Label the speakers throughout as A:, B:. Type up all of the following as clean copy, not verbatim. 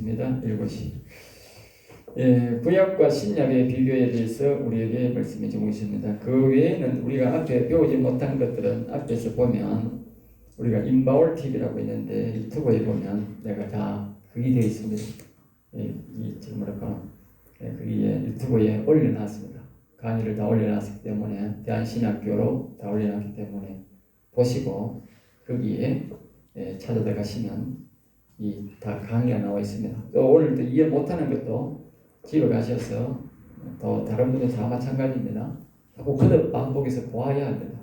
A: 있습니다. 이것이 구약과 신약의 비교에 대해서 우리에게 말씀해 주고 있습니다. 그 외에는 우리가 앞에 배우지 못한 것들은 앞에서 보면 우리가 인바울 TV라고 있는데 유튜브에 보면 내가 다 그게 되어 있습니다. 지금 뭐랄까 그게 유튜브에 올려놨습니다. 강의를 다 올려놨기 때문에 대한신학교로 다 올려놨기 때문에 보시고 거기에 찾아 들어가시면 다 강의가 나와 있습니다. 또 오늘도 이해 못하는 것도 집에 가셔서 또 다른 분도 다 마찬가지입니다. 자꾸 거듭 반복해서 보아야 합니다.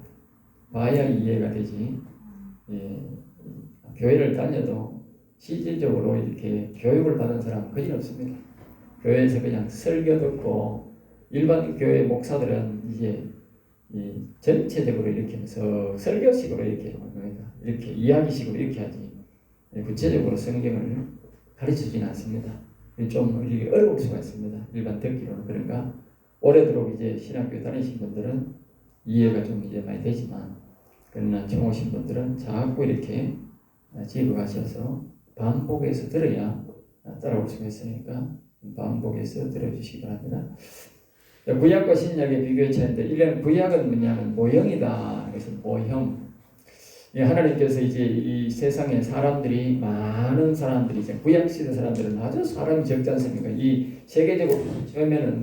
A: 봐야 이해가 되지. 교회를 다녀도 실질적으로 이렇게 교육을 받은 사람은 거의 없습니다. 교회에서 그냥 설교 듣고 일반 교회 목사들은 이제 전체적으로 이렇게 해서 설교식으로 이렇게 이야기식으로 이렇게 하지 구체적으로 성경을 가르치지는 않습니다. 좀 이게 어려울 수가 있습니다. 일반 듣기로는. 그런가 오래도록 이제 신학교 다니신 분들은 이해가 좀 이제 많이 되지만 그러나 처음 오신 분들은 자꾸 이렇게 집에 가셔서 반복해서 들어야 따라올 수가 있으니까 반복해서 들어주시기 바랍니다. 구약과 신약의 비교의 차이인데 이런 구약은 뭐냐면 모형이다. 그래서 모형. 하나님께서 이제 이 세상에 사람들이 많은 사람들이 이제 구약 시대 사람들은 아주 사람이 적지 않습니까? 이 세계적으로 처음에는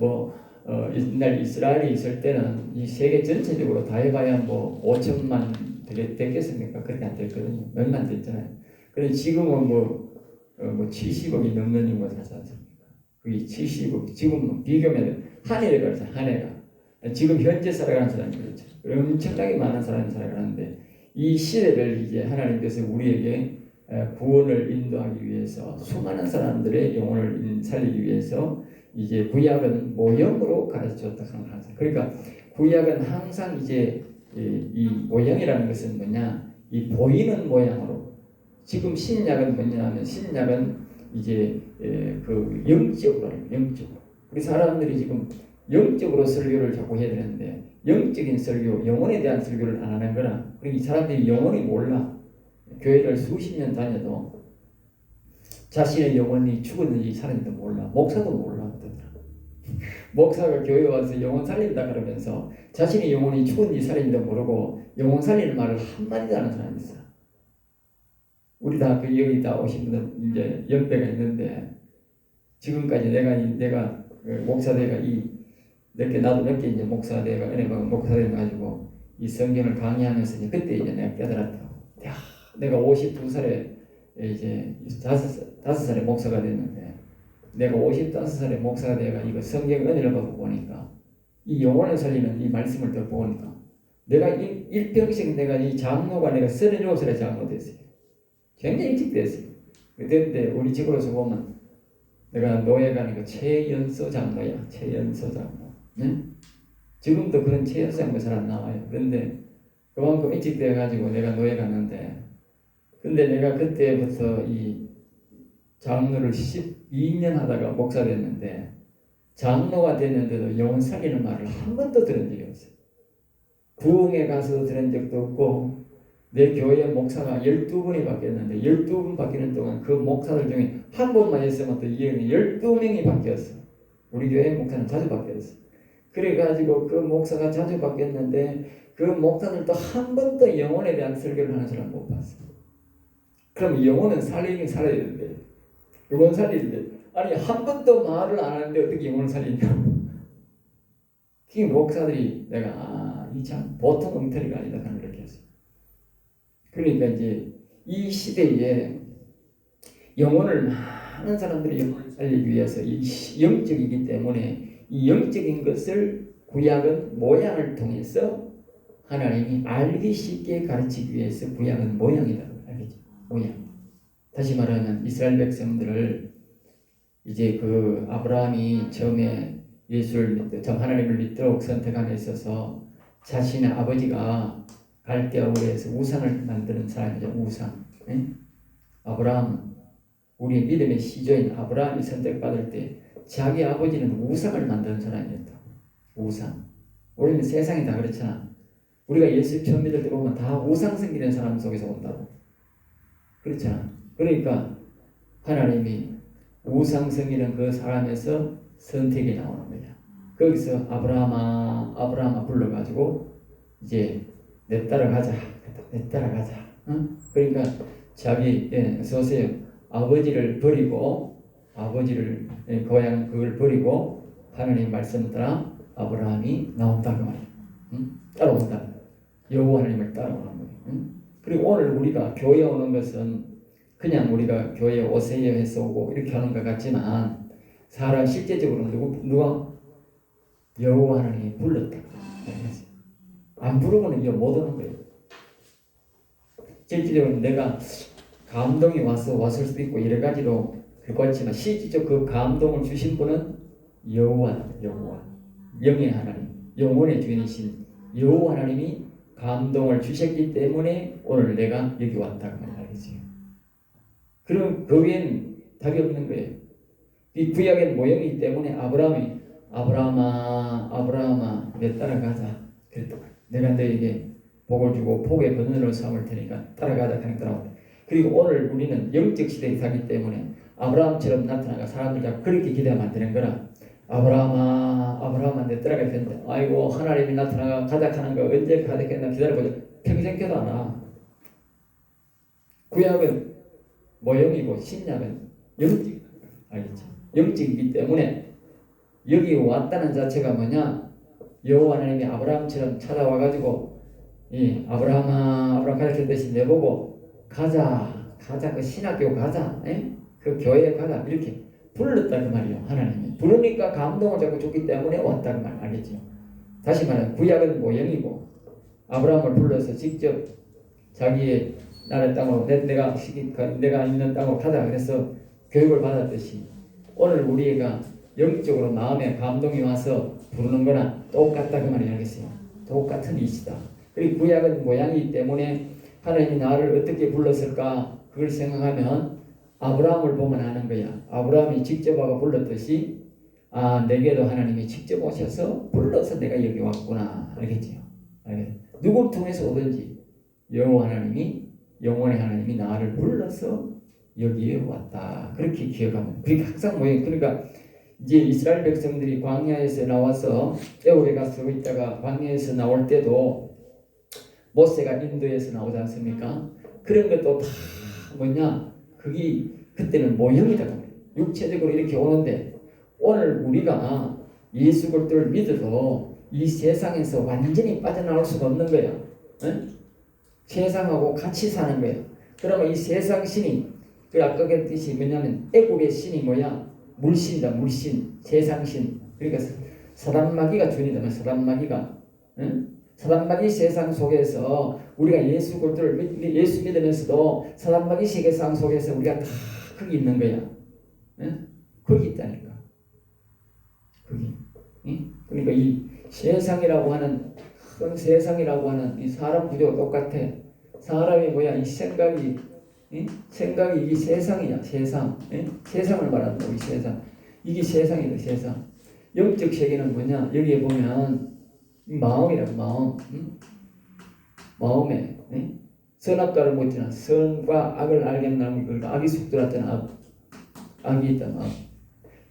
A: 옛날 이스라엘이 있을 때는 이 세계 전체적으로 다 해봐야 5천만 됐겠습니까? 그렇게 안 됐거든요. 몇만 됐잖아요. 그런데 지금은 70억이 넘는 인구가 사지 않습니까? 그게 70억. 지금 비교면 한 해가 그렇죠. 한 해가. 지금 현재 살아가는 사람이 그렇죠. 엄청나게 많은 사람이 살아가는데 이 시대를 이제 하나님께서 우리에게 구원을 인도하기 위해서 수많은 사람들의 영혼을 살리기 위해서 이제 구약은 모형으로 가르쳐줬다 하는 거죠. 그러니까 구약은 항상 이제 이 모형이라는 것은 뭐냐? 이 보이는 모양으로. 지금 신약은 뭐냐면 신약은 이제 그 영적으로. 우리 사람들이 지금 영적으로 설교를 자꾸 해야 되는데 영적인 설교, 영혼에 대한 설교를 안 하는 거나 그리고 이 사람들이 영혼이 몰라. 교회를 수십 년 다녀도 자신의 영혼이 죽었는지 살았는지 몰라. 목사도 몰라. 목사가 교회 와서 영혼 살린다 그러면서 자신의 영혼이 죽었는지 살았는지도 모르고 영혼 살리는 말을 한마디도 안 하는 사람이 있어. 우리 다 여기 다 오신 분들 이제 연배가 있는데 지금까지 내가 목사대가 나도 몇 개 이제 목사대가 은혜가 목사대 가지고 이 성경을 강의하면서 이제 그때 이제 내가 깨달았다. 야, 내가 52살에 이제 5살에 목사가 됐는데 내가 55살에 목사가 돼가 이거 성경 은혜를 받고 보니까 이 영혼을 살리는 이 말씀을 또 보니까 내가 일평생 내가 이 장로가 내가 37살에 장로 됐어요. 굉장히 일찍 됐어요. 그때 우리 집으로서 보면 내가 노예 가니까 최연소 장로야. 최연소 장로. 네? 지금도 그런 최연소 장로 잘 안 나와요. 그런데 그만큼 일찍 돼가지고 내가 노예 갔는데 근데 내가 그때부터 이 장로를 12년 하다가 목사 됐는데 장로가 됐는데도 영혼 살리는 말을 한 번도 들은 적이 없어요. 부흥에 가서 들은 적도 없고 내 교회 목사가 12분이 바뀌었는데 12분 바뀌는 동안 그 목사들 중에 한 번만 했으면 또 이 12명이 바뀌었어. 우리 교회 목사는 자주 바뀌었어. 그래가지고 그 목사가 자주 바뀌었는데 그 목사들도 한 번도 영혼에 대한 설교를 하는 사람 못 봤어. 그럼 영혼은 살리긴 살아야 되는데 영혼 살리는데 아니 한 번도 말을 안 하는데 어떻게 영혼을 살리냐고. 그 목사들이 내가 이 참 보통 엉터리가 아니다 하는 걸 느꼈어요. 그러니까 이제 이 시대에 영혼을 많은 사람들이 영혼을 살리기 위해서 이 영적이기 때문에 이 영적인 것을 구약은 모양을 통해서 하나님이 알기 쉽게 가르치기 위해서 구약은 모양이다. 알겠죠? 모양. 다시 말하면 이스라엘 백성들을 이제 그 아브라함이 처음에 하나님을 믿도록 선택함에 있어서 자신의 아버지가 갈대아 우르에서 우상을 만드는 사람이죠. 우상. 네? 아브라함, 우리의 믿음의 시조인 아브라함이 선택받을 때 자기 아버지는 우상을 만드는 사람이었다. 우상. 우리는 세상이 다 그렇잖아. 우리가 예수 처음 믿을 때 보면 다 우상 섬기는 사람 속에서 온다고. 그렇잖아. 그러니까 하나님이 우상성이는 그 사람에서 선택이 나오는 거야. 거기서 아브라함아 불러가지고 이제 내 따라가자. 내 따라가자. 응? 그러니까 자기 서세요. 아버지를 버리고 아버지를 고향 그걸 버리고 하나님 말씀 따라 아브라함이 나온다 그 말이야. 응? 따라온다. 여호와 하나님을 따라오는 거예요. 응? 그리고 오늘 우리가 교회 오는 것은 그냥 우리가 교회 오세요 해서 오고 이렇게 하는 것 같지만 사람 실제적으로 누가 여호와 하나님이 불렀다. 안 부르고는 이거 못 오는 거예요. 실질적으로 내가 감동이 왔을 수도 있고 여러 가지로 그렇지만 실질적으로 그 감동을 주신 분은 여호와 영의 하나님, 영혼의 주인이신 여호와 하나님이 감동을 주셨기 때문에 오늘 내가 여기 왔다고 말이죠. 그럼 그 외에는 답이 없는 거예요. 이 구약의 모형이기 때문에 아브라함아 내 따라가자. 그랬다. 내가 너에게 복을 주고 복의 근원으로 삼을 테니까 따라가자 하는 따라온다. 그리고 오늘 우리는 영적 시대에 살기 때문에 아브라함처럼 나타나가 사람들 자꾸 그렇게 기대하면 안 되는 거라. 아브라함아 내 따라갈 텐데 아이고 하나님이 나타나가 가닥하는 거 언제 가닥했나 기다려보자. 평생 켜도 안 와. 구약은 모형이고 신약은 영적, 알겠죠? 영적이기 때문에 여기 왔다는 자체가 뭐냐? 여호와 하나님이 아브라함처럼 찾아와가지고 이 아브라함 가르쳤듯이 내보고 가자 그 신학교 가자, 그 교회에 가자 이렇게 불렀다 그 말이에요. 하나님이 부르니까 감동을 자꾸 줬기 때문에 왔다 그 말 알겠죠? 다시 말하면 구약은 모형이고 아브라함을 불러서 직접 자기의 나라의 땅으로 내가 있는 땅으로 가자 그래서 교육을 받았듯이 오늘 우리가 영적으로 마음에 감동이 와서 부르는 거나 똑같다 그 말이 알겠어요. 똑같은 이치다. 그리고 구약은 모양이기 때문에 하나님이 나를 어떻게 불렀을까 그걸 생각하면 아브라함을 보면 아는 거야. 아브라함이 직접 와서 불렀듯이 내게도 하나님이 직접 오셔서 불러서 내가 여기 왔구나 알겠지요? 누구를 통해서 오든지 여호와 하나님이 영원의 하나님이 나를 불러서 여기에 왔다. 그렇게 기억하면 그게 항상 모양. 그러니까 이제 이스라엘 백성들이 광야에서 나와서 애굽에 가서 있다가 광야에서 나올 때도 모세가 인도에서 나오지 않습니까? 그런 것도 다 뭐냐? 그게 그때는 모형이다. 육체적으로 이렇게 오는데 오늘 우리가 예수 그리스도를 믿어도 이 세상에서 완전히 빠져나올 수가 없는 거야. 세상하고 같이 사는 거예요. 그러면 이 세상 신이 그 아까 그랬듯이 뭐냐면 애굽의 신이 뭐야? 물신이다. 물신, 세상신. 그러니까 사단마귀가 주인이다. 사단마귀가. 사단마귀 세상 속에서 우리가 예수 그리스도를 예수 믿으면서도 사단마귀 세계상 속에서 우리가 다 거기 있는 거야. 거기 있다니까. 거기. 그러니까 이 세상이라고 하는 큰 세상이라고 하는 이 사람 구조가 똑같아. 사람이 뭐야? 이 생각이 이 세상이야. 세상. 세상을 말한다고 이 세상. 이게 세상이다. 세상. 영적 세계는 뭐냐? 여기에 보면 마음이라고 마음. 마음에 선악과를 못 지나 선과 악을 알겠나무 그러니까 악이 속들었잖아. 악이 있다. 마음.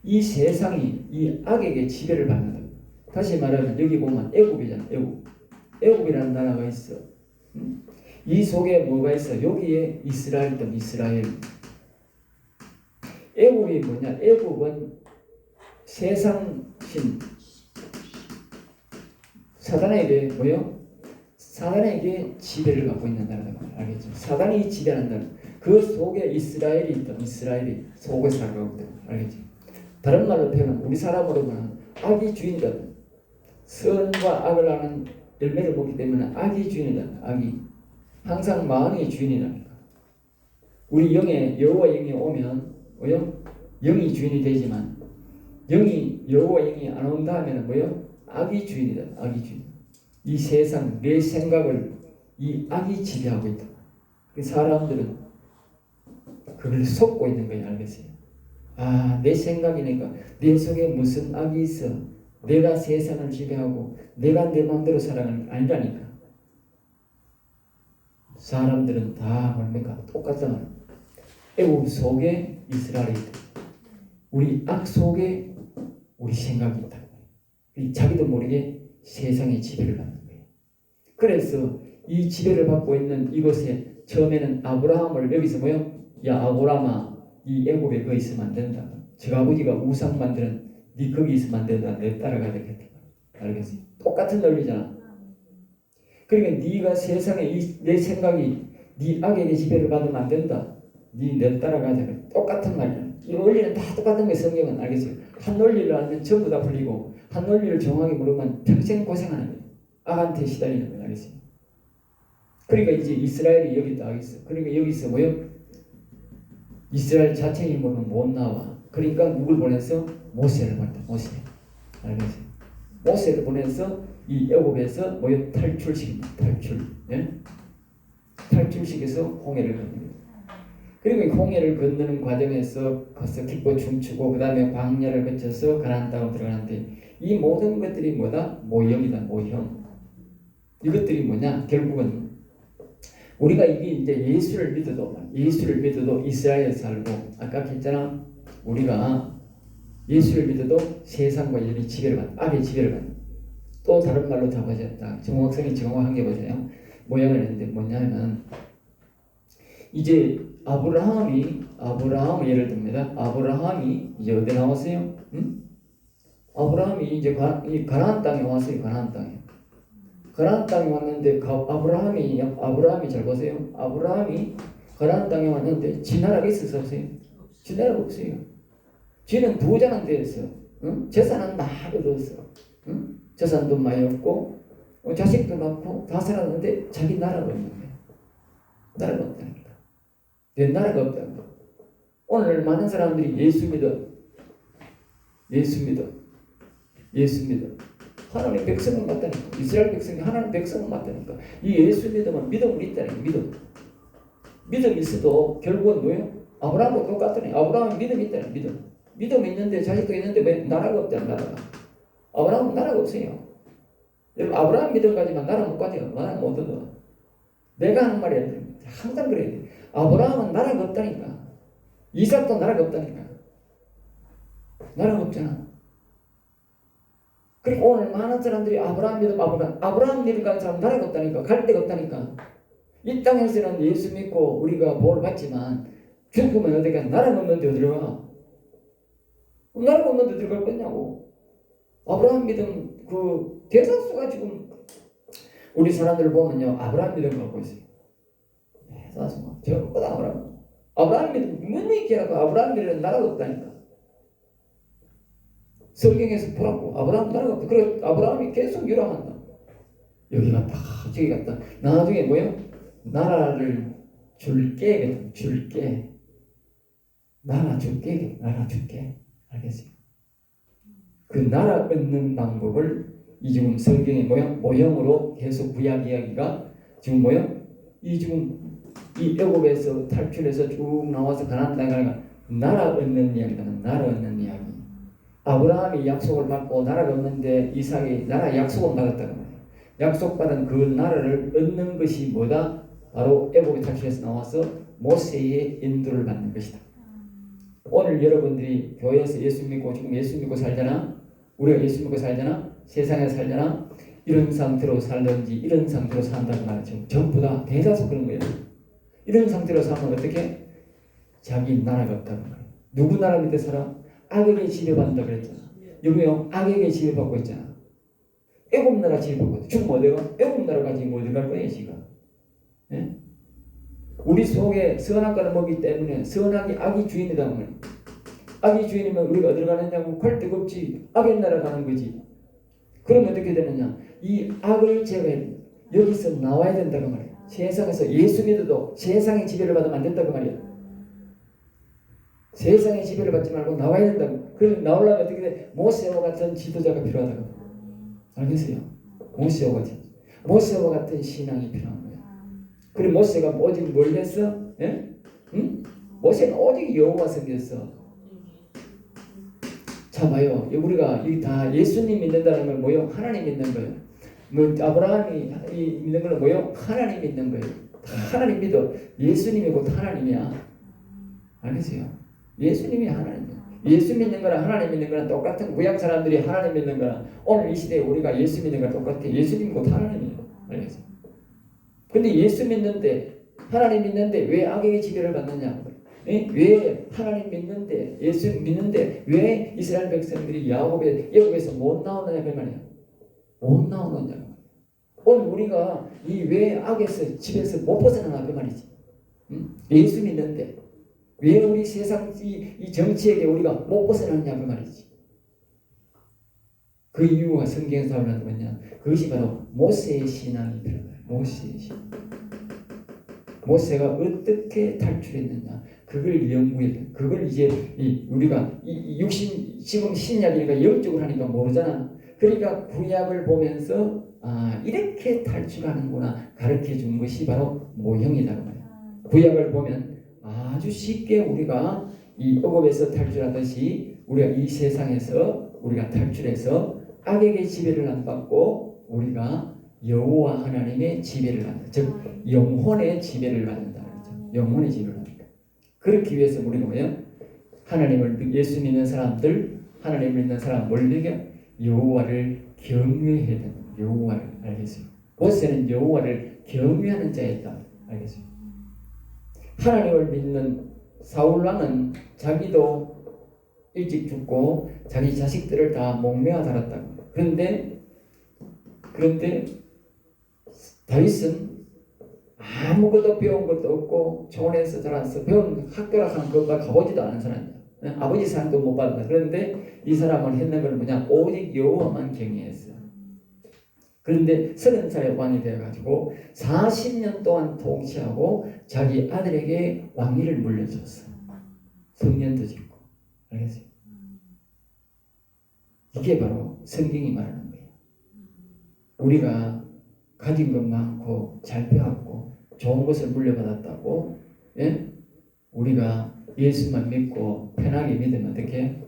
A: 이 세상이 이 악에게 지배를 받는다. 다시 말하면 여기 보면 애굽이잖아. 애굽이라는 나라가 있어. 이 속에 뭐가 있어? 여기에 이스라엘이다. 이스라엘. 애굽이 뭐냐? 애굽은 세상신. 사단에게 뭐요? 사단에게 지배를 받고 있는 나라다. 알겠죠? 사단이 지배한다. 그 속에 이스라엘이 있다. 이스라엘이 속에 살고 있다. 알겠죠? 다른 말로 표현하면 우리 사람으로 보면 악이 주인이다. 선과 악을 아는 열매를 먹기 때문에 악이 주인이다. 악이. 항상 마음이 주인이라니까. 우리 여호와 영이 오면 뭐요? 영이 주인이 되지만 여호와 영이 안 온다 하면 뭐요? 악이 주인이다. 악이 주인. 이 세상 내 생각을 이 악이 지배하고 있다. 사람들은 그걸 속고 있는 거야. 알겠어요? 내 생각이니까 내 속에 무슨 악이 있어. 내가 세상을 지배하고 내가 내 마음대로 살아가는 게 아니라니까. 사람들은 다 뭡니까? 똑같잖아. 애굽 속에 이스라엘이 있다. 우리 악 속에 우리 생각이 있다. 자기도 모르게 세상의 지배를 받는 거예요. 그래서 이 지배를 받고 있는 이곳에 처음에는 아브라함을 여기서 뭐요? 야 아브라함아, 이 애굽에 거기 있으면 안 된다. 저 아버지가 우상 만드는 네 거기 있으면 안 된다. 내 따라가야 되겠다. 알겠어요? 똑같은 논리잖아. 그러니까 네가 세상에 내 생각이 네 악에게 지배를 받으면 안 된다. 네 내 따라가야 돼. 똑같은 말이야. 이 원리는 다 똑같은 거예요. 성경은. 알겠어요? 한 논리를 알면 전부 다 풀리고 한 논리를 정확하게 모르면 평생 고생하는 거예요. 악한테 시달리는 거예요. 알겠어요? 그러니까 이제 이스라엘이 여기 딱 있어. 그러니까 여기서 뭐요? 이스라엘 자체 힘으로는 못 나와. 그러니까 누굴 보내서? 모세를 보냈다. 모세. 알겠어요? 모세를 보내서 이 애굽에서 뭐요? 탈출시킵니다. 탈출. 예? 탈출시켜서 홍해를 건너요. 그리고 이 홍해를 건너는 과정에서 거기서 기뻐 춤추고 그 다음에 광야를 거쳐서 가나안 땅으로 들어가는데 이 모든 것들이 뭐다? 모형이다. 모형. 이것들이 뭐냐? 결국은 우리가 이게 이제 예수를 믿어도 이스라엘에 살고 아까 했잖아. 우리가 예수를 믿어도 세상과 인연이 지배를 받는 악의 지배를 받는 또 다른 말로 다 보셨다. 정확성이 정확한 게 보세요. 모양을 했는데 뭐냐면 이제 아브라함이 예를 듭니다. 아브라함이 이제 어디 나왔어요? 응? 아브라함이 이제 가나안 땅에 왔어요. 가나안 땅에 왔는데 아브라함이 잘 보세요. 아브라함이 가나안 땅에 왔는데 지 나라가 있어서 없어요. 지 나라가 없어요. 지는 부자는 되었어. 응? 재산은 많이 얻었어. 응? 재산도 많이 얻고 자식도 낳고 다 살았는데 자기 나라가 없는 거예요. 나라가 없다니까. 내 나라가 없다는 거. 오늘 많은 사람들이 예수 믿어. 하나님 백성은 맞다니까. 이스라엘 백성이 하나님 백성은 맞다니까. 이 예수 믿으면 믿음이 있다니까. 믿음이 있어도 결국은 뭐예요? 아브라함도 똑같더니 아브라함은 믿음이 있다니까. 믿음이 있는데 자식도 있는데 왜 나라가 없다는 나라가. 아브라함은 나라가 없어요. 여러분 아브라함 믿음 가지만 나라 못 가져요. 나라 못 얻어. 내가 하는 말이 아니에요. 항상 그래야 돼. 아브라함은 나라가 없다니까. 이삭도 나라가 없다니까. 나라가 없잖아. 그리고 오늘 많은 사람들이 아브라함 믿음 가는 사람 나라가 없다니까. 갈 데가 없다니까. 이 땅에서는 예수 믿고 우리가 보호를 받지만 죽으면 어디가 나라가 없는데 어디로 가? 나라가 없는데 어디로 갈 거냐고. 아브라함 믿음 그 대다수가 지금 우리 사람들 보면요 아브라함 믿음 갖고 있어요. 대다수가 전부 다 아브라함 믿음 분명히 얘기하고 아브라함 믿음은 나라가 없다니까. 성경에서 보라고 아브라함 나라가 없다. 그래 아브라함이 계속 유랑한다. 여기 갔다 저기 갔다. 나중에 뭐요? 나라를 줄게. 나라 줄게. 알겠어요? 그 나라 얻는 방법을 이 지금 성경의 모형으로 계속 구약 이야기가 지금 이 애굽에서 탈출해서 쭉 나와서 가나안 땅에 가니까 나라 얻는 이야기다. 나라 얻는 이야기. 아브라함이 약속을 받고 나라가 없는데 이삭이 나라 약속을 받았다는 거예요. 약속받은 그 나라를 얻는 것이 뭐다? 바로 애굽에 탈출해서 나와서 모세의 인도를 받는 것이다. 오늘 여러분들이 교회에서 예수 믿고 지금 예수 믿고 살잖아. 우리가 예수 믿고 살잖아. 세상에 살잖아. 이런 상태로 살든지 이런 상태로 산다는 말이죠. 전부 다 대다수 그런 거예요. 이런 상태로 살면 어떻게? 자기 나라가 없다는 거예요. 누구 나라 밑에 살아? 악에게 지배받는다 그랬잖아. 여기요 악에게 지배받고 있잖아. 애굽 나라 지배받고 있다. 지금 어디가? 애굽 나라 가지고 어디 갈 거예요 지금? 예? 우리 속에 선악과를 먹기 때문에 선악이 악이 주인이다 말이야. 악이 주인이면 우리가 어디로 가느냐고 갈 데가 없지. 악의 나라 가는 거지. 그럼 어떻게 되느냐? 이 악을 제거해 여기서 나와야 된다고 말이야. 세상에서 예수 믿어도 세상의 지배를 받으면 안 된다고 말이야. 세상의 지배를 받지 말고 나와야 된다고. 그럼 나오려면 어떻게 돼? 모세와 같은 지도자가 필요하다고. 알겠어요? 모세와 같은 신앙이 필요한 거야. 그리고 모세가 오직 뭘 했어? 예? 응? 모세는 오직 여호와 섬겼어. 자 봐요. 우리가 이 다 예수님 믿는다는 건 뭐요? 하나님 믿는 거예요. 뭐 아브라함이 믿는 건 뭐요? 하나님 믿는 거예요. 하나님 믿어. 예수님이 곧 하나님이야. 알겠어요? 예수님이 하나님이야. 예수 믿는 거랑 하나님 믿는 거랑 똑같은 구약 사람들이 하나님 믿는 거랑 오늘 이 시대에 우리가 예수 믿는 거랑 똑같아. 예수 믿는 것 하나님이에요. 알겠어요? 근데 예수 믿는데 하나님 믿는데 왜 악에게 지배를 받느냐? 왜 하나님 믿는데 예수 믿는데 왜 이스라엘 백성들이 야곱에서 못 나오느냐 그 말이야. 못 나오느냐. 오늘 우리가 이 왜 악에서 집에서 못 벗어나나 그 말이지. 예수 믿는데 왜 우리 세상 이 정치에게 우리가 못 벗어나느냐 그 말이지. 그 이유가 성경에서 나오는 뭐냐? 그것이 바로 모세의 신앙이 들어가요. 모세의 신앙. 모세가 어떻게 탈출했느냐? 그걸 연구해. 그걸 이제 우리가 지금 신약이니까 영적으로 하니까 모르잖아. 그러니까 구약을 보면서 이렇게 탈출하는구나 가르쳐 준 것이 바로 모형이다 그 말이야. 구약을 보면 아주 쉽게 우리가 이 억압에서 탈출하듯이 우리가 이 세상에서 우리가 탈출해서 악에게 지배를 안 받고 우리가 여호와 하나님의 지배를 받는다. 즉 영혼의 지배를 받는다. 영혼의 지배를 받는다. 그렇기 위해서 우리는 뭐예요? 하나님을 예수 믿는 사람들, 하나님 믿는 사람 뭘에게 여호와를 경외해야 된다. 여호와를 알겠어요. 모세는 여호와를 경외하는 자였다. 알겠어요. 하나님을 믿는 사울 왕은 자기도 일찍 죽고 자기 자식들을 다 목매어 달았다. 그런데 다윗은 아무것도 배운 것도 없고 초원에서 자라서 배운 학교라는 것과 가보지도 않은 사람이야. 아버지 사랑도 못 받았다. 그런데 이 사람은 했는 건 뭐냐? 오직 여호와만 경외했어. 그런데 30살에 왕이 되어가지고 40년 동안 통치하고 자기 아들에게 왕위를 물려줬어. 성년도 짓고. 알겠어요? 이게 바로 성경이 말하는 거예요. 우리가 가진 것 많고 잘 배웠고 좋은 것을 물려받았다고 우리가 예수만 믿고 편하게 믿으면 어떻게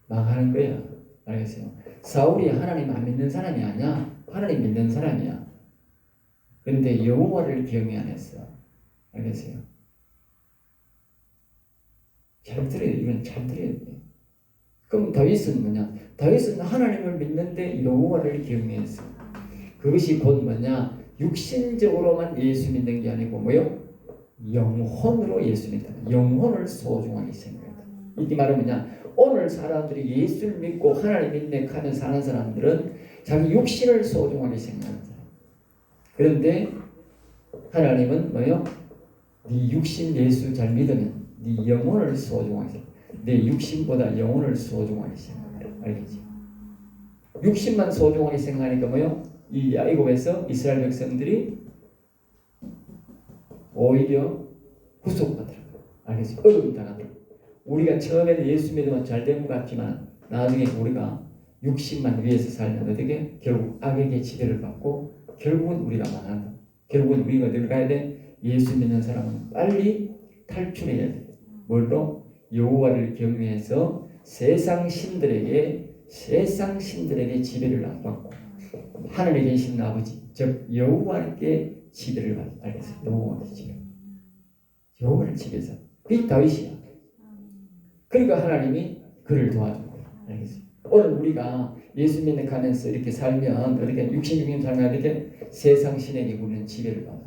A: 망하는 거야. 알겠어요? 사울이 하나님 안 믿는 사람이 아니야. 하나님 믿는 사람이야. 그런데 여호와를 경외 안 했어. 알겠어요? 잘 들어요. 이건 잘 들어야 돼. 그럼 다윗은 뭐냐? 다윗은 하나님을 믿는데 여호와를 경외했어. 그것이 곧 뭐냐? 육신적으로만 예수 믿는 게 아니고 뭐요? 영혼으로 예수 믿다. 영혼을 소중하게 생각한다. 이 말은 뭐냐? 오늘 사람들이 예수를 믿고 하나님 믿네 하며 사는 사람들은 자기 육신을 소중하게 생각한다. 그런데 하나님은 뭐요? 네 육신 예수 잘 믿으면 네 영혼을 소중하게 생각해. 내 육신보다 영혼을 소중하게 생각해. 알겠지? 육신만 소중하게 생각하니까 뭐요? 이 야곱에서 이스라엘 백성들이 오히려 구속받더라고요. 알겠지? 어려움 당하더라고요. 우리가 처음에는 예수 믿으면 잘 된 것 같지만 나중에 우리가 육신만 위해서 살면 어떻게? 결국 악에게 지배를 받고 결국은 우리가 망한다. 결국은 우리가 어디를 가야 돼? 예수 믿는 사람은 빨리 탈출해야 돼. 뭘로? 여호와를 경외해서 세상 신들에게 지배를 안 받고 하늘에 계신 아버지 즉 여호와께 지배를 받아. 알겠어요? 여호와께 지배. 여호와를 지배해서 그게 다윗이야. 그러니까 하나님이 그를 도와준 거예요. 알겠어요? 오늘 우리가 예수 믿는 가면서 이렇게 살면 어떻게 육신적인 삶에 이렇게 세상 신에게 우리는 지배를 받아.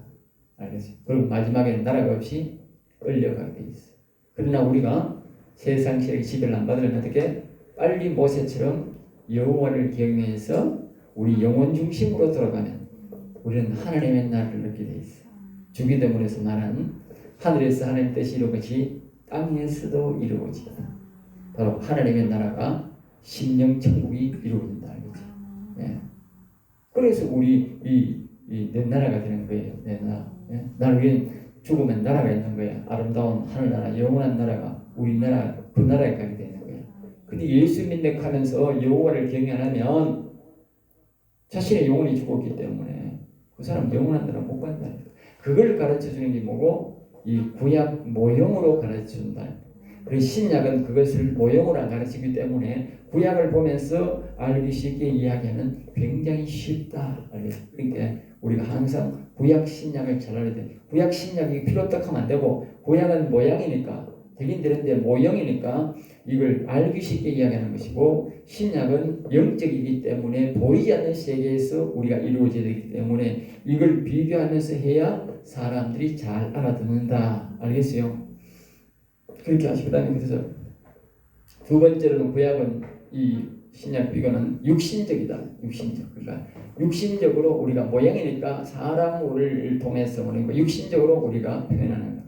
A: 알겠어요? 그리고 마지막에는 나라가 없이 끌려가게 돼 있어. 그러나 우리가 세상 신에게 지배를 안 받으려면 어떻게? 빨리 모세처럼 여호와를 경외해서 우리 영혼 중심으로 돌아가면 우리는 하나님의 나라를 얻게 돼 있어. 주기도문에서 말하는 하늘에서 하나님의 뜻이 이룬 것이 땅에서도 이루어지다. 바로 하나님의 나라가 심령 천국이 이루어진다. 알겠지? 예. 그래서 우리 내 나라가 되는 거예요. 내 나라. 예? 나를 위해 죽으면 나라가 있는 거예요. 아름다운 하늘나라, 영원한 나라가 우리 나라 그 나라에 가게 되는 거예요. 근데 예수 믿는 하면서 여호와를 경외하면 자신의 영혼이 죽었기 때문에 그 사람 영원한 나라 못 간다. 그걸 가르쳐 주는 게 뭐고? 이 구약 모형으로 가르쳐 준다. 그리고 신약은 그것을 모형으로 가르치기 때문에 구약을 보면서 알기 쉽게 이야기하는 굉장히 쉽다. 그러니까 우리가 항상 구약 신약을 잘 알아야 돼. 구약 신약이 필요 딱 하면 안 되고 구약은 모양이니까 되긴 되는데 모형이니까 이걸 알기 쉽게 이야기하는 것이고, 신약은 영적이기 때문에 보이지 않는 세계에서 우리가 이루어져야 되기 때문에 이걸 비교하면서 해야 사람들이 잘 알아듣는다. 알겠어요? 그렇게 하시고, 그다음에 그래서 두 번째로는 구약은 이 신약 비교는 육신적이다. 육신적. 그러니까 육신적으로 우리가 모양이니까 사람을 통해서 그러니까 육신적으로 우리가 표현하는 것.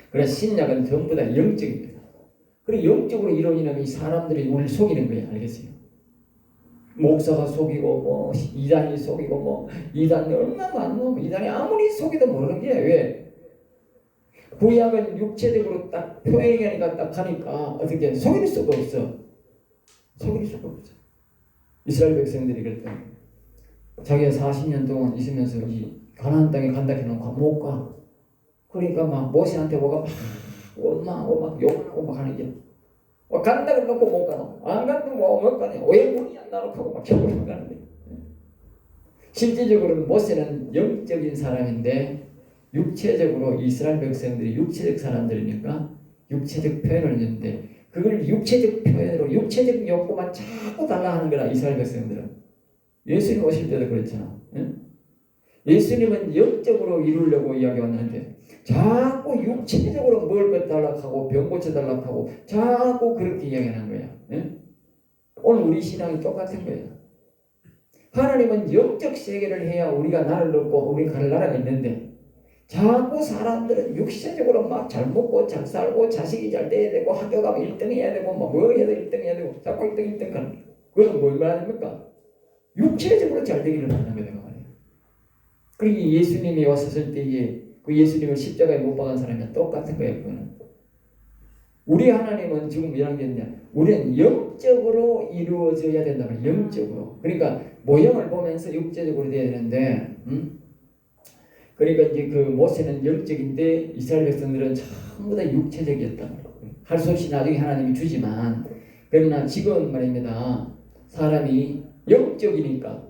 A: 그래서 신약은 전부 다 영적입니다. 그리고 영적으로 이루어지는 이 사람들이 우리를 속이는 거예요. 알겠어요? 목사가 속이고 뭐 이단이 속이고 뭐 이단이 얼마나 많노. 이단이 아무리 속이도 모르는 게 왜? 구약은 육체적으로 딱 표현하니까 딱 하니까 어떻게 속일 수가 없어. 속일 수가 없어. 이스라엘 백성들이 그랬더니 자기가 40년 동안 있으면서 이 가나안 땅에 간다 해놓고 못 가. 그러니까 막 모세한테 뭐가 막 욕하고 막 하는 게 간다 그러고 못 가노. 안 간다고 못 가네. 왜 문이 안 나놓고 하고 막 겨우 가는데. 실질적으로는 모세는 영적인 사람인데 육체적으로 이스라엘 백성들이 육체적 사람들이니까 육체적 표현을 했는데 그걸 육체적 표현으로 육체적 욕구만 자꾸 달라 하는 거라. 이스라엘 백성들은 예수님 오실 때도 그랬잖아. 응? 예수님은 영적으로 이루려고 이야기했는데 자꾸 육체적으로 먹을 것 달라고 병 고쳐달라고 하고 자꾸 그렇게 이야기하는 거야. 응? 오늘 우리 신앙이 똑같은 거야. 하나님은 영적 세계를 해야 우리가 나를 얻고 우리 갈 나라가 있는데 자꾸 사람들은 육신적으로 막 잘 먹고 잘 살고 자식이 잘 돼야 되고 학교 가면 1등 해야 되고 뭐 해야 돼 1등 해야 되고 자꾸 1등 하는 거야. 그건 뭘 말합니까? 육체적으로 잘 되기를 바라는 거다 말이에요. 그리고 예수님이 왔었을 때에 그 예수님을 십자가에 못 박은 사람이 똑같은 거예요. 그거는. 우리 하나님은 지금 이런 게 있냐? 우리는 영적으로 이루어져야 된다 말이에요. 영적으로. 그러니까 모형을 보면서 육체적으로 돼야 되는데 그러니까 이제 그 모세는 영적인데 이스라엘 백성들은 전부 다 육체적이었다. 할 수 없이 나중에 하나님이 주지만 그러나 지금 말입니다. 사람이 영적이니까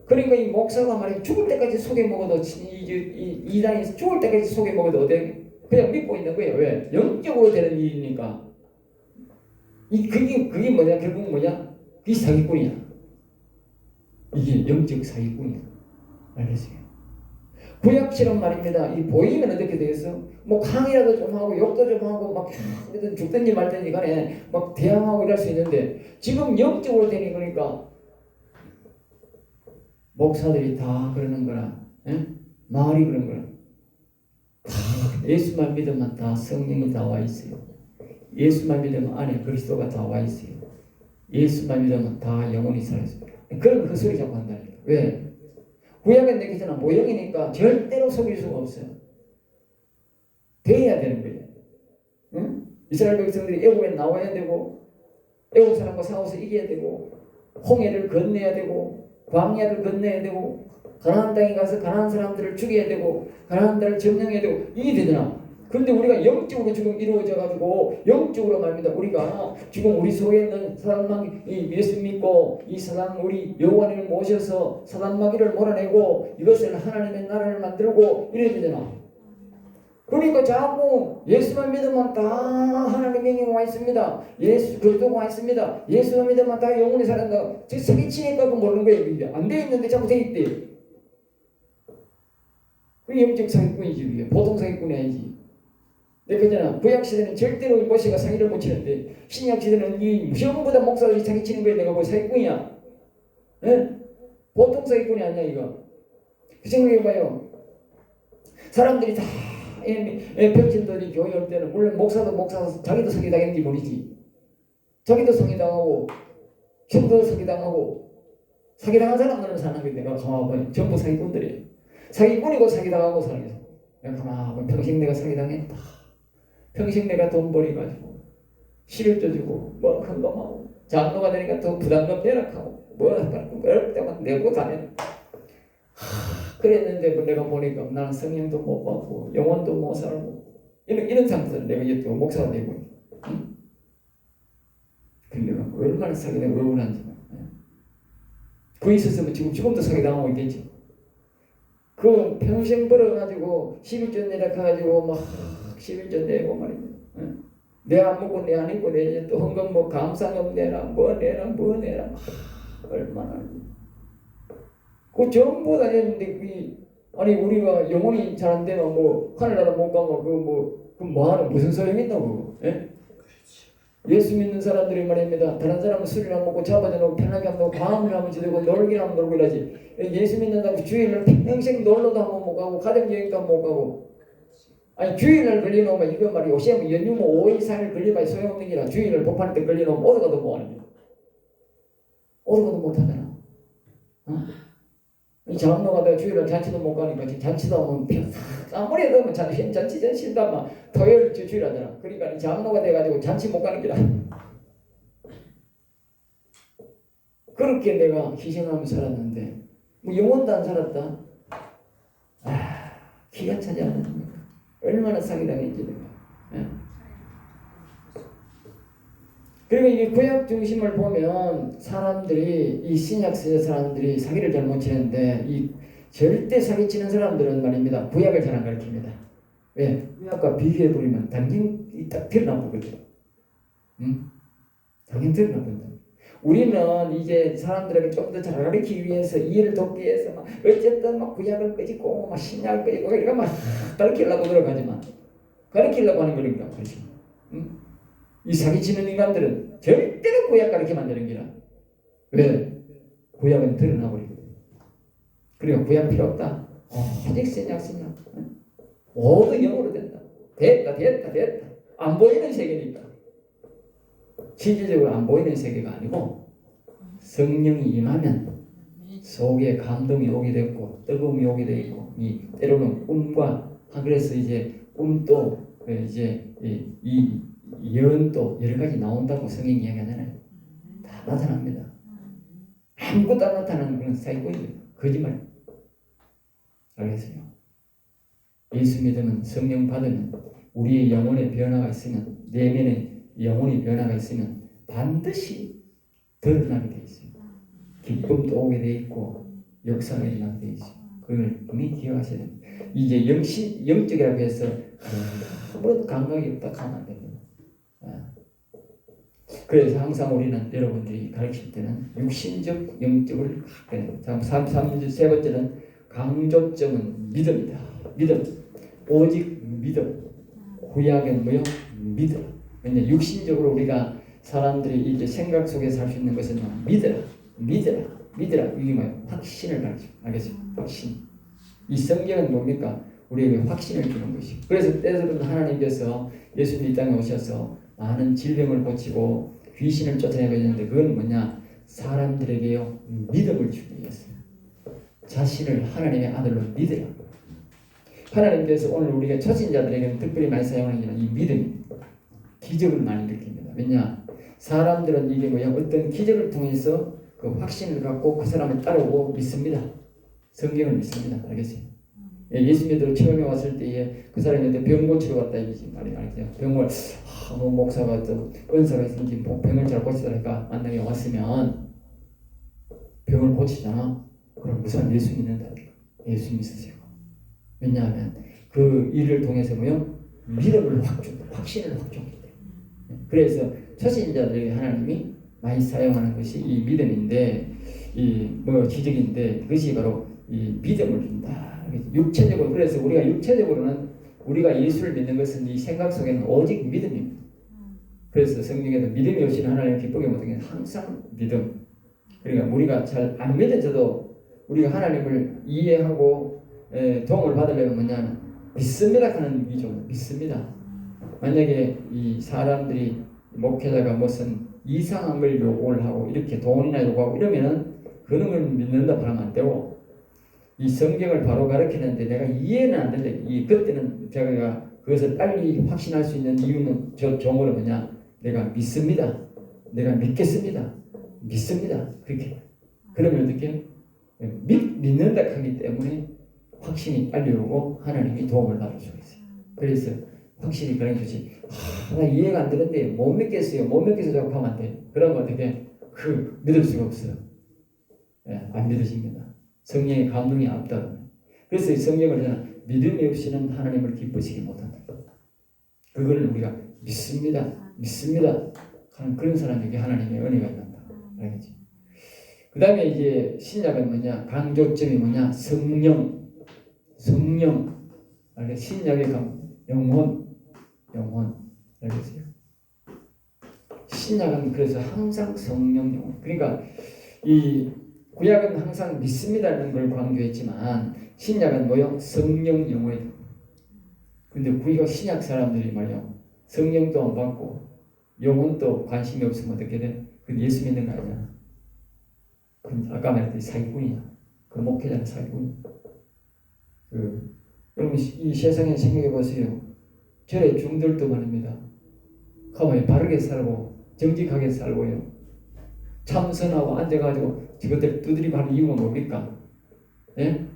A: 그러니까 이 목사가 말이야 죽을 때까지 속에 먹어도 이단이 죽을 때까지 속에 먹어도 어때? 그냥 믿고 있는 거예요. 왜? 영적으로 되는 일이니까. 그게 뭐냐? 결국 뭐냐? 그게 사기꾼이야. 이게 영적 사기꾼이야. 알겠어요? 구약처럼 말입니다. 이 보이면 어떻게 되겠어? 뭐 강의라도 좀 하고 욕도 좀 하고 막 죽든지 말든지 간에 막 대항하고 이럴 수 있는데 지금 영적으로 되니 그러니까 목사들이 다 그러는 거라. 예? 말이 그런 거라. 다 예수만 믿으면 다 성령이 다 와 있어요. 예수만 믿으면 안에 그리스도가 다 와 있어요. 예수만 믿으면 다 영원히 살아있어요. 그런 그 소리 자꾸 한다니까. 왜? 구약은 내게서는 모형이니까 절대로 속일 수가 없어요. 돼야 되는 거예요. 응? 이스라엘 백성들이 애굽에 나와야 되고 애굽 사람과 싸워서 이겨야 되고 홍해를 건너야 되고 광야를 건너야 되고 가나안 땅에 가서 가나안 사람들을 죽여야 되고 가나안 땅을 점령해야 되고 이게 되잖아. 그런데 우리가 영적으로 지금 이루어져 가지고 영적으로 말입니다. 우리가 지금 우리 속에 있는 사단마귀 예수 믿고 이 사단 우리 여호와를 모셔서 사단마귀를 몰아내고 이것을 하나님의 나라를 만들고 이래야 되잖아. 그러니까 자꾸 예수만 믿으면 다 하나님의 영이 와 있습니다. 예수 그리스도가 와 있습니다. 예수만 믿으면 다 영원히 살아간다. 저 사기치니까 그 모르는 거예요. 이게 안 돼 있는데 자꾸 돼 있대. 그 영적 사기꾼이지 이게 보통 사기꾼이 아니지. 내가 그잖아. 구약 시대는 절대로 모세가 사기를 못 치는데 신약 시대는 이 전부 다 목사들이 사기 치는 거에 내가 뭐 사기꾼이야? 예? 보통 사기꾼이 아니야 이거. 그 생각해봐요. 사람들이 다 평신도들이 교회 올 때는 물론 목사도 자기도 사기당했는지 모르지. 자기도 사기당하고 형도 사기당하고 사기당한 사람들은 사는 게 내가 가만히 전부 사기꾼들이에요. 사기꾼이고 사기당하고 사는 게 내가 가만히 평생 내가 사기당했다. 평생 내가 돈 벌이가지고 11조 주고 뭐 헌금하고 장로가 되니까 또 부담금 내락하고 뭐 그럴 때만 내고 다니는 그랬는데 내가 보니까 나는 성령도 못 받고 영혼도 못 살고 이런 상태에서 내가 이제 또 목사가 되고 응? 근데 내가 얼마나 사기당하고 억울한지 그 있었으면 지금도 사기당하고 있겠지. 그 평생 벌어가지고 11조 내락해가지고 막 11조 내고 말입니다. 내 안 먹고 내 안 입고 내 또 헌금 뭐 감사금 내라 뭐 내라 뭐 내라 얼마나 그 전부 다 했는데 아니 우리가 영혼이 잘 안 되면 뭐 하늘나라 못 가면 그 뭐하는 무슨 소용이 있다고? 예? 예수 믿는 사람들이 말입니다. 다른 사람은 술을 안 먹고 잡아져 놓고 편하게 하면 과음을 하면 지내고 놀기를 하면 놀고 이러지. 예수 믿는다고 주일날 평생 놀러도 한번 못 가고 가정여행도 한번 못 가고 아니 주일날 걸려놓으면 이거 말이야 요새 연휴 뭐 5일 4일 걸려봐야 소용없는 게라 주일날 복파할 때 걸려놓으면 어디 가도 못 하는 거야. 어디 가도 못 하잖아. 이 장로가 내가 주일날 잔치도 못 가니까 잔치도 하면 아무리 해도 잔치 싫다만 토요일 주일 하잖아. 그러니까 이 장로가 돼가지고 잔치 못 가는 게라. 그렇게 내가 희생하며 살았는데 뭐 영원도 안 살았다. 기가 차지 않습니까? 얼마나 사기당했지 내가. 예? 그리고 이게 구약 중심을 보면 사람들이 이 신약 시대 사람들이 사기를 잘 못 치는데 이 절대 사기치는 사람들은 말입니다. 구약을 잘 안 가르칩니다. 왜? 구약과 비교해 버리면 당연히 딱 드러나 보거든. 당연히 드러나 본다. 우리는 이제 사람들에게 좀 더 잘 가르치기 위해서 이해를 돕기 위해서 막 어쨌든 막 구약을 끄집고 막 신약을 끄집고 이거 막 가르치려고 들어가지만 가르치려고 하는 거니까 그렇지. 이 사기치는 인간들은 절대로 구약 가르치면 안 되는 기라. 왜? 구약은 드러나 버리거든. 그리고 구약 필요 없다. 오직 신약. 모두 영으로 된다. 됐다. 안 보이는 세계니까. 실질적으로 안 보이는 세계가 아니고 성령이 임하면 속에 감동이 오게 됐고 뜨거움이 오게 돼 있고 때로는 꿈과 그래서 이제 꿈도 이제 이 예언도 여러 가지 나온다고 성경이 이야기하잖아요. 다 나타납니다. 아무것도 안 나타나는 그런 사기꾼이에요. 거짓말. 알겠어요? 예수 믿으면 성령 받으면 우리의 영혼의 변화가 있으면 내면의 영혼의 변화가 있으면 반드시 드러나게 돼 있어요. 기쁨도 오게 돼 있고 역사가 일어나게 돼 있어요. 그걸 분명히 기억하셔야 됩니다. 이제 영적이라고 해서 아무래도 감각이 없다 하면 안 됩니다. 그래서 항상 우리는 여러분들이 가르칠 때는 육신적, 영적을 세 번째는 강조점은 믿음이다. 믿음. 오직 믿음. 구약은 뭐요? 믿음. 왜냐 육신적으로 우리가 사람들이 이제 생각 속에서 할 수 있는 것은 믿으라. 이게 뭐예요? 확신을 가르쳐. 알겠어요? 확신. 이 성경은 뭡니까? 우리에게 확신을 주는 것이. 그래서 때로는 하나님께서 예수님이 이 땅에 오셔서 많은 질병을 고치고 귀신을 쫓아내고 있는데 그건 뭐냐? 사람들에게요 믿음을 주기 위해서. 자신을 하나님의 아들로 믿으라. 하나님께서 오늘 우리가 초신자들에게는 특별히 많이 사용하는 이 믿음, 기적을 많이 일으킵니다. 왜냐? 사람들은 이게 뭐야? 어떤 기적을 통해서 그 확신을 갖고 그 사람을 따르고 믿습니다. 성경을 믿습니다. 알겠어요? 예수 믿으러 처음에 왔을 때에 그 사람한테 병 고치러 갔다 이거지 말이야. 알겠어요? 병을 뭐 목사가 또 은사가 있는지 병을 잘 고치다니까 만나게 왔으면 병을 고치잖아. 그럼 그 사람 예수 믿는다. 예수 믿으세요. 왜냐하면 그 일을 통해서 뭐요? 믿음을 확신을 확 줬기 때문에. 그래서 초신자들에게 하나님이 많이 사용하는 것이 이 믿음인데, 기적인데, 그것이 바로 이 믿음을 준다. 육체적으로, 그래서 우리가 육체적으로는 우리가 예수를 믿는 것은 이 생각 속에는 오직 믿음입니다. 그래서 성경에도 믿음이 없이는 하나님을 기쁘게 못하는 항상 믿음. 그러니까 우리가 잘 안 믿어져도 우리가 하나님을 이해하고 도움을 받으려면 뭐냐면 믿습니다 하는 위죠. 믿습니다. 만약에 이 사람들이 목회자가 무슨 이상한 걸 요구를 하고 이렇게 돈이나 요구하고 이러면은 그런 걸 믿는다 하면 안 되고 이 성경을 바로 가르치는데 내가 이해는 안 된다. 그때는 제가 그것을 빨리 확신할 수 있는 이유는 저 종으로 뭐냐? 내가 믿습니다. 내가 믿겠습니다. 믿습니다. 그렇게. 그러면 어떻게? 믿는다 하기 때문에 확신이 빨리 오고 하나님이 도움을 받을 수가 있어요. 그래서 확신이 그런 것이 나 이해가 안 되는데 못 믿겠어요. 못 믿겠어 자꾸 하면 안 돼. 그러면 어떻게? 믿을 수가 없어요. 안 믿으십니다. 성령의 감동이 없다. 그래서 성경을 믿음이 없이는 하나님을 기쁘시게 못한다. 그거는 우리가 믿습니다 하는 그런 사람에게 하나님의 은혜가 임한다. 알겠지? 그 다음에 이제 신약은 뭐냐? 강조점이 뭐냐? 성령. 알겠? 신약의 영혼. 알겠어요? 신약은 그래서 항상 성령 영혼. 그러니까 이 구약은 항상 믿습니다라는 걸 강조했지만 신약은 뭐요? 성령 영혼이다. 근데 우리가 신약 사람들이 말이요, 성령도 안 받고 영혼도 관심이 없으면 어떻게 돼? 그건 예수 믿는 거 아니야. 그건 아까 말했듯이 사기꾼이야. 그 목회자는 사기꾼이야. 여러분 이 세상에 생각해 보세요. 절에 중들도 말입니다. 가만히 바르게 살고 정직하게 살고요. 참선하고 앉아가지고 저것들 두드리고 하는 이유가 뭡니까? 예?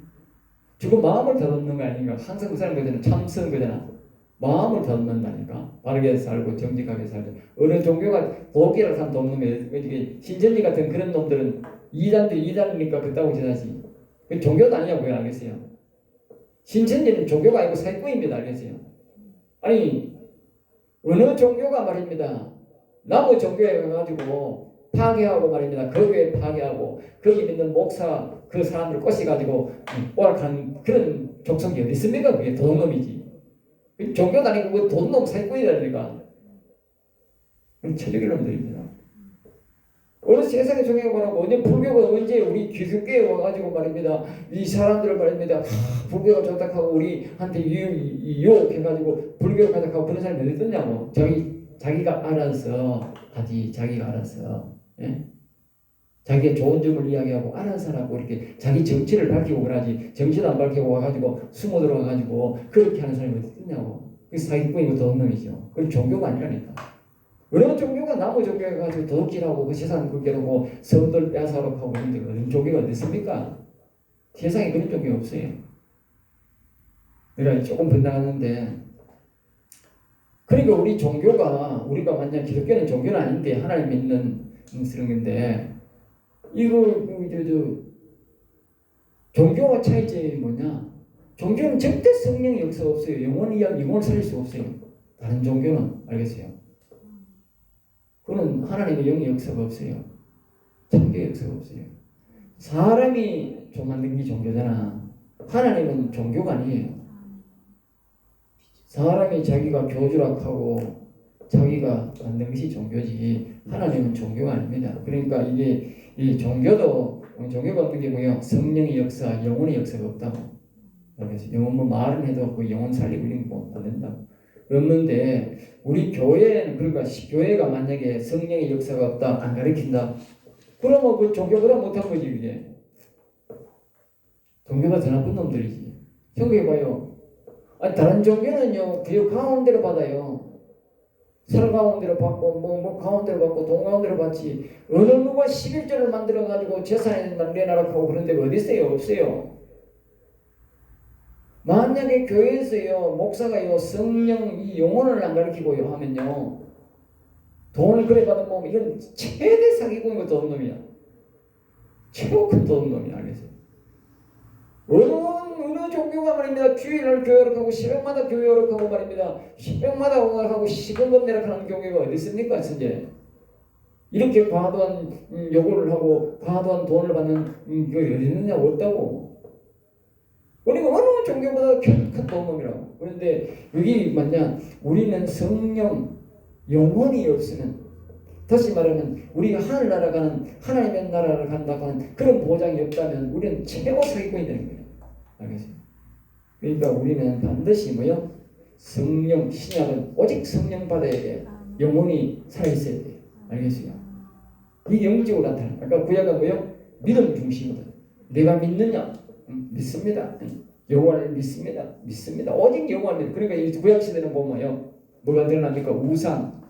A: 지금 마음을 더듬는 거 아닌가? 항상 그 사람 그잖아. 참선 그잖아. 마음을 더듬는다니까. 바르게 살고 정직하게 살고. 어느 종교가 독이라고 하는 놈이 신천지 같은 그런 놈들은 이단이니까 그따고 지나지. 그 종교도 아니냐고요. 알겠어요? 신천지는 종교가 아니고 사기꾼입니다. 알겠어요? 아니 어느 종교가 말입니다. 나무 종교에 가가지고 파괴하고 말입니다. 그 교회 파괴하고 거기 믿는 목사 그 사람들 꼬시가지고 오락한 그런 족속이 어디 있습니까? 그게 도둑놈이지. 종교도 아니고 그 도둑놈 사기꾼이라니까. 천주교 놈들입니다. 어느 세상에 종교가 언제 불교가 언제 우리 기독교에 와가지고 말입니다. 이 사람들을 말입니다. 불교가 좋다고 우리한테 유혹해가지고 불교를 가져가고 그런 사람이 어디 있느냐고. 자기가 알아서 하지. 자기가 알아서. 예? 자기가 좋은 점을 이야기하고 알아서 하라고 이렇게 자기 정체를 밝히고 그러지. 정체도 안 밝히고 와가지고 숨어 들어와가지고 그렇게 하는 사람이 어디 있느냐고. 그게 사기꾼이고 도둑놈이죠. 그건 종교가 아니라니까. 어느 종교가 나무 종교에 가지고 도둑질하고 그 세상 그렇게 하고 성들 빼앗아가고 그런데 어느 종교가 어디 있습니까? 세상에 그런 종교 없어요. 그러니까 조금 분당하는데 그러니까 우리 종교가 우리가 만약 기독교는 종교는 아닌데 하나님 믿는 그런 건데 이거 종교와 차이점이 뭐냐? 종교는 절대 성령의 역사가 없어요. 영혼을 살릴 수 없어요. 다른 종교는 알겠어요? 그는 하나님의 영의 역사가 없어요. 창조의 역사가 없어요. 사람이 만든 게 종교잖아. 하나님은 종교가 아니에요. 사람이 자기가 교주락하고 자기가 만든 것이 종교지 하나님은 종교가 아닙니다. 그러니까 이게 이 종교가 없는 게 뭐예요? 성령의 역사, 영혼의 역사가 없다고. 그래서 영혼 뭐 말은 해도 그 영혼 살리고 이런 거 안 된다고. 없는데 우리 교회는 그러니까 교회가 만약에 성령의 역사가 없다 안 가르친다. 그러면 그 종교보다 못한 거지 이게. 종교가 더 나쁜 놈들이지. 생각해봐요. 아니 다른 종교는요 교육 가운데로 받아요. 살 가운데로 받고 뭐 가운데로 받고 돈 가운데로 받지. 어느 누가 11조를 만들어 가지고 재산에만 내놔라고 그런 데가 어디 있어요? 없어요. 만약에 교회에서요 목사가요 성령 이 영혼을 안 가르치고요 하면요 돈을 그래 받으면 이건 최대 사기꾼이고 도둑놈이야. 최고 큰 도둑놈이야. 알겠어요? 어느 종교가 말입니다. 주일날 교회를 하고 새벽마다 교회를 하고 말입니다. 새벽마다 하고 시금금 내라 하는 교회가 어디 있습니까? 현재 이렇게 과도한 요구를 하고 과도한 돈을 받는 교회 어디 있느냐? 없다고. 그러니까 어느 종교보다 큰 도움이라고. 그런데 여기 맞냐? 우리는 성령, 영혼이 없으면 다시 말하면 우리가 하늘나라 가는 하나님의 나라를 간다고 하는 그런 보장이 없다면 우리는 최고 사기꾼이 되는 거예요. 알겠어요? 그러니까 우리는 반드시 뭐요? 성령, 신약은 오직 성령 받아야 돼. 영혼이 살아있어야 돼. 알겠어요? 이게 영적으로 나타나. 아까 구약은 뭐요? 믿음 중심이다. 내가 믿느냐? 믿습니다. 여호와를 믿습니다. 오직 여호와를 믿습니다. 그러니까 이 구약 시대는 보면요, 뭐가 드러납니까? 우상,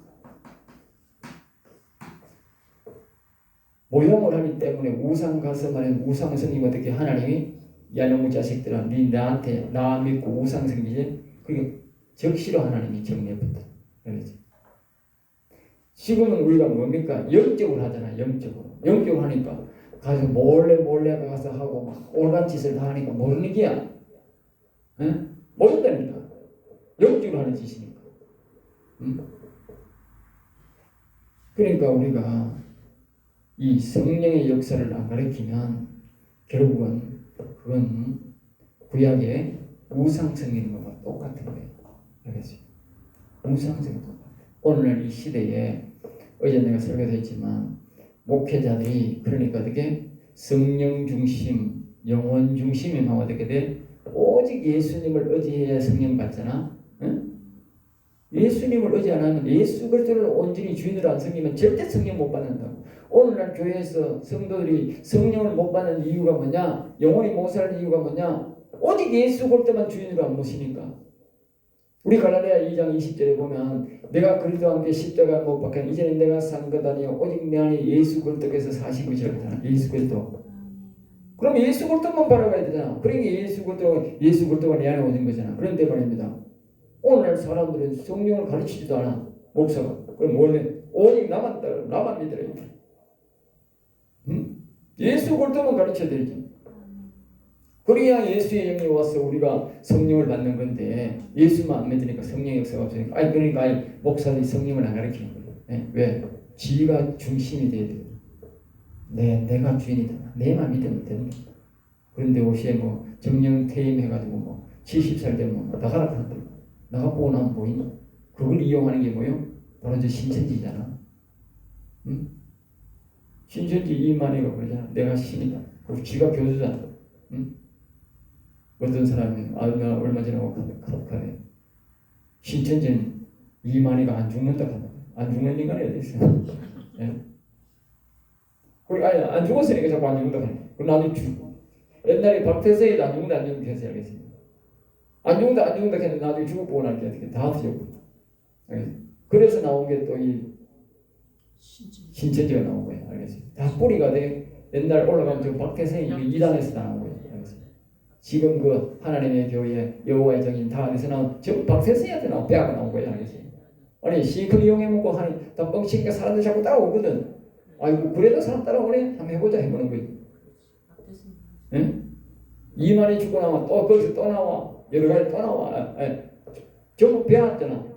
A: 모형을 하기 때문에 우상 가서 말하면 우상 성님 어떻게 하나님이 야 너무 자식들아, 네 나한테 나 믿고 우상 성기지? 그게 적시로 하나님이 정리해버렸다. 그렇지? 지금은 우리가 뭡니까? 영적으로 하잖아. 영적으로 하니까 가서 몰래 가서 하고 막 올간 짓을 다 하니까 모르는 게야. 모른다니까. 영적으로 하는 짓이니까. 그러니까 우리가 이 성령의 역사를 안 가르치면 결국은 그건 구약의 우상성인 것과 똑같은 거예요. 알겠어요? 우상성이 똑같아요. 오늘날 이 시대에 어제 내가 설교도 했지만 목회자들이 그러니까 어떻게 성령 중심, 영혼 중심이 하면 어떻게 돼? 오직 예수님을 의지해야 성령 받잖아. 응? 예수님을 의지 안 하면 예수 그리스도를 온전히 주인으로 안 섬기면 절대 성령 못 받는다고. 오늘날 교회에서 성도들이 성령을 못 받는 이유가 뭐냐? 영혼이 못 사는 이유가 뭐냐? 오직 예수 그리스도만 주인으로 안 모시니까. 우리 갈라디아 2장 20절에 보면 내가 그리스도와 함께 십자가 못 박혀 이제는 내가 산 것 아니요 오직 내 안에 예수 그리스도께서 사시고 계시잖아. 예수 그리스도. 그럼 예수 그리스도만 바라봐야 되잖아. 그러니까 예수 그리스도가 내 안에 오는 거잖아. 그런데 말입니다. 오늘 사람들은 성령을 가르치지도 않아. 목사가. 그럼 원래 오직 나만 따라 나만 믿으라. 응? 예수 그리스도만 가르쳐야 되지. 그래야 예수의 영이 와서 우리가 성령을 받는 건데 예수만 안 믿으니까 성령의 역사가 없으니까 그러니까 목사들이 성령을 안 가르치는 거예요. 네? 왜? 지가 중심이 돼야 돼요. 내가 주인이다. 내만 믿으면 되는 거예요. 그런데 옷에 뭐 정령 퇴임해가지고 뭐 70살 되면 뭐 나가라 그런다. 나가보고 나면 뭐 있나? 그걸 이용하는 게 뭐예요? 바로 저 신천지잖아. 응? 신천지 이만희가 그러잖아. 내가 신이다. 그리고 지가 교수잖아. 응? 어떤 사람이 내가 얼마 전에 카톡하네. 신천지는 이만희가 안 죽는다 한다. 안 죽는 인간이 어디 있어? 예? 그리고 안 죽었으니까 자꾸 안 죽는다 하네. 그럼 나도 죽고. 옛날에 박태서에도 안 죽는다 했어요. 알겠습니다. 안 죽는다 했는데 나도 죽어보고 날 게 어떻게 다 뒤졌고. 그래서 나온 게 또 이 신천지가 나온 거예요. 알겠습니다. 다 뿌리가 돼. 옛날 올라간 저 박태서이 이단에서 나온 거예요. 알겠습니다. 지금 그 하나님의 교회 여호와의 정인 다 어디서 나온 저 박태서이한테 나온 빼앗아 나온 거예요. 알겠습니다. 아니 시큰 이용해 먹고 하니 다 뻥치니까 사람들 자꾸 따라오거든. 아이고 그래도 사람 따라오네. 한번 해보자 해보는 거예요. 예? 이만희 죽고 나면 또 거기서 또 나와. 여러 가지 또 나와. 전부 배웠잖아.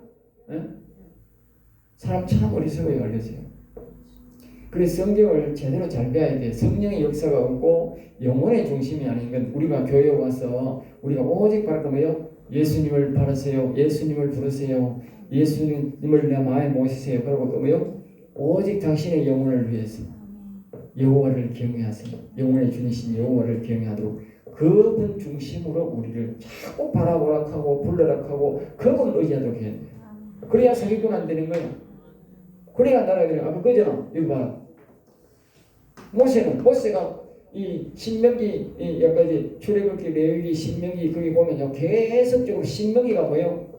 A: 사람 참 어리석어요. 알겠어요? 그래서 성경을 제대로 잘 배워야 돼. 성령의 역사가 없고 영혼의 중심이 아닌 건 우리가 교회에 와서 우리가 오직 바랄 거예요. 예수님을 바라세요. 예수님을 부르세요. 예수님을 내 마음에 모시세요. 그러고 또 뭐요? 오직 당신의 영혼을 위해서 여호와를 경외하세요. 영혼의 주이신 여호와를 경외하도록 그분 중심으로 우리를 자꾸 바라보라 하고 불러라 하고 그분을 의지하도록 해야 돼요. 그래야 사기꾼 안 되는 거야. 그래야 나라가 되는 거야. 그거잖아. 여기 봐라. 모세가 이 신명기 여기까지 출애굽기 레위기 신명기 거기 보면요 계속적으로 신명기가 뭐예요?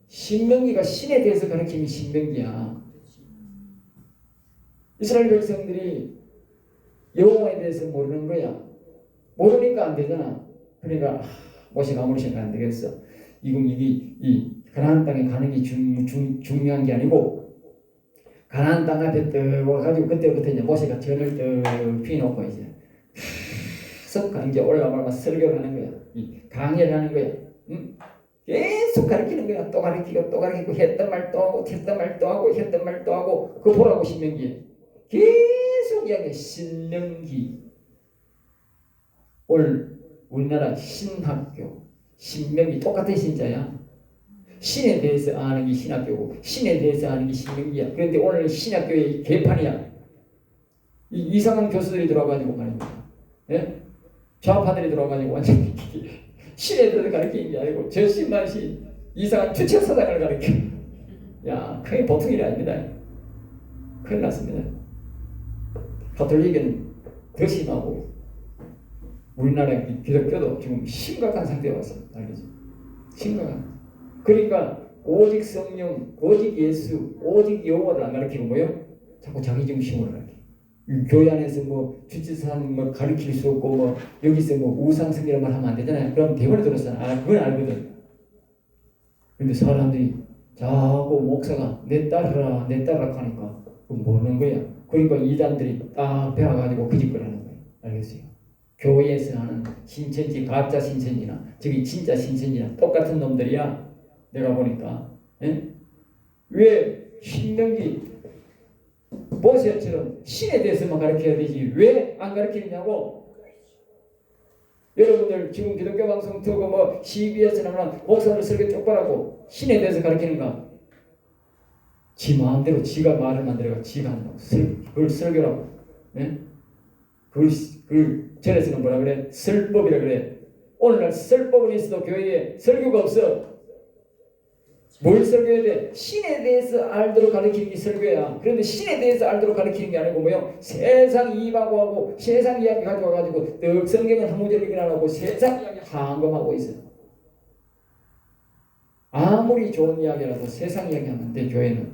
A: 신명기가 신에 대해서 가르치는 신명기야. 이스라엘 백성들이 여호와에 대해서 모르는 거야. 모르니까 안 되잖아. 그러니까 모세가 아무리 생각 안 되겠어. 이 가나안 땅에 가는 게 중요한 게 아니고 가나안 땅 앞에 떠 와가지고 그때부터 이제 모세가 전을 떠 피놓고 이제 계속 이제 올라가면 설교를 하는 거야. 이 강의를 하는 거야. 응? 계속 가르치는 거야. 또 가르치고 또 가르치고 했던 말 또 하고 했던 말 또 하고 했던 말 또 하고 그거 보라고 신명기 계속 이야기해. 신명기 우리나라 신학교 신명기 똑같은 신자야. 신에 대해서 아는 게 신학교고 신에 대해서 아는 게 신명기야. 그런데 오늘 신학교의 개판이야. 이상한 교수들이 들어와가지고 말입니다. 예? 좌파들이 들어와가지고 완전히 신에 대해서 가르치는 게 아니고 저 신만시 이상한 주체사상을 가르쳐. 야, 그게 보통 일이 아닙니다. 큰일 났습니다. 가톨릭은 더 심하고 우리나라의 기독교도 지금 심각한 상태에 왔습니다. 알겠죠? 심각한. 그러니까 오직 성령, 오직 예수, 오직 여호와를 안 가르치고 뭐요? 자꾸 자기 중심으로 가르쳐. 교회 안에서 뭐 주치사는 뭐 가르칠 수 없고 뭐 여기서 뭐 우상숭배만 하면 안 되잖아요. 그럼 대본에 들었잖아. 그건 알거든. 근데 사람들이 자꾸 목사가 내 따르라 하니까 모르는 거야. 그러니까 이단들이 딱 배워가지고 그 짓걸 하는 거예요. 알겠어요? 교회에서 하는 신천지 가짜 신천지나 저기 진짜 신천지나 똑같은 놈들이야. 내가 보니까 예? 왜 신명기 모세처럼 신에 대해서만 가르쳐야 되지 왜 안 가르치느냐고. 여러분들 지금 기독교 방송 듣고 뭐 CBS 나오는 목사들 설교 똑바로 하고 신에 대해서 가르치는가? 지 마음대로 지가 말을 만들어가 지가 한다고 그걸 설교라고. 예? 그걸 전에서는 뭐라 그래? 설법이라 그래. 오늘날 설법은 있어도 교회에 설교가 없어. 뭘 설교해야 돼? 신에 대해서 알도록 가르치는 게 설교야. 그런데 신에 대해서 알도록 가르치는 게 아니고 뭐요? 세상 이하고 하고 세상 이야기 가져와가지고 늘 성경은 한 무절이긴 안 하고 세상 이야기 한검하고 있어. 아무리 좋은 이야기라도 세상 이야기하면 안 돼. 교회는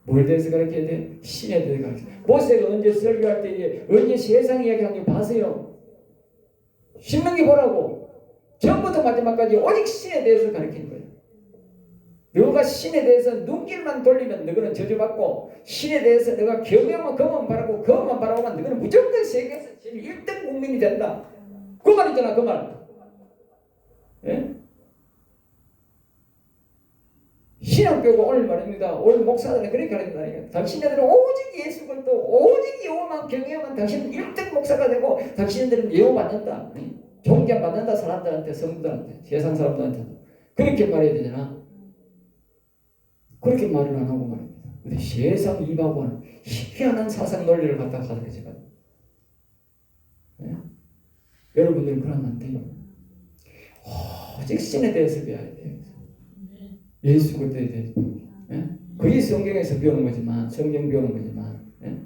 A: 뭘 대해서 가르쳐야 돼? 신에 대해서 가르쳐. 모세가 언제 설교할 때 언제 세상 이야기 하는 거 봐세요. 신명기 보라고. 처음부터 마지막까지 오직 신에 대해서 가르치는 거예요. 너가 신에 대해서 눈길만 돌리면 너는 저주받고 신에 대해서 너가 경험만 그것만 바라고 그것만 바라보면 너는 무조건 세계에서 제일 1등 국민이 된다. 그 말이잖아. 그 말. 예? 신학교가 오늘 말입니다. 오늘 목사들은 그렇게 가르친다니까. 당신네들은 오직 예수 그리스도 오직 여호와만 경외하면 당신은 1등 목사가 되고 당신들은 예호받는다. 존경받는다. 사람들한테 성도들한테 세상 사람들한테 그렇게 말해야 되잖아. 그렇게 말을 안 하고 말입니다. 근데 세상 이방하고 하는 희귀한 사상 논리를 갖다가 가르쳐줘요. 예? 여러분들은 그러면 안 돼요. 오직 신에 대해서 배워야 돼요. 예수 그리스도에 대해서. 예? 그게 성경에서 배우는 거지만 성경 배우는 거지만 예?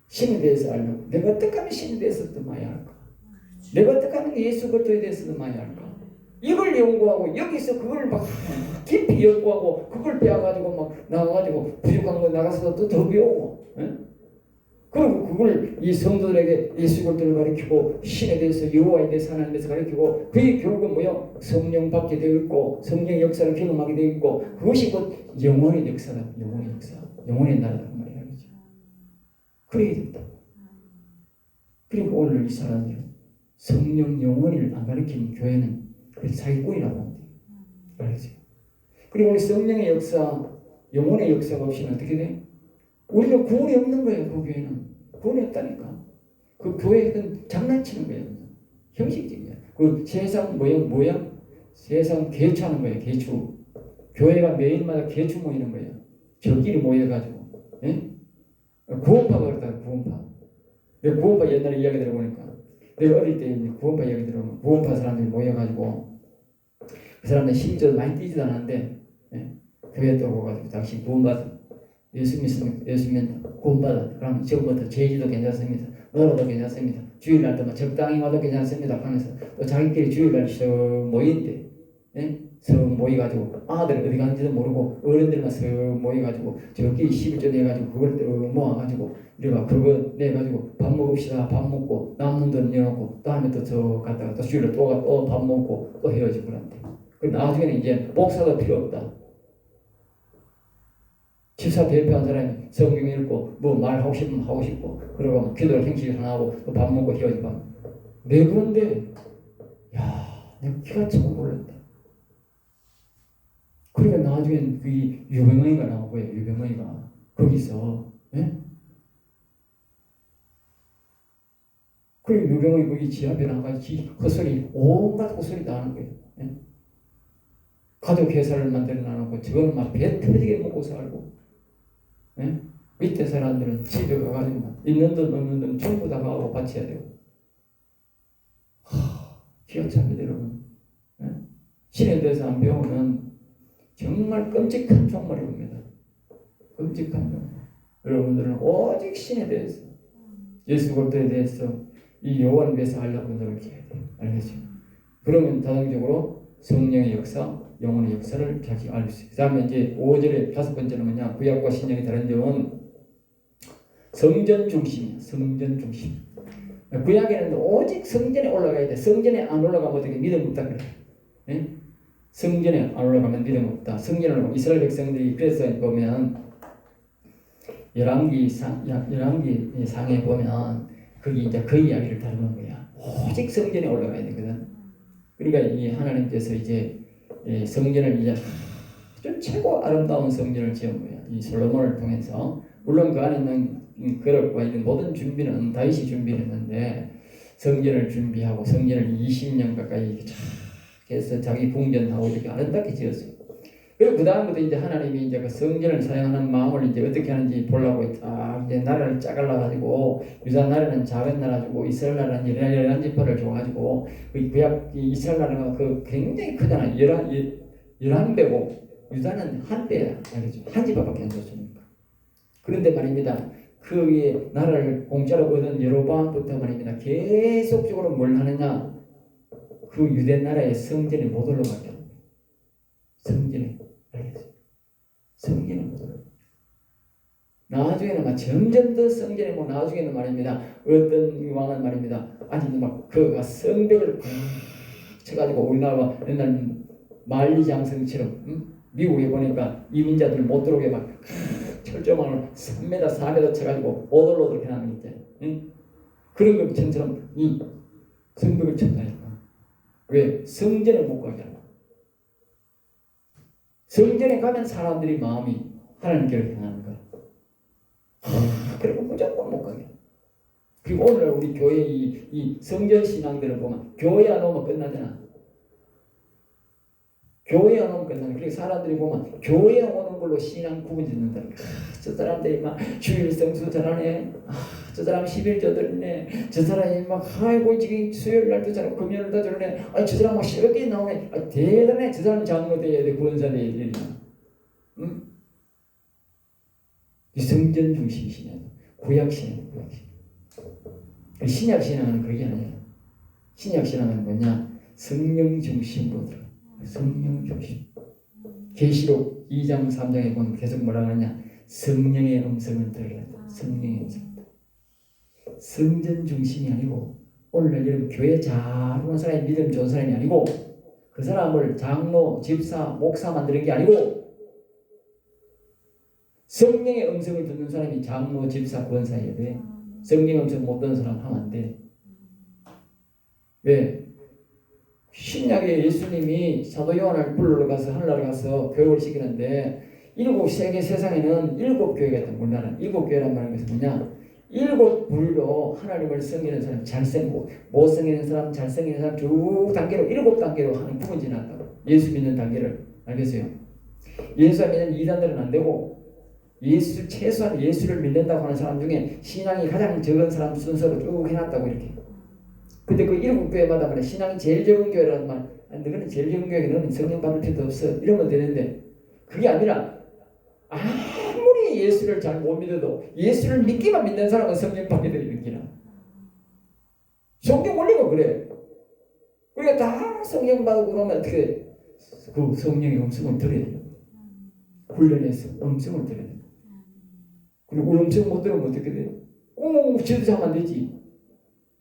A: 신에 대해서 알려고 내가 어떻게 하면 신에 대해서 더 많이 알까? 내가 어떻게 하면 예수 그리스도에 대해서 더 많이 알까? 이걸 연구하고 여기서 그걸 막 깊이 연구하고 그걸 배워가지고 막 나와가지고 부족한 거 나가서 또 더 배우고 예? 그리고 그걸 이 성도들에게 예수 그리스도를 가르치고 신에 대해서 여호와에 대해서 하나님에 대해서 가르치고 그게 결국은 뭐요? 성령 받게 되어 있고 성령의 역사를 경험하게 되어 있고 그것이 곧 영원의 역사다. 영원의 역사. 영원의 나라다. 그 말이야. 그렇죠? 그래야 된다. 그리고 오늘 이 사람들은 성령 영원을 안 가르치는 교회는 그래서 사기꾼이라고 합니다. 알겠죠? 그리고 우리 성령의 역사, 영혼의 역사가 없이는 어떻게 돼? 우리는 구원이 없는 거예요. 그 교회는 구원이 없다니까. 그 교회는 장난치는 거예요. 형식적이야. 그 세상 모양 세상 개추하는 거예요. 개추. 교회가 매일마다 개추 모이는 거예요. 저끼리 모여가지고. 예? 구원파가 그렇다. 구원파. 내가 구원파 옛날에 이야기 들어보니까 내가 어릴 때 구원파 이야기 들어보면 구원파 사람들이 모여가지고 그 사람들 심지어 많이 뛰지도 않았는데 예? 교회 또 오가지고 당신 구원받아 예수 믿으면 구원받아. 그럼 지금부터 제주도 괜찮습니다. 너라도 괜찮습니다. 주일날도 적당히 와도 괜찮습니다. 하면서 또 자기끼리 주일날 서 모이는데 예? 서 모여가지고 아들 어디 가는지도 모르고 어른들만 서 모여가지고 저끼리 11조 내가지고 그걸 또 모아가지고 우리가 그거 내가지고 밥 먹읍시다. 밥 먹고 남는 돈 내놓고 다음에 또 저 갔다가 또 주일날 또 밥 먹고 또 헤어지고 그런데 그 나중에는 이제 목사도 필요 없다. 집사 대표한 사람이 성경 읽고 뭐 말하고 싶으면 하고 싶고 그러고 기도를 행실 하나 하고 또 밥 먹고 헤어지고 내 그런데 야 내가 기가 차고 놀랐다. 그러니까 나중엔 그 유병헌이가 나오고요. 유병헌이가 거기서 예? 그리고 유병헌이 거기 지 앞에 나가지 헛소리 온갖 헛소리 다 하는 거예요. 예? 가족 회사를 만들어 놔놓고 저거는 막 배 터지게 먹고 살고 예? 밑에 사람들은 집에 가가지고 있는 돈 없는 돈 전부 다 가고 바쳐야 되고 기가 차게 여러분 예? 신에 대해서 안 배우면 정말 끔찍한 종말이 옵니다. 끔찍한 종말. 여러분들은 오직 신에 대해서 예수 그리스도에 대해서 이 여호와를 위해서 하려고 노력해야 돼요. 알겠죠? 그러면 자동적으로 성령의 역사 영혼의 역사를 자기 알 수 있어요. 그 다음에 이제 5절에 다섯 번째는 뭐냐? 구약과 신약의 다른 점은 성전 중심이야. 성전 중심. 구약에는 오직 성전에 올라가야 돼. 성전에 안 올라가면 어떻게 믿음 없다 그래. 네? 성전에 안 올라가면 믿음 없다. 성전에 올라가면 이스라엘 백성들이 그래서 보면 열왕기 상에 보면 거기 이제 그 이야기를 다루는 거야. 오직 성전에 올라가야 되거든. 그러니까 이 하나님께서 이제 성전을 이제 아주 최고 아름다운 성전을 지은 거야. 이 솔로몬을 통해서. 물론 그 안에 있는 그릇과 이런 모든 준비는 다윗이 준비를 했는데 성전을 준비하고 성전을 20년 가까이 이렇게 쫙 해서 자기 궁전하고 이렇게 아름답게 지었어요. 그리고 그 다음부터 이제 하나님이 이제 그 성전을 사용하는 마음을 이제 어떻게 하는지 보려고 이제 나라를 짜갈라 가지고 유다 나라는 작은 나라고 이스라엘 나라는 열한 지파를 줘가지고 그 구약 이스라엘 나라가 그 굉장히 크잖아요. 11배고 유다는 한 배야. 알겠죠? 한 지파밖에 안 줬으니까. 그런데 말입니다. 그 위에 나라를 공짜로 얻은 여로보암부터 말입니다. 계속적으로 뭘 하느냐? 그 유대 나라의 성전에 못 올라가게 합니다. 성전에. 알겠어요? 성전에 못 올라가게. 나중에는 막 점점 더 성전에 뭐 나중에는 말입니다. 어떤 왕은 말입니다. 아니 막 그가 성벽을 쳐가지고 우리나라가 옛날 만리장성처럼 미국에 보니까 이민자들 못 들어오게 막 철조망을 3m, 4m 쳐가지고 오돌오돌 해놨는 게 있잖아요. 응? 그런 것처럼 이 성벽을 쳤다니까. 왜? 성전에 못 가게 하나. 성전에 가면 사람들이 마음이 하나님께로 향하는 거야. 그리고 무조건 못 가게. 그리고 오늘 우리 교회 이 성전 신앙들을 보면 교회 안 오면 끝나잖아. 교회 안 오면 끝나는. 그리고 사람들이 보면 교회 오는 걸로 신앙 구분 짓는다. 저 사람들이 막 주일 성수 잘하네. 저 사람 11조 드리네. 저 사람이 막 아이고 지금 수요일 날도 잘하고 금요일 날도 저러네. 저 사람 막 새벽에 나오네. 대단해. 저 사람 장로 돼야 돼. 구원사 돼야 돼. 응? 이 성전 중심 신앙, 구약 신앙, 구약 신앙. 신약 신앙은 그게 아니야. 신약 신앙은 뭐냐? 성령 중심으로 들어. 성령 중심. 계시록 2장 3장에 보면 계속 뭐라고 하냐? 성령의 음성을 들으라. 성령의 음성. 성전 중심이 아니고 오늘 여러분 교회 잘 오는 사람이 믿음 좋은 사람이 아니고 그 사람을 장로, 집사, 목사 만드는 게 아니고 성령의 음성을 듣는 사람이 장로, 집사, 권사여야 돼. 성령의 음성 못 듣는 사람 하면 안 돼. 왜? 신약에 예수님이 사도 요한을 불러 가서 하늘나라 가서 교육을 시키는데 세계 세상에는 7교회가 있다. 우리나라는 7교회란 말은 것은 뭐냐? 7부류로 하나님을 섬기는 사람, 잘생기고 못 섬기는 사람, 잘생기는 사람 쭉 단계로 7단계로 하는 부분 지났다고. 예수 믿는 단계를. 알겠어요? 예수 안 믿는 이단들은 안 되고 최소한 예수를 믿는다고 하는 사람 중에 신앙이 가장 적은 사람 순서로 쭉 해놨다고 이렇게. 근데 그 7교회마다 말해 신앙이 제일 적은 교회라는 말. 너는 제일 적은 교회, 너는 성령 받을 필요도 없어. 이러면 되는데 그게 아니라 아무리 예수를 잘 못 믿어도 예수를 믿기만 믿는 사람은 성령 받게 되는 기라. 성경 원리가 그래. 우리가 다 성령 받고 그러면 어떻게 그 성령의 음성을 들어야 돼요. 훈련해서 음성을 들어야 돼요. 그리고 음성 못 들으면 어떻게 돼요? 지도자 하면 안 되지.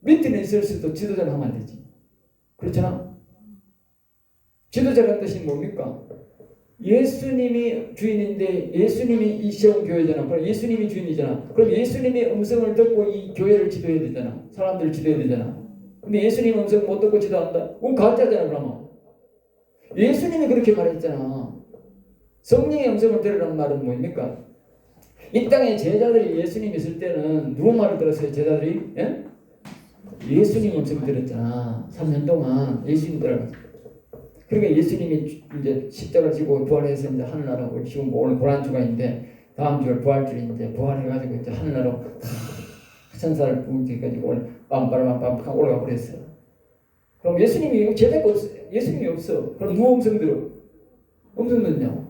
A: 밑에는 있을 수도 지도자는 하면 안 되지. 그렇잖아? 지도자라는 뜻이 뭡니까? 예수님이 주인인데 예수님이 이 세운 교회잖아. 그럼 예수님이 주인이잖아. 그럼 예수님의 음성을 듣고 이 교회를 지도해야 되잖아. 사람들을 지도해야 되잖아. 근데 예수님 음성 못 듣고 지도한다? 그건 가짜잖아. 그러면 예수님이 그렇게 말했잖아. 성령의 음성을 들으라는 말은 뭡니까? 이 땅에 제자들이 예수님 있을 때는 누구 말을 들었어요? 제자들이? 예? 예수님 음성을 들었잖아. 3년 동안 예수님 들어가지고. 그러니까 예수님이 이제 십자가를 지고 부활해서 이제 하늘나라고 지금 오늘 고난주간인데 다음 주에 부활주일인데 부활해가지고 이제 하늘나라로 천사를 부르기까지고 오늘 빰빠라빰빰 올라가 버렸어요. 그럼 예수님이 제자가 없어. 예수님이 없어. 그럼 누구 음성 들어? 음성 듣냐고.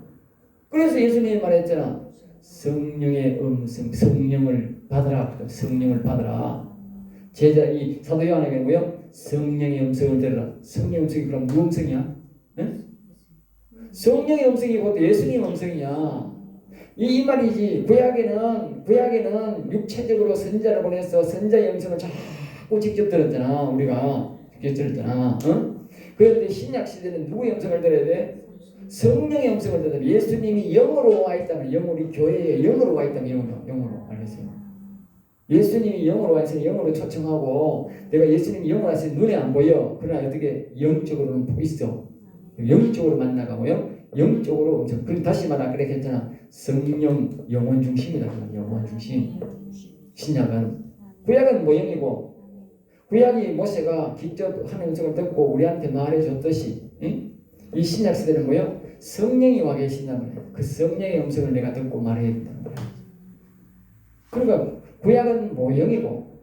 A: 그래서 예수님이 말했잖아. 성령의 음성, 성령을 받아라. 성령을 받아라. 제자 이 사도 요한에게 뭐요? 성령의 음성을 들으라. 성령의 음성이 그럼 누구 음성이야? 네? 성령의 음성이 곧 예수님의 음성이야. 이 말이지. 구약에는 육체적으로 선자를 보내서 선자의 음성을 자꾸 직접 들었잖아. 우리가 직접 들었잖아. 응? 그런데 신약 시대는 누구의 음성을 들어야 돼? 성령의 음성을 들어야 돼. 예수님이 영으로 와 있다면 우리 교회에 영으로 와 있다면 영으로 알겠어요. 예수님이 영으로 와 있으니 영으로 초청하고 내가 예수님이 영으로 와 있으니 눈에 안 보여. 그러나 어떻게 영적으로는 있어. 영적으로 만나가고요. 영적으로 엄청. 그리고 다시 말하 그래 했잖아. 성령 영혼 중심이다. 영혼 중심. 신약은 구약은 뭐 영이고 구약이 모세가 직접 하나님의 음성을 듣고 우리한테 말해줬듯이 이 신약 시대는 뭐요? 성령이 와 계신다는 거예요. 그 성령의 음성을 내가 듣고 말해야 된다는 거예요. 그러니까 구약은 모형이고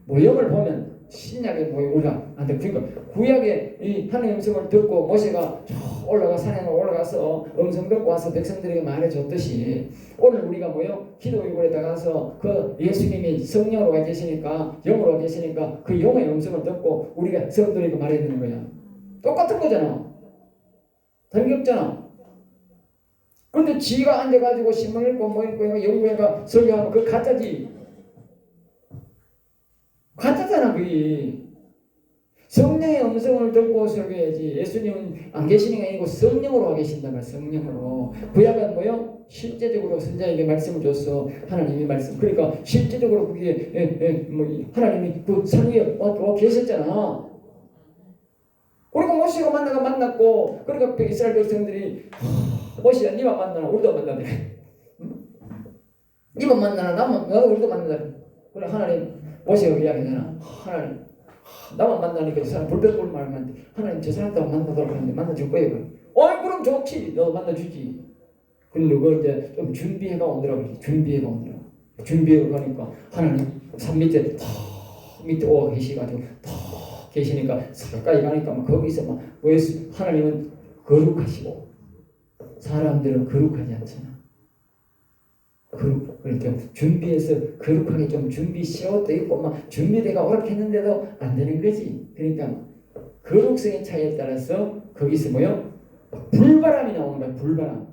A: 모형을 보면 신약의 모형 우리가 안 돼. 그러니까 구약의 이 하나님의 음성을 듣고 모세가 올라가 산에 올라가서 음성 듣고 와서 백성들에게 말해줬듯이 오늘 우리가 뭐요? 기도의굴에 나가서 그 예수님이 성령으로 와 계시니까 영으로 와 계시니까 그 영의 음성을 듣고 우리가 성도에게 말해야 되는 거야. 똑같은 거잖아. 다른 게 없잖아. 그런데 지가 앉아가지고 신문 읽고 뭐 읽고 연구해가 설교하면 그거 가짜지. 가짜잖아 그게. 성령의 음성을 듣고 설교해야지. 예수님은 안 계시는 게 아니고 성령으로 와 계신다는 거야. 성령으로. 구약은 뭐요? 실제적으로 선자에게 말씀을 줬어. 하나님이 말씀. 그러니까 실제적으로 그게 뭐 하나님이 그 산 위에 와 계셨잖아. 그리고 모세가 만났고 그러니까 이스라엘 백성들이 모세야 니만 만나나 우리도 만나네. 니만 만나나 나도 우리도 만나다. 그래 하나님 모세가 이야기하잖아. 하나님 나만 만나니까 저 사람 불백골 말하면 하나님 저 사람도 만나도록 하는데 만나줄 거예요. 어이 그럼 좋지. 너도 만나주지. 근데 그걸 이제 좀 준비해가 오더라고. 준비해가 가니까 하나님 산 밑에 밑에 오가 계시가지고 계시니까 가까이 가니까 막 거기서 막 하나님은 거룩하시고 사람들은 거룩하지 않잖아. 그러니까 준비해서 거룩하게 좀 준비 시옷도 있고 막 준비대가 오락했는데도 안 되는 거지. 그러니까 거룩성의 차이에 따라서 거기서 뭐요? 불바람이 나오는 거야.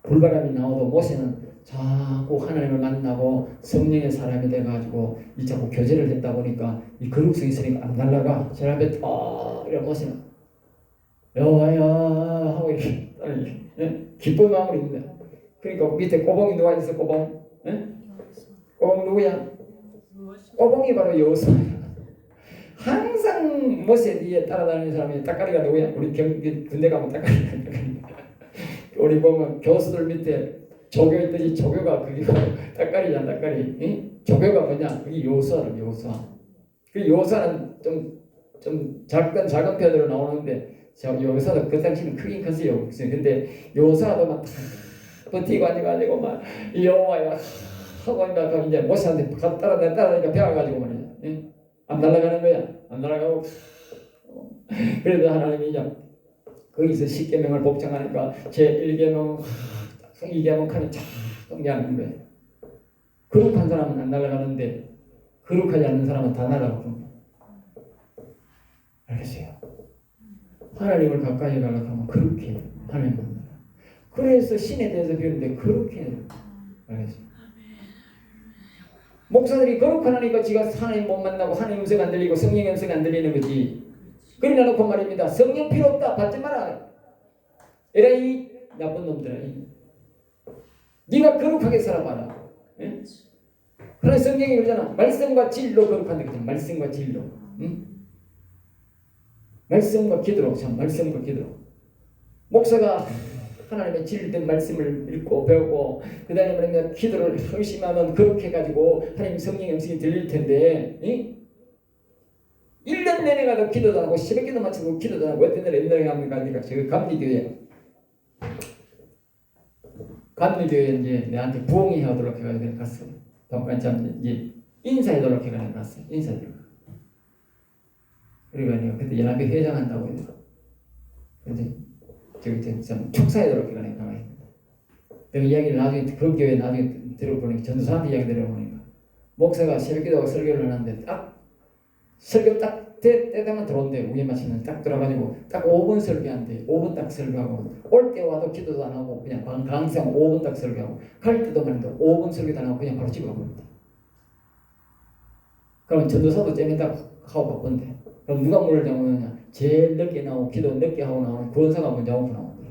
A: 불바람이 나오도 모세는 자꾸 하나님을 만나고 성령의 사람이 돼가지고 이 자꾸 교제를 했다 보니까 이 거룩성이 있으니까 안 날라가. 저 앞에 이래 모세는 여호와야 하고 이렇게 기쁜 마음으로 있는데 그러니까 밑에 꼬봉이 누가 있어? 꼬봉 누구야? 꼬봉이 바로 여호수아야. 항상 모세 뒤에 따라다니는 사람이 따까리가 누구야? 우리 군대 가면 따까리가 우리 보면 교수들 밑에 조교 있듯이 조교가 그게 따까리잖아. 따까리. 조교가 뭐냐? 그게 여호수아. 그 여호수아는 좀 작은 편으로 나오는데 여호수아도 그 당시는 크긴 컸어요. 근데 여호수아도 막 버티고 앉아가지고 막 여호와야 하고 막 이제 모세한테 따라다니까 배워가지고 말이야. 안 날아가는 거야. 안 날아가고 그래도 하나님이 이제 거기서 10계명을 복종하니까 제1계명 2계명 칸이 쫙 정리하는 거예요. 거룩한 사람은 안 날아가는데 거룩하지 않는 사람은 다 날아가고. 알겠어요? 하나님을 가까이 가려고 하면 그렇게 하나님 만나라. 그래서 신에 대해서 배우는데 그렇게 알겠어요? 목사들이 거룩하니까 지가 하나님 못 만나고 하나님 음성 안 들리고 성령 음성 안 들리는 거지. 그러나 놓고 말입니다. 성령 필요 없다. 받지 마라. 에라이 나쁜 놈들아. 네가 거룩하게 살아봐라. 예? 그러나 성경이 그러잖아. 말씀과 진리로 거룩한다 그러잖아. 말씀과 진리로. 응? 말씀과 기도로. 참 말씀과 기도로. 목사가 하나님의 진리된 말씀을 읽고 배우고 그 다음에 말하면 기도를 열심하면 그렇게 해가지고 하나님 성령의 음성이 들릴 텐데 응? 1년 내내 가도 기도도 하고 새벽기도 마치고 기도도 하고 어떤 날 옛날에 가니까 저 감리교회에 이제 내한테 부흥이 하도록 해가지고 갔어. 이제 인사하도록 해가지고 갔어. 인사하도록. 그리고 내가 그때 연합회 회장한다고 해서 저기 좀 축사하도록 해가지고 가만히 있는다. 그 이야기를 나중에 그 교회 나중에 들어보니까 전도사한테 이야기 들어보니까 목사가 새벽기도하고 설교를 하는데 딱 설교 딱 때 되면 들어온대. 우에 마치면 딱 들어가지고 딱 5분 설교한대. 5분 딱 설교하고 올 때 와도 기도도 안 하고 그냥 강의상 5분 딱 설교하고 갈 때도 말인데 5분 설교도 안 하고 그냥 바로 집에 가버린다. 그러면 전도사도 쟤네 딱 하고 바쁜데 그럼 누가 물을 잡으느냐? 제일 늦게 나오고 기도 늦게 하고 나오는 구원사가 먼저 하고 나오는데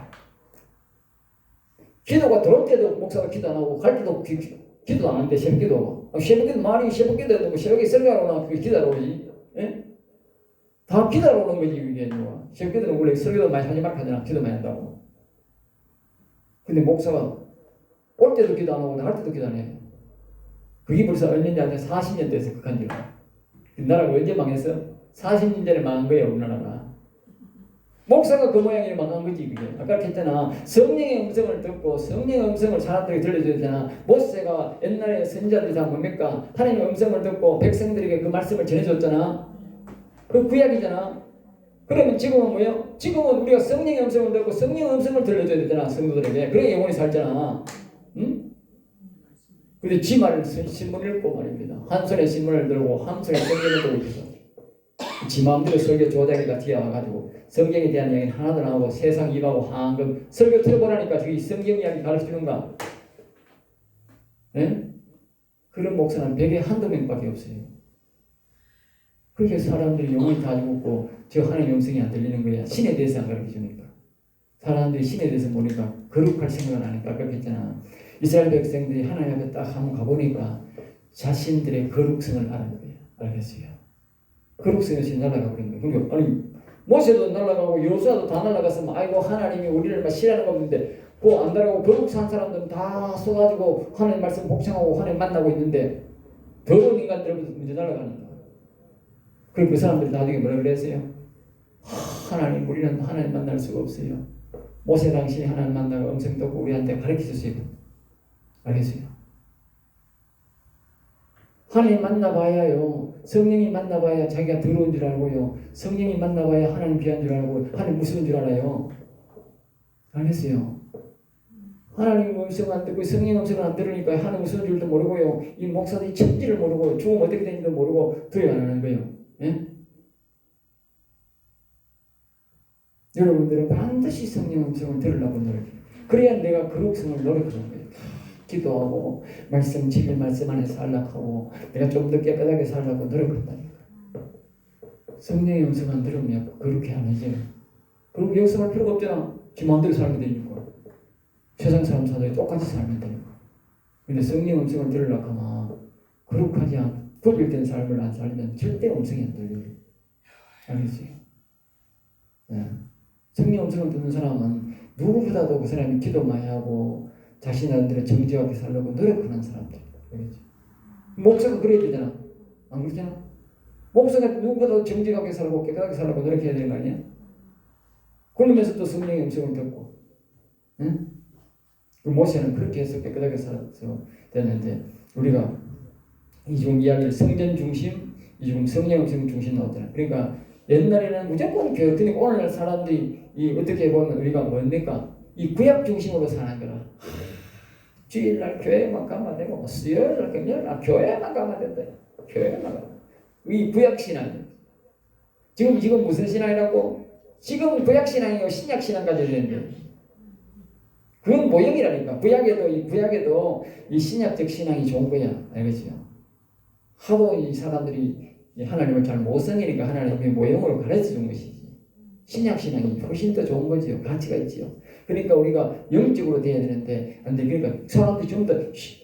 A: 기도가 들어올 때도 목사가 기도 안 하고 갈 때도 기도 안 하는데 새벽기도 새벽기도 말이 새벽기도 뭐 새벽에 설교하러 나와 그게 기다려 오지. 예? 다 기다려 오는 거지 이게 뭐야. 새벽기도는 원래 설교도 많이 하지 말고 하잖아. 기도 많이 한다고. 근데 목사가 올 때도 기도 안 하고 나갈 때도 기도 안 해요. 그게 벌써 얼마 전에 40년 돼서 극한 줄. 나라가 언제 망했어? 40년 전에 망한 거예요, 우리나라가. 목사가 그 모양이 망한 거지, 그게. 아까 했잖아. 성령의 음성을 듣고 성령의 음성을 사람들에게 들려줘야 되잖아. 모세가 옛날에 선지자들이 다 뭡니까? 하나님의 음성을 듣고 백성들에게 그 말씀을 전해줬잖아. 그 구약이잖아. 그러면 지금은 뭐예요? 지금은 우리가 성령의 음성을 듣고 성령의 음성을 들려줘야 되잖아, 성도들에게. 그래 영혼이 살잖아. 응? 근데 지 말을 신문을 읽고 말입니다. 한 손에 신문을 들고 한 손에 성경을 들고 있어. 지 마음대로 설교 조작이가 뒤에 와가지고 성경에 대한 이야기는 하나도 안 하고 세상 입하고 황금 설교 틀어보라니까 저기 성경 이야기 가르쳐주는가? 예? 그런 목사는 100에 한두 명밖에 없어요. 그렇게 사람들이 영혼이 다 죽었고 저 하나님의 음성이 안 들리는 거야. 신에 대해서 안 가르쳐주니까. 사람들이 신에 대해서 모르니까 거룩할 생각을 안 하니까 아까 했잖아. 이스라엘 백성들이 하나님 앞에 딱 한번 가보니까 자신들의 거룩성을 알아는 거예요. 알겠어요. 거룩성이 날아가 버린 거예요. 그러니까 아니 모세도 날아가고 여호수아도 다 날아갔으면 아이고 하나님이 우리를 막 싫어하는 건데 그 안 날아가고 거룩한 사람들은 다 쏘가지고 하나님 말씀 복창하고 하나님 만나고 있는데 더러운 인간들은 먼저 날아가니까. 그리고 그 사람들이 나중에 뭐라 그랬어요? 하나님 우리는 하나님 만날 수가 없어요. 모세 당신이 하나님 만나고 음성 듣고 우리한테 가르쳐주세요. 알겠어요? 하나님 만나봐야요. 성령이 만나봐야 자기가 더러운 줄 알고요. 성령이 만나봐야 하나님 귀한 줄 알고 하나님 무서운 줄 알아요. 알겠어요? 하나님 음성 안 듣고 성령 음성을 안 들으니까 하나님 무서운 줄도 모르고요. 이 목사들이 천지를 모르고 죽으면 어떻게 되는지도 모르고 두려워 안 하는 거예요. 예? 여러분들은 반드시 성령 음성을 들으려고 노력해요. 그래야 내가 거룩성을 노력하는 거예요. 기도하고 말씀 진리 말씀 안에 살락하고 내가 좀 더 깨끗하게 살려고 노력한다니까. 성령의 음성 안 들으면 그렇게 안 하지. 그리고 역성할 필요가 없잖아. 지 마음대로 살면 되니까. 세상 사람 사람이 똑같이 살면 되니까. 근데 성령 음성을 들으려고 하면 거룩하지 않고 구별된 삶을 안 살면 절대 음성이 안 들려요. 알겠어요? 네. 성령 음성을 듣는 사람은 누구보다도 그 사람이 기도 많이 하고 자신들의 정직하게 살려고 노력하는 사람들. 알겠죠? 목사가 그래야 되잖아. 안 그렇잖아? 목사가 누구보다도 정직하게 살고 깨끗하게 살려고 노력해야 되는 거 아니야? 그러면서 또 성령의 음성을 듣고. 응? 그 모세는 그렇게 해서 깨끗하게 살아서 됐는데 우리가 이중 이야기를 성전 중심, 이중 성령 음성 중심 나오잖아. 그러니까 옛날에는 무조건 교회. 근데 오늘날 사람들이 이 어떻게 보면 우리가 뭡니까? 이 구약 중심으로 사는 거라. 주일날 교회만 가면 되고 수요일날 금요일날 교회만 가면 된다. 교회만 가면. 이 구약 신앙. 지금 무슨 신앙이라고? 지금 구약 신앙이고 신약 신앙 가져야 되는데. 그건 모형이라니까. 구약에도 이 신약적 신앙이 좋은 거야. 알겠죠? 하도 이 사람들이 하나님을 잘 못 섬기니까 하나님의 모형으로 가르쳐 준 것이지. 신약 신앙이 훨씬 더 좋은 거지요. 가치가 있지요. 그러니까 우리가 영적으로 돼야 되는데 안 돼. 그러니까 사람들이 전부 다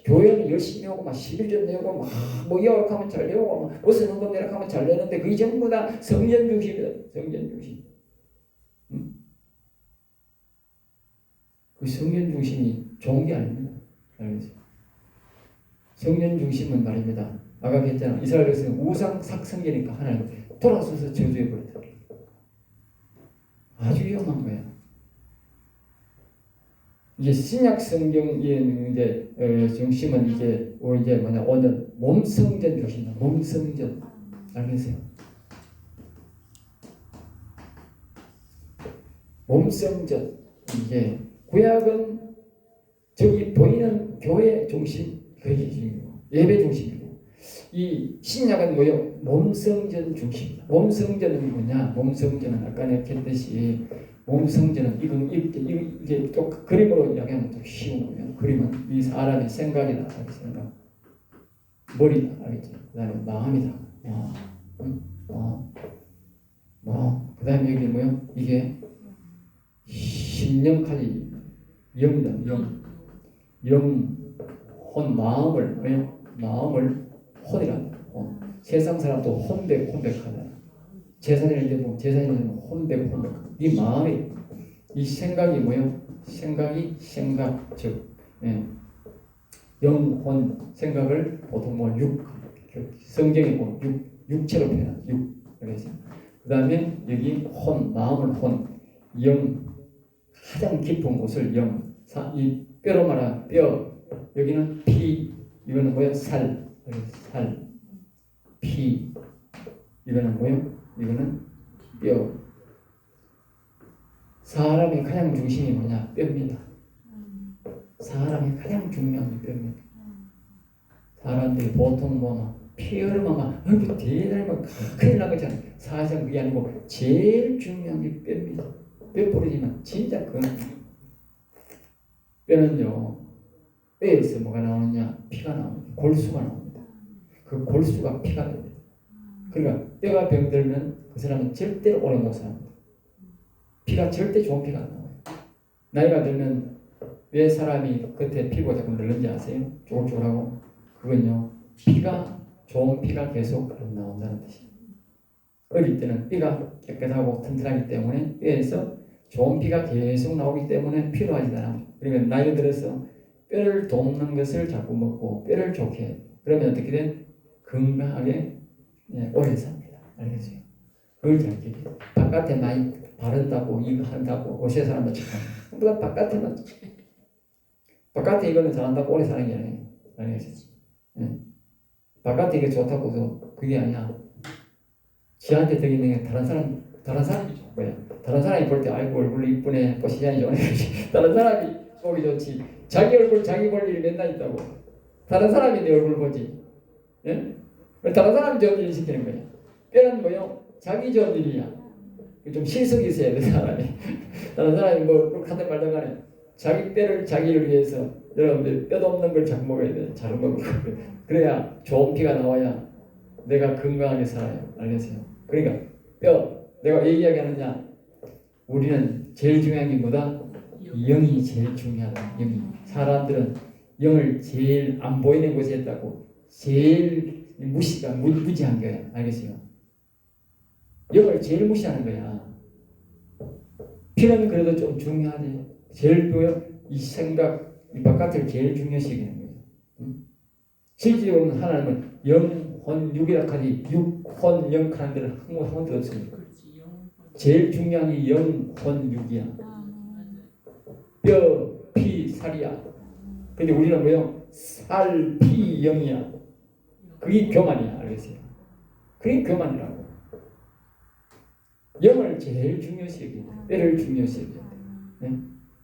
A: 교회는 열심히 오고 막 11조 내고 막뭐 이어가면 잘 내고 막 무슨 헌금 내락하면 잘 내는데 그게 전부 다 성전 중심이다. 성전 중심. 응? 그 성전 중심이 좋은 게 아닙니다. 알겠죠? 성전 중심은 말입니다. 아까 했잖아. 이스라엘 백성은 우상 삭성계니까 하나님 돌아서서 저주해 버렸다. 아주 위험한 거야. 이제 신약 성경의 이제 중심은 이제 뭐냐 오늘 몸성전 중심이다. 몸성전. 알겠어요? 몸성전. 이게 구약은 저기 보이는 교회 중심, 그게 중심이고 예배 중심이고 이 신약은 뭐요? 몸성전 중심이다. 몸성전은 뭐냐? 몸성전은 아까 내가 했듯이 몸성전은 이게 또 그림으로 이야기하면 좀 쉬운 거예요. 그림은 이 사람의 생각이다. 생각. 머리다. 알겠죠? 그 다음에 마음이다. 그 다음에 여기 뭐요? 이게 심령까지 영이다. 영, 혼, 마음을 뭐요? 마음을 혼이란다. 세상 사람도 혼백하잖아. 제사장인데 뭐 제사장은 혼백. 네 마음이 이 생각이 뭐예요? 생각이 생각, 즉 영혼 생각을 보통 뭐 성경에 보면 육체로 표현한 그래서 그 다음에 여기 혼, 마음을 혼, 영, 가장 깊은 곳을 영, 이 뼈로 말하면 뼈, 여기는 피, 이거는 뭐예요? 살, 피, 이거는 뭐예요? 이거는 뼈. 사람의 가장 중심이 뭐냐? 뼈입니다. 사람의 가장 중요한 게 뼈입니다. 사람들이 보통 피 흐르면 대단히 큰일 난 거잖아요. 사실은 그게 아니고 제일 중요한 게 뼈입니다. 뼈 부러지면 진짜 뼈는요, 뼈에서 뭐가 나오느냐? 피가 나옵니다. 골수가 나옵니다. 그 골수가 피가 됩니다. 그러니까 뼈가 병들면 그 사람은 절대로 오래 못 삽니다. 피가 절대 좋은 피가 안 나와요. 나이가 들면 왜 사람이 겉에 피부가 자꾸 늘는지 아세요? 쪼글쪼글하고. 그건요, 좋은 피가 계속 안 나온다는 뜻이에요. 어릴 때는 뼈가 깨끗하고 튼튼하기 때문에 뼈에서 좋은 피가 계속 나오기 때문에 필요하지 않아요. 그러니까 나이가 들어서 뼈를 돕는 것을 자꾸 먹고 뼈를 좋게 해요. 그러면 어떻게 돼? 건강하게 오래 삽니다. 알겠어요? 그걸 잘 기억해요. 바깥에 많이 바른다고 이거 한다고 어세 사람들 참 누가 바깥에 이거는 잘한다고 오래 사는 게 아니에요. 알겠어요? 바깥에 이게 좋다고도 그게 아니야. 지한테 덕이 있는 게 다른 사람이 좋은 거야. 다른 사람이 볼 때 아이고 얼굴 이쁘네, 또 시장이 좋네. 다른 사람이 보기 좋지. 자기 얼굴 자기 볼 일이 맨날 있다고. 다른 사람이 내 얼굴 보지. 예? 다른 사람이 좋은 일을 시키는 거야. 뼈는 뭐요? 자기 좋은 일이야. 좀 실속이 있어야 돼 사람이. 다른 사람이 뭐 하든 말든 간에 자기 뼈를 자기를 위해서 여러분들 뼈도 없는 걸 잘 먹어야 돼. 잘 먹고 그래야 좋은 피가 나와야 내가 건강하게 살아요. 알겠어요? 그러니까 내가 왜 이야기하느냐? 우리는 제일 중요한 게 뭐다? 영이 제일 중요하다. 영이. 사람들은 영을 제일 안 보이는 곳에 있다고 제일 무지한 거야. 알겠어요? 영을 제일 무시하는 거야. 피는 그래도 좀 중요하지. 제일 이 생각, 이 바깥을 제일 중요시 여기는 거예요. 실제로는 하나님은 영, 혼, 육이라 하지 육, 혼, 영 하는 데는 한 번도 없습니다. 제일 중요한 게 영, 혼, 육이야. 뼈, 피, 살이야. 근데 우리는 뭐요? 살, 피, 영이야. 그게 교만이야. 알겠어요? 그게 교만이라고. 영을 제일 중요시 여기다. 뼈를 중요시 여기다. 네?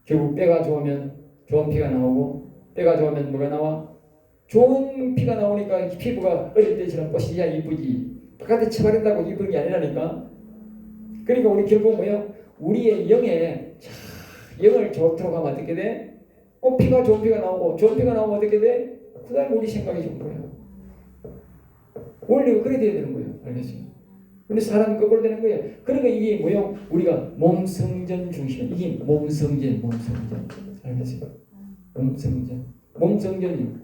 A: 결국 뼈가 좋으면 좋은 피가 나오고 뼈가 좋으면 뭐가 나와? 좋은 피가 나오니까 피부가 어릴 때처럼 뽀시야 이쁘지. 바깥에 쳐바른다고 이쁜 게 아니라니까. 그러니까 우리 결국 뭐예요? 우리의 영을 좋도록 하면 어떻게 돼? 피가 좋은 피가 나오고 좋은 피가 나오면 어떻게 돼? 그 다음에 우리 생각이 좋은 거예요. 원리가 그래 돼야 되는 거예요. 알겠어요? 근데 사람은 거꾸로 되는 거예요. 그러니까 이게 뭐예요? 우리가 몸성전 중심. 이게 몸성전. 알겠어요? 몸성전이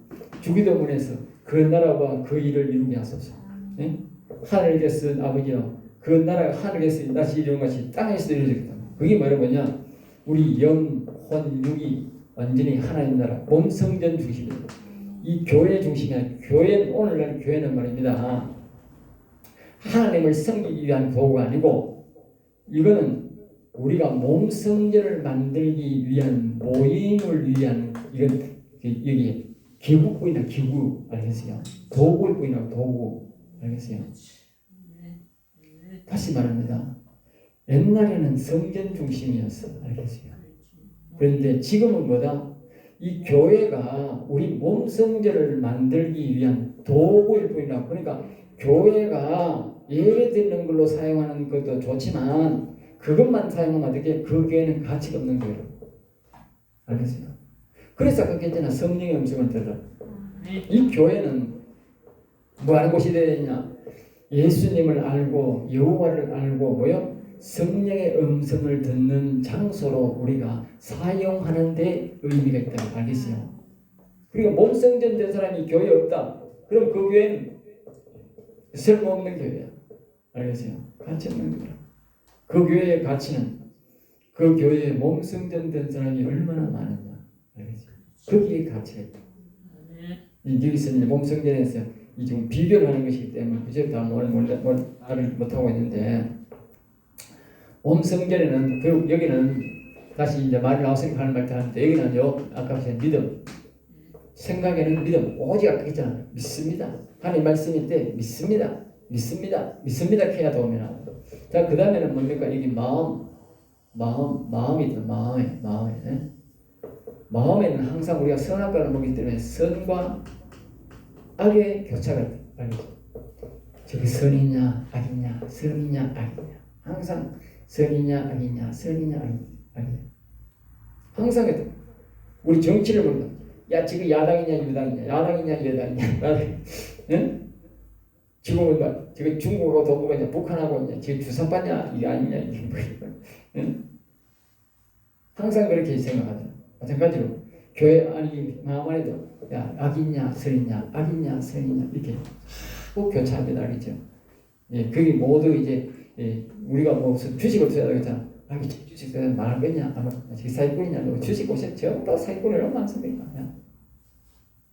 A: 주기도문에서 그 나라와 그 일을 이루게 하소서. 예? 하늘에 쓴 아버지여 그 나라가 하늘에 쓴 다시 이루는 것이 땅에서 이루어지겠다. 그게 뭐냐? 우리 영, 혼, 육이 완전히 하나님 나라 몸성전 중심이에요. 이 교회 중심이 아니라 오늘날 교회는 말입니다. 하나님을 섬기기 위한 도구가 아니고 이거는 우리가 몸성전을 만들기 위한 모임을 위한 이건 여기 기구뿐이나 기구 알겠어요? 도구일 뿐이나 도구 알겠어요? 다시 말합니다. 옛날에는 성전 중심이었어. 알겠어요? 그런데 지금은 뭐다? 이 교회가 우리 몸성전을 만들기 위한 도구일 뿐이라 그러니까 교회가 예배 드리는 걸로 사용하는 것도 좋지만 그것만 사용하면 어떻게 그 교회는 가치가 없는 거예요. 알겠어요? 그래서 아까 했잖아. 성령의 음성을 들으라. 이 교회는 뭐 하는 곳이 되어야 되냐? 예수님을 알고 여호와를 알고 뭐요? 성령의 음성을 듣는 장소로 우리가 사용하는 데 의미가 있다고 알겠어요? 그리고 몸성전 된 사람이 교회에 없다. 그럼 그 교회는 쓸모없는 교회야. 알겠어요? 가치 없는 교회야. 그 교회의 가치는 그 그 교회에 몸성전된 사람이 얼마나 많았냐. 알겠죠? 거기에 가치가 있다. 여기서 이제 몸성전에서 이 지금 비교를 하는 것이기 때문에 그저 다 말을 못하고 있는데, 몸성전에는 여기는 다시 이제 말이 나왔으니까 하는 말도 하는데, 여기는 아까 보신 믿음, 생각에는 믿음, 오직 아까 했잖아, 믿습니다. 하나님 말씀일 때 믿습니다. 해야 도움이 나와요. 자, 그 다음에는 뭡니까? 이게 마음이다. 마음에는 항상 우리가 선악과를 먹기 때문에 선과 악의 교차가 알겠죠? 저게 선이냐 악이냐, 선이냐 악이냐, 항상 선이냐 악이냐, 악이냐. 항상 해도 우리 정치를 본다. 야, 지금 야당이냐 유당이냐, 야당이냐 여당이냐, 응? 지금 지금 중국하고 동북아 있냐, 북한하고 있냐, 지금 주사받냐 이게 아니냐, 이게 뭐야? 응? 항상 그렇게 생각하잖아. 마찬가지로 교회 아니 마음 안에도 야, 악이냐 선이냐, 악이냐 선이냐 이렇게 꼭 교차합니다. 알겠죠? 예, 그게 모두 이제 우리가 무슨 주식을 투자하고 있잖아. 주식 투자 말할 거냐, 사기꾼이냐, 주식 보세요. 전부 다 사기꾼이 너무 많습니다.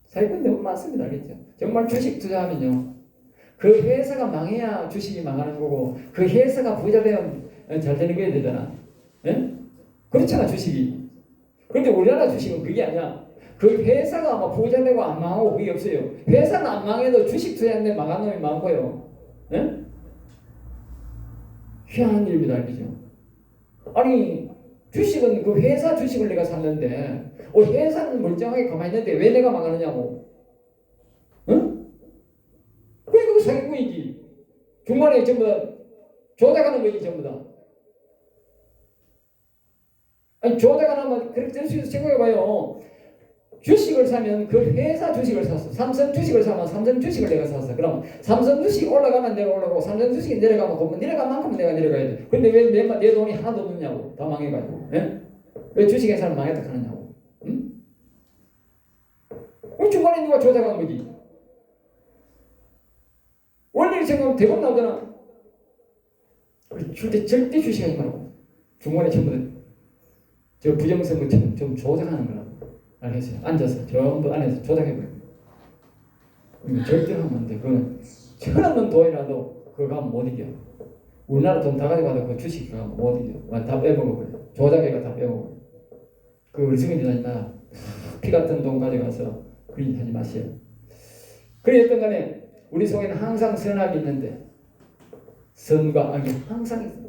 A: 사기꾼 너무 많습니다. 알겠죠? 정말 주식 투자하면요, 그 회사가 망해야 주식이 망하는 거고, 그 회사가 부자 되면 잘 되는 거야 되잖아. 예? 그렇잖아, 주식이. 그런데 우리나라 주식은 그게 아니야. 그 회사가 막 부자 되고 안 망하고 그게 없어요. 회사는 안 망해도 주식 투자했는데 망한 놈이 많고요. 예? 희한한 일입니다. 알겠죠? 아니, 주식은 그 회사 주식을 내가 샀는데, 회사는 멀쩡하게 가만히 있는데 왜 내가 망하느냐고. 응? 그게 사기꾼이지. 중간에 전부 다 조작하는 거지, 전부 다. 아니, 조작하면 그렇게 될 수 있어. 생각해봐요. 주식을 사면 그 회사 주식을 샀어. 삼성 주식을 사면 삼성 주식을 내가 샀어. 그럼 삼성 주식이 올라가면 내가 올라가고, 삼성 주식이 내려가면 그러면 내려간 만큼 내가 내려가야 돼. 근데 왜 내 돈이 하나도 없느냐고. 다 망해가지고. 예? 왜 주식회사는 망했다 하느냐고. 응? 중간에 누가 조작한 거지. 원리를 생각하면 대박 나오잖아. 절대 주식하지 말고. 중간에 전부 저 부정선거처럼 좀 조작하는 거라고. 알겠어요? 앉아서 전부 안에서 조작해버려요. 절대로 하면 안 돼. 그거는 천원은 돈이라도 그거 가면 못 이겨. 우리나라 돈 다 가져가도 그 주식 가면 못 이겨. 다 빼먹어버려. 조작해가 다 빼먹어버려. 그 우리 승인이 나 피 같은 돈 가져가서 그런 일 하지 마세요. 그랬던 간에 우리 속에는 항상 선악이 있는데 선과 악이 항상 있어요.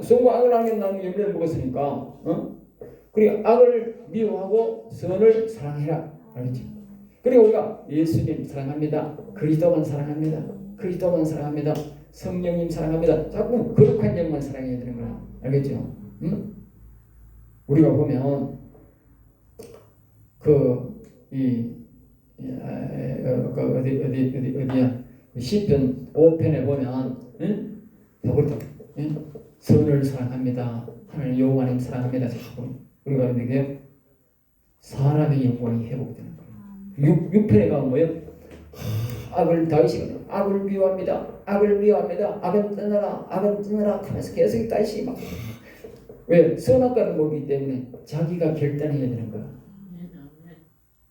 A: 선과 악을 알게 나는 열매를 먹었으니까, 그리고 악을 미워하고 선을 사랑해라. 알겠지? 그리고 우리가 예수님 사랑합니다. 그리스도만 사랑합니다. 그리스도만 사랑합니다. 성령님 사랑합니다. 자꾸 거룩한 영만 사랑해야 되는 거야. 알겠죠? 응? 우리가 보면 어디야? 시편 5편에 보면, 응? 선을 사랑합니다. 하나님 여호와님 사랑합니다. 우리가 이렇게 사람의 영혼이 회복되는 거예요. 6편에 가면 뭐예요? 다윗이 악을 미워합니다. 악을 미워합니다. 악은 떠나라 하면서 계속 다윗이 막, 왜? 선악과를 먹기 때문에 자기가 결단해야 되는 거야.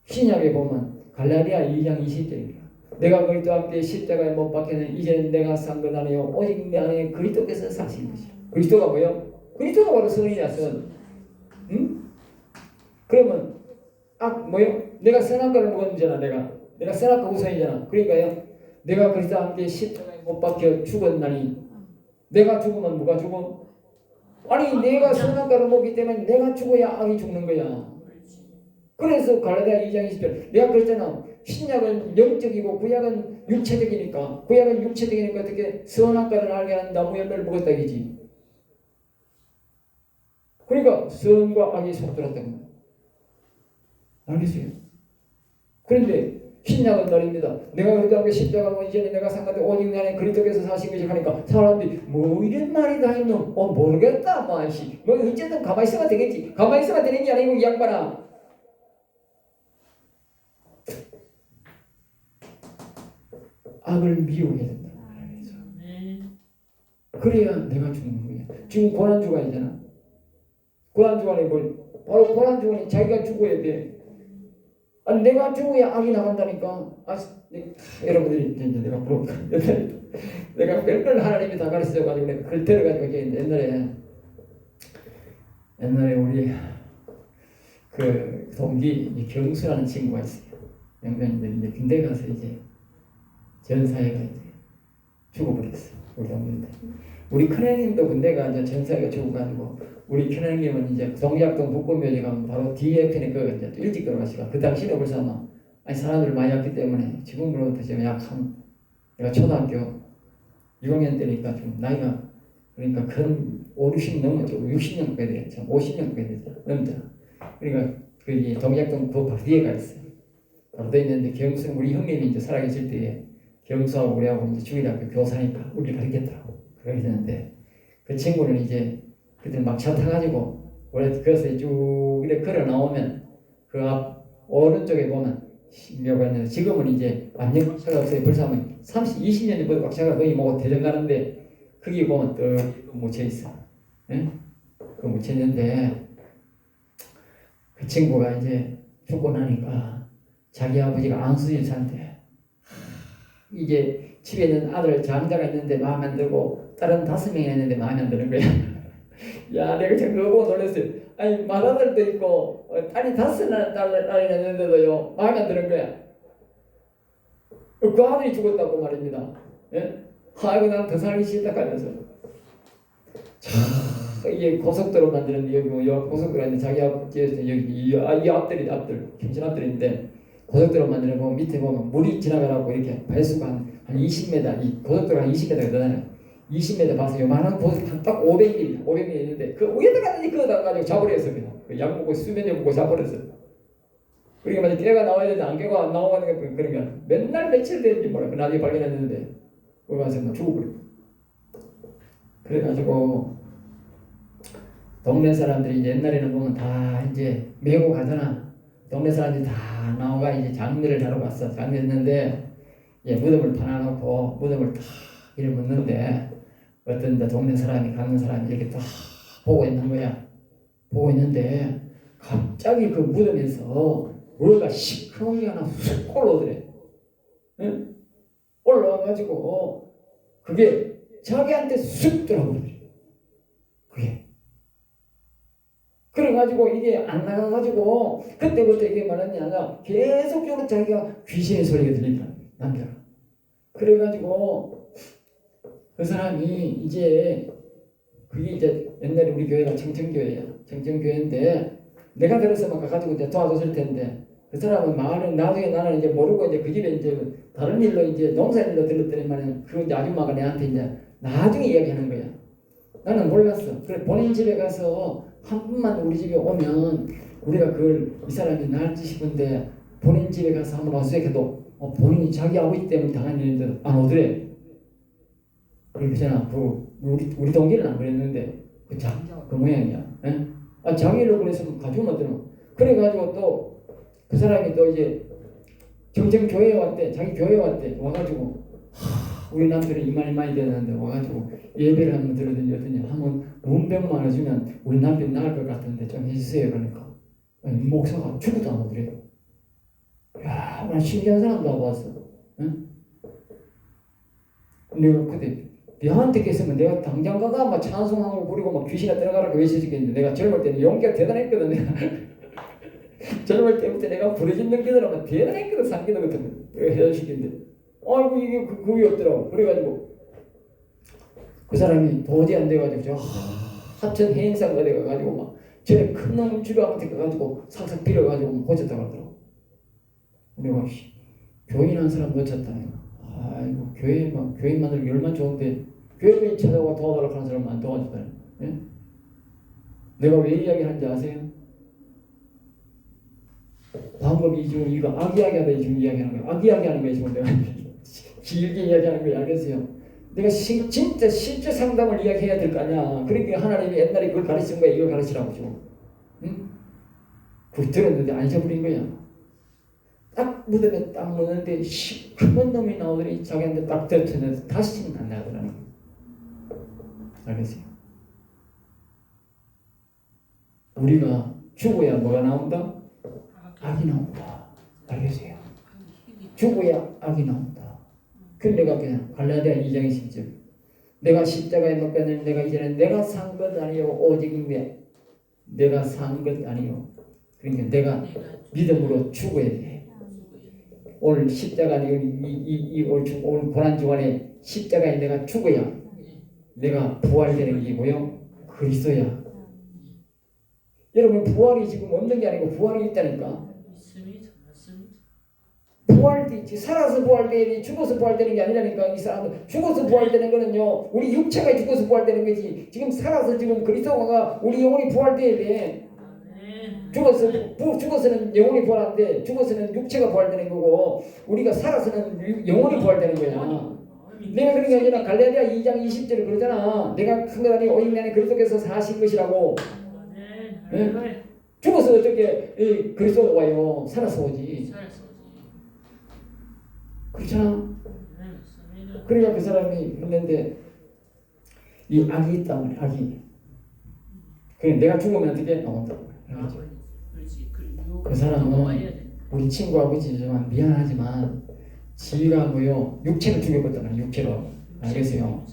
A: 신약에 보면 갈라디아 2장 20절입니다. 내가 그리스도와 함께 십자가에 못 박혀는 이제는 내가 산 것 아니요 오직 내 안에 그리스도께서 사신 것이라. 그리스도가 뭐예요? 그리스도가 바로 선이야, 선. 응? 그러면 뭐예요? 내가 선악과를 먹었잖아. 내가 선악과 우선이잖아. 그러니까요, 내가 그리스도와 함께 십자가에 못 박혀 죽었나니, 내가 죽으면 누가 죽어? 아니, 내가 선악과를 먹기 때문에 내가 죽어야 악이 죽는 거야. 그래서 갈라디아 2장 20절 내가 그랬잖아. 신약은 영적이고 구약은 육체적이니까, 어떻게 선악과를 알게 하는 나무 열매를 먹었다 이지. 그러니까 선과 악이 속들었다는 거야. 알겠어요? 그런데 신약은 말입니다. 내가 그리스도와 십자가고 이제는 내가 산 건데 오직 내 안에 그리스도께서 사신 것이 하니까 사람들이 뭐 이런 말이 다 있노? 모르겠다. 뭐 어쨌든 가만히 있으면 되겠지. 가만히 있으면 되는 게 아니고 이 양반아. 악을 미워해야 된다. 그래야 내가 죽는 거야. 지금 고난주간이잖아. 고난주간에 바로 고난주간에 자기가 죽어야 돼. 아니 내가 죽어야 악이 나간다니까. 여러분들이 이제 내가 부럽다. 내가 별걸 하나님이 다 가르쳐가지고 내가 글 때려가지고 옛날에 우리 그 동기 경수라는 친구가 있어요. 영명인데 이제 군대 가서 이제 전사회가 이제 죽어버렸어. 우리 동기인데 우리 큰형님도 군대가 이제 전사회가 죽어가지고 우리 큰형님은 이제 동작동 북구묘지 가면 바로 뒤에 편에 그 이제 일찍 들어가시고 그 당시에 벌써 아니 사람들 많이 왔기 때문에 지금으로부터 지금 약한 내가 초등학교 6학년 때니까 좀 나이가 그러니까 근 50 넘었죠. 60년 가야 돼. 50년 가야 되죠. 넘잖아. 그러니까 그 동작동 그 바로 뒤에 가 있어요. 바로 돼 있는데 경수 우리 형님이 이제 살아계실 때에 경수하고 우리하고 이제 주일학교 교사니까 우리 가르쳤더라고. 그러는데 그 친구는 이제 그때 막 차 타가지고 원래 그래서 쭉 이렇게 걸어 나오면 그 앞 오른쪽에 보면 묘가 있는데 지금은 이제 완전 꽉차가 없어요. 벌써 하면 20년이 보다 꽉차가 거의 뭐 대전 가는데 거기 보면 또 묻혀 있어. 예? 그 묻혀 있는데 그 친구가 이제 죽고 나니까 자기 아버지가 안수일사인데 이제 집에 있는 아들 장자가 있는데 마음에 안 들고 딸은 5명이 있는데 마음에 안 드는 거야. 야, 내가 참 그거 보고 놀랐어요. 아니 맏아들도 있고 딸이 5나 딸이 있는데도요 마음에 안 드는 거야. 그 아들이 죽었다고 말입니다. 예? 아이고 난 더 살기 싫다 하면서 이게 고속도로 만드는데 여기 고속도로 하는데 자기 앞집에서 여기 이 앞들이 김신 앞들인데 고속도로 만드는 거 밑에 보면 물이 지나가라고 이렇게 배수가 한 20m 이 고속도로 한 20m가 되잖아요. 20m 봐서 요만한 고속도로 딱 500m 있는데 그 위에다가 그거다 가지고 잡으려서 그냥 그 양보고 수면에 보고 잡으려서 그러니까 만약 깨가 나와야 되는데 안 깨가 안 나오는 게 그러니까 맨날 며칠 됐는지 몰라. 그 나중에 발견했는데 그거 가서 죽어버려. 그래가지고 동네 사람들이 이제 옛날에는 보면 다 이제 메고 가잖아. 동네 사람들이 다 나와가 이제 장례를 하러 갔어. 장례했는데 예, 무덤을 파놔놓고 무덤을 다 이렇게 묻는데 어떤 동네 사람이 가는 사람이 이렇게 딱 보고 있는 거야. 보고 있는데 갑자기 그 무덤에서 뭐가 시커먼 게 하나 쑥 올라오더래. 응? 올라와가지고 그게 자기한테 쑥 들어오더래. 그게. 그래가지고 이게 안 나가가지고 그때부터 이게 뭐냐면 계속적으로 자기가 귀신의 소리가 들리더라. 남자가. 그래가지고 그 사람이 이제 그게 이제 옛날에 우리 교회가 청천교회야. 청천교회인데 내가 들어서 막 가가지고 이제 도와줬을 텐데 그 사람은 말은 나중에 나는 이제 모르고 이제 그 집에 이제 다른 일로 이제 농사일로 들었더니만 그 이제 아줌마가 내한테 이제 나중에 이야기하는 거야. 나는 몰랐어. 그래 본인 집에 가서 한 분만 우리 집에 오면 우리가 그걸 이 사람이 나을지 싶은데 본인 집에 가서 한번 어색해도 본인이 자기 아버지 때문에 당한 일인데 안 오더래. 그러잖아. 우리 동기는 안 그랬는데 그 장자가 그 모양이야. 에? 자기 일로 그랬으면 가지고 어떠노. 그래가지고 또 그 사람이 또 이제 정정 교회에 왔대. 자기 교회에 왔대. 와가지고 우리 남들은 이만이 많이 되는데 와가지고 예배를 한번 들었더니 한번 문병만 해주면 우리 남편 나을 것 같은데 좀 해주세요. 그러니까 목사가 죽어도 안 오더래요. 야, 나 신기한 사람도 안 봤어. 응? 내가 그때 너한테 계시면 내가 당장 가가 막 찬송하고 부리고 막 귀신아 들어가라고 외쳐주겠는데 내가 젊을 때는 용기가 대단했거든. 내가 젊을 때부터 내가 부르짖는 기도라면 대단했거든. 상기도 같은 거 해주시겠는데 아이고 이게 그게 없더라고. 그래가지고 그 사람이 도저히 안 돼가지고 저 하천 해인사가 돼가지고 막 저에 큰 놈 주변한테 가가지고 삭삭 빌어가지고 고쳤다고 하더라고. 내가 교인한 사람 놓쳤다. 아이고 교인 만들기 얼마나 좋은데 교회에 찾아와 도와달라고 하는 사람은 안 도와주다니. 예? 내가 왜 이야기하는지 아세요? 방금 이거 악 이야기하다 지금 이야기하는 거야. 악 이야기하는 거야 지금 내가 길게 이야기하는 거야. 알겠어요? 내가 진짜 실제 상담을 이야기해야 될 거 아니야. 그러니까 하나님이 옛날에 그걸 가르친 거야. 이걸 가르치라고 지금. 응? 그걸 들었는데 안 잊어버린 거야. 딱 무덤에 딱 묻는데 시커먼 놈이 나오더니 자기한테 딱 들었는데 다시는 안 나더라는 거야. 알겠어요? 우리가 죽어야 뭐가 나온다? 악이 나온다. 알겠어요? 죽어야 악이 나온다. 그럼 내가 그냥 갈라디아 2장 10절 내가 십자가에 못 가는 내가 이제는 내가 산 것 아니요 오직 내가 산 것 아니요. 그러니까 내가 믿음으로 죽어야 돼. 오늘 십자가 오늘 고난 주간에 십자가에 내가 죽어야 내가 부활되는 게 뭐요? 그리스도야. 여러분 부활이 지금 없는 게 아니고 부활이 있다니까. 부활도 있지. 살아서 부활되니 죽어서 부활되는 게 아니라니까. 이 사람은 죽어서 부활되는 거는요 우리 육체가 죽어서 부활되는 거지. 지금 살아서 지금 그리스도가 우리 영혼이 부활돼야 돼. 죽어서는 영혼이 부활하는데 죽어서는 육체가 부활되는 거고 우리가 살아서는 영혼이 부활되는 거야. 내가 그런 게 아니라 갈라디아 2장 20절 그러잖아. 내가 큰 것 아니 오직 내 안에 그리스도께서 사신 것이라고. 네? 죽어서 어떻게 그리스도가 와요? 살아서 오지. 그렇잖아. 그러니까 그 사람이 했는데 이 악이 있단 말이야. 악이. 그래 내가 죽으면 어떻게 나온다고. 그 사람은 우리 친구 아버지지만 미안하지만 지가 뭐요 육체를 죽였거든. 육체로. 알겠어요?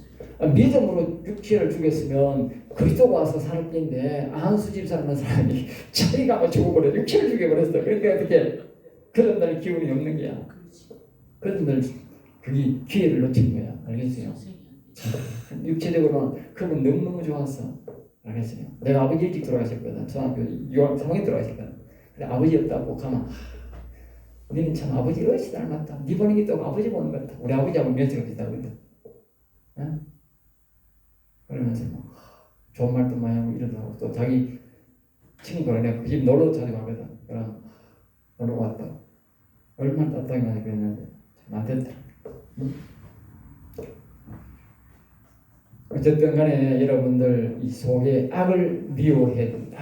A: 믿음으로 육체를 죽였으면 그리스도가 와서 살 텐데 안수집 사는 사람이 자기가 뭐 죽어버려 육체를 죽여버렸어. 그러니까 어떻게 그런 날 기운이 없는 거야. 그런 날 그게 기회를 놓친 거야. 알겠어요? 육체적으로는 그분 너무너무 좋았어. 알겠어요? 내가 아버지 일찍 돌아가셨거든. 초등학교 3학년 돌아가셨거든. 근데 아버지 없다고 가면 너는 참 아버지 어찌 닮았다. 네 보는 게 또 아버지 보는 것 같다. 우리 아버지하고 면세가 비슷하거든. 응? 그러면서 뭐 좋은 말도 많이 하고 이러도 하고 또 자기 친구가 내가 그 집 놀러 자주 가거든. 그럼 놀러 왔다. 얼마나 따뜻하게 많이 그랬는데 참 안 됐다. 응? 어쨌든 간에 여러분들 이 속에 악을 미워해야 된다.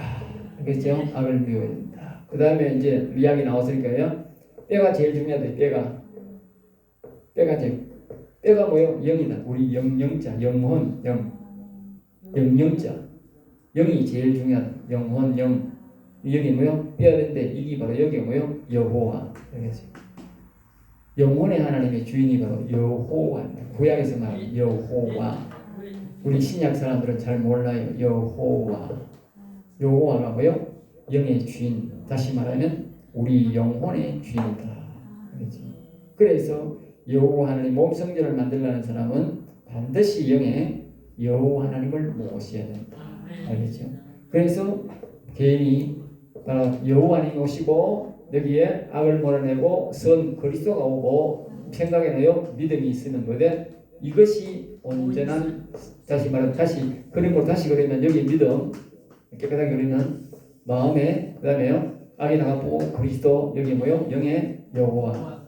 A: 알겠죠? 악을 미워해야 된다. 그 다음에 이제 이야기 나왔으니까요. 뼈가 제일 중요하다. 뼈가 제일. 뼈가 뭐요? 영이다. 우리 영자, 영혼, 영자. 영이 제일 중요하다. 영혼, 영. 여기 뭐요? 뼈인데 이게 바로 여기 뭐요? 여호와. 알겠죠? 영혼의 하나님의 주인이 바로 여호와입니다. 구약에서 말하는 여호와. 우리 신약 사람들은 잘 몰라요. 여호와가 뭐요? 영의 주인. 다시 말하면 우리 영혼의 주인이다. 그렇지? 그래서 여호와 하나님 몸성전을 만들려는 사람은 반드시 영의 여호와 하나님을 모셔야 된다. 알겠죠? 그래서 개인이 여호와 하나님 오시고 여기에 악을 몰아내고 선 그리스도가 오고 생각에는요 믿음이 있으면 뭐돼? 이것이 온전한 다시 그런 걸 다시 그리면 여기 믿음 깨끗하게 그리는 마음에 그 다음에요 악이 나가고 그리스도 여기 뭐요? 영의 여호와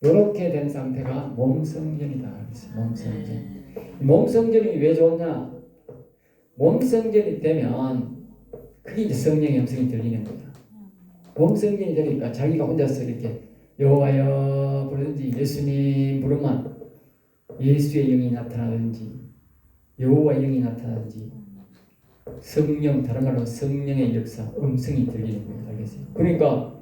A: 이렇게 된 상태가 몸성전이다. 몸성전이 왜 좋냐? 몸성전이 되면 그게 이제 성령의 음성이 들리는 거야. 몸성전이 되니까 자기가 혼자서 이렇게 여호와여 부르든지 예수님 부르면 예수의 영이 나타나든지 여호와 영이 나타나든지 성령 다른 말로 성령의 역사 음성이 들리는 거예요. 알겠어요? 그러니까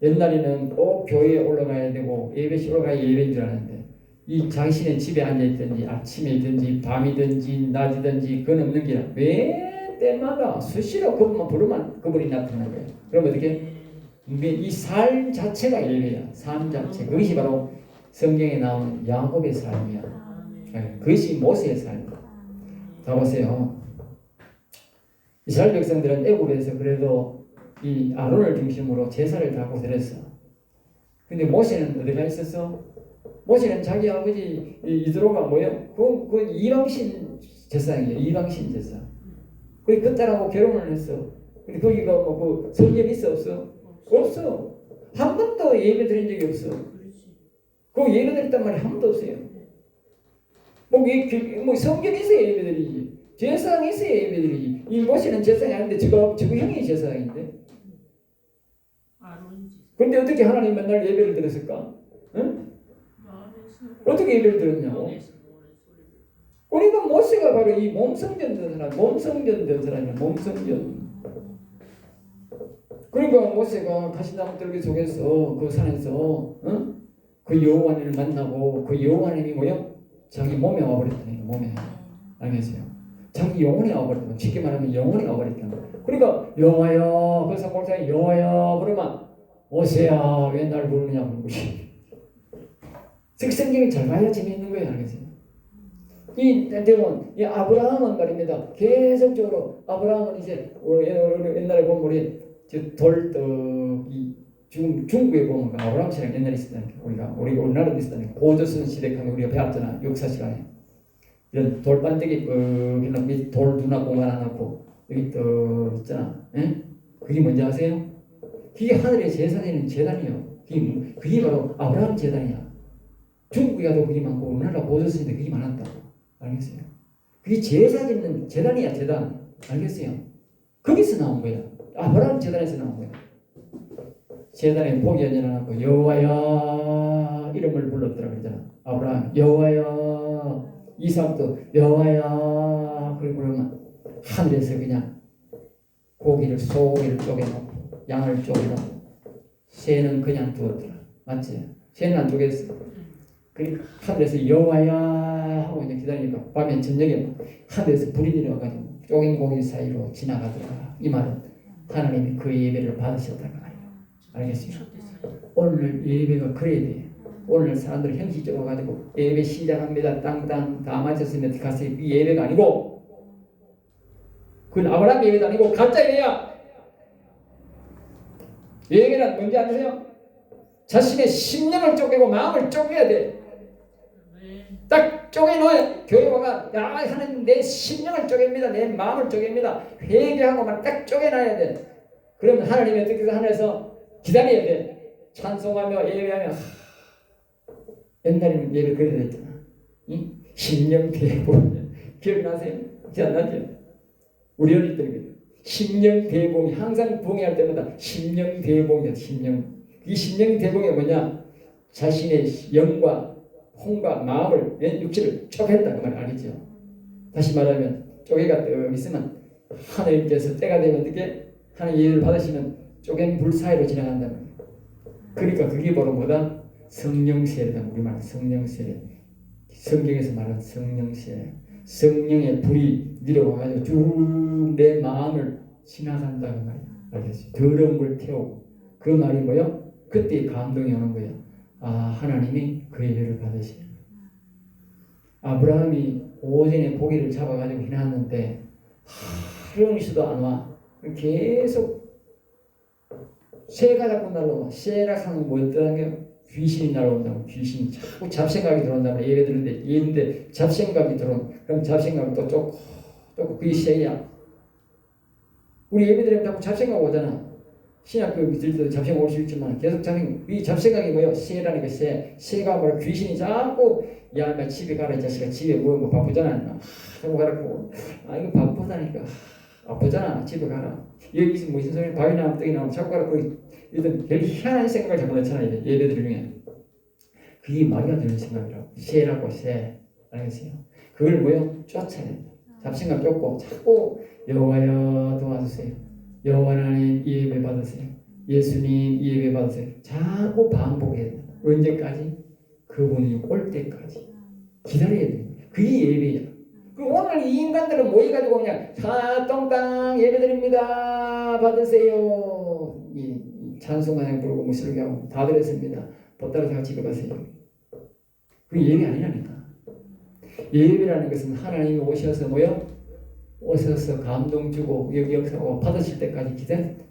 A: 옛날에는 꼭 교회에 올라가야 되고 예배실 올라가야 예배인 줄 알았는데 이 자신의 집에 앉아있든지 아침이든지 밤이든지 낮이든지 그건 없는 게 아니라 매 때마다 수시로 그분만 부르면 그분이 나타나는 거예요. 그럼 어떻게? 이 삶 자체가 예배야. 삶 자체. 그것이 바로 성경에 나오는 야곱의 삶이야. 그것이 모세의 삶이야. 자 보세요. 이스라엘 백성들은 애굽에서 그래도 이 아론을 중심으로 제사를 다 드렸어. 근데 모세는 어디가 있었어? 모세는 자기 아버지 이드로가 뭐요? 그 이방신 제사장이에요. 이방신 제사. 그 딸하고 결혼을 했어. 근데 거기가 뭐 그 성전 있어 없어? 없어. 한 번도 예배 드린 적이 없어. 그 예배 드렸단 말이 한 번도 없어요. 뭐 성전이 있어야 예배 드리지. 제사장이 있어야 예배 드리지. 이 모세는 제사장이 아닌데 저거 형이 제사장인데. 근데 어떻게 하나님 맨날 예배를 드렸을까? 응? 어떻게 예배를 드렸냐고? 그러니까 모세가 바로 이 몸성전 된 사람, 몸성전 된 사람이야. 몸성전. 그러니까 모세가 가시나무 들기 속에서 그 산에서 그 여호와를 만나고 그 여호와님이 뭐요? 자기 몸에 와버렸다니까. 몸에. 알겠어요? 자기 영혼에 와버렸다. 쉽게 말하면 영혼에 와버렸다. 그러니까 여호와여, 그래서 목사님 여호와여 그러면 모세야 왜 날 부르느냐 그런 것이. 성경이 잘 봐야 재미있는 거예요. 알겠어요? 이 대원, 이 아브라함은 말입니다. 계속적으로 아브라함은 이제 옛날에 보면 우리 중국에 보면 아브라함 시대가 옛날에 있었다니까. 우리나라도 있었다니까. 고조선 시대 가면 우리가 배웠잖아. 역사 시간에. 이런 돌반대기 그냥 돌 누나 공간 안 놓고 여기 또 있잖아. 에? 그게 뭔지 아세요? 그게 하늘의 제사되는 제단이에요. 그게 바로 아브라함 제단이야. 중국에 가도 그게 많고 우리나라 고조선인데 그게 많았다. 알겠어요? 그게 제사 짓는 제단이야. 제단. 알겠어요? 거기서 나온 거야. 아브라함 제단에서 나온 거야. 제단에 복이 연연하고 여호와여 이름을 불렀더라 그러잖아. 아브라함 여호와여, 이삭도 여호와여. 그리고 그러면 하늘에서 그냥 소고기를 쪼개놓고 양을 쪼개놓고 새는 그냥 두었더라. 맞지? 새는 안 쪼개졌어. 그러니까 하늘에서 여호와여 하고 이제 기다리니까 밤에 저녁에 하늘에서 불이 내려와가지고 쪼갠 고기 사이로 지나가더라. 이 말은 하나님이 그 예배를 받으셨다는 거예요. 알겠어요? 오늘 예배가 그래야 돼. 오늘 사람들 형식적으로 가지고 예배 시작합니다. 땅땅 다 맞췄으면 가서 이 예배가 아니고 그건 아브라함 예배도 아니고 가짜 예배야. 예배란 뭔지 아세요? 자신의 심령을 쪼개고 마음을 쪼개야 돼. 딱 쪼개놓아야 교회 와가 야 하나님 내 심령을 쪼갭니다. 내 마음을 쪼갭니다. 회개하고만 딱 쪼개놔야 돼. 그러면 하나님이 어떻게 해서 하늘에서 기다려야 돼. 찬송하며 예배하며 옛날에는 예배 그래야 됐잖아. 응? 심령 대봉 기억나세요? 기억 안 나죠? 우리 어릴 때 심령 대봉이 항상 봉해할 때마다 심령 대봉이야. 심령. 이 심령 대봉이 뭐냐? 자신의 영과 혼과 마음을 육체를 쪼갠다 그 말 알겠죠? 다시 말하면 쪼개가 떡 있으면 하나님께서 때가 되면 어떻게 하나님 예를 받으시면 쪼갠 불 사이로 지나간다는 거예요. 그러니까 그게 바로 뭐다? 성령세례다. 우리말 성령세례. 성경에서 말하는 성령세례. 성령의 불이 내려와가지고 쭉 내 마음을 지나간다 그 말이야. 알겠어요? 더러운 걸 태우고 그 말이 뭐요? 그때 감동이 오는 거예요. 아 하나님이 그 예배를 받으시는 거예요. 아브라함이 오전에 고기를 잡아가지고 해놨는데 하루 있어도 안 와. 계속 새가 자꾸 날라와. 새라 하면 뭐였다는 게 귀신이 날아온다고. 귀신이 자꾸 잡생각이 들어온다고. 예배 드는데 예인데 잡생각이 들어온. 그럼 잡생각이 또 쫓고 그게 새야. 우리 예배 드리면 자꾸 잡생각 오잖아. 신약교 믿을 때도 잡생각 올 수 있지만 계속 이 잡생각이 뭐예요? 새라는 게 새가 뭐야? 귀신이 자꾸 야 나 집에 가라 이 자식아. 집에 뭐 바쁘잖아. 자꾸 가라고. 아 이거 바쁘다니까. 아프잖아. 집에 가라. 여기 무슨 소리 바위 나면 떡이 나면 자꾸 가라고. 이런 별 희한한 생각을 자꾸 넣잖아. 예배들 중에. 그게 말이가 되는 생각이라고. 새라고 새. 알겠어요? 그걸 뭐요? 쫓아야 된다. 잡생각 쫓고 자꾸 여호와여 도와주세요. 여호와 하나님 예배 받으세요. 예수님 예배 받으세요. 자꾸 반복해야 된다. 언제까지? 그분이 올 때까지 기다려야 돼요. 그게 예배야. 오늘 이 인간들은 모여가지고 그냥 똥땅 예배드립니다. 받으세요. 찬송가냥 부르고 무슬기 하고 다 들었습니다. 보따리 다 집에 가세요. 그게 예배 아니라니까. 예배라는 것은 하나님이 오셔서 뭐요? 오셔서 감동 주고 역사하고 받으실 때까지 기다린다.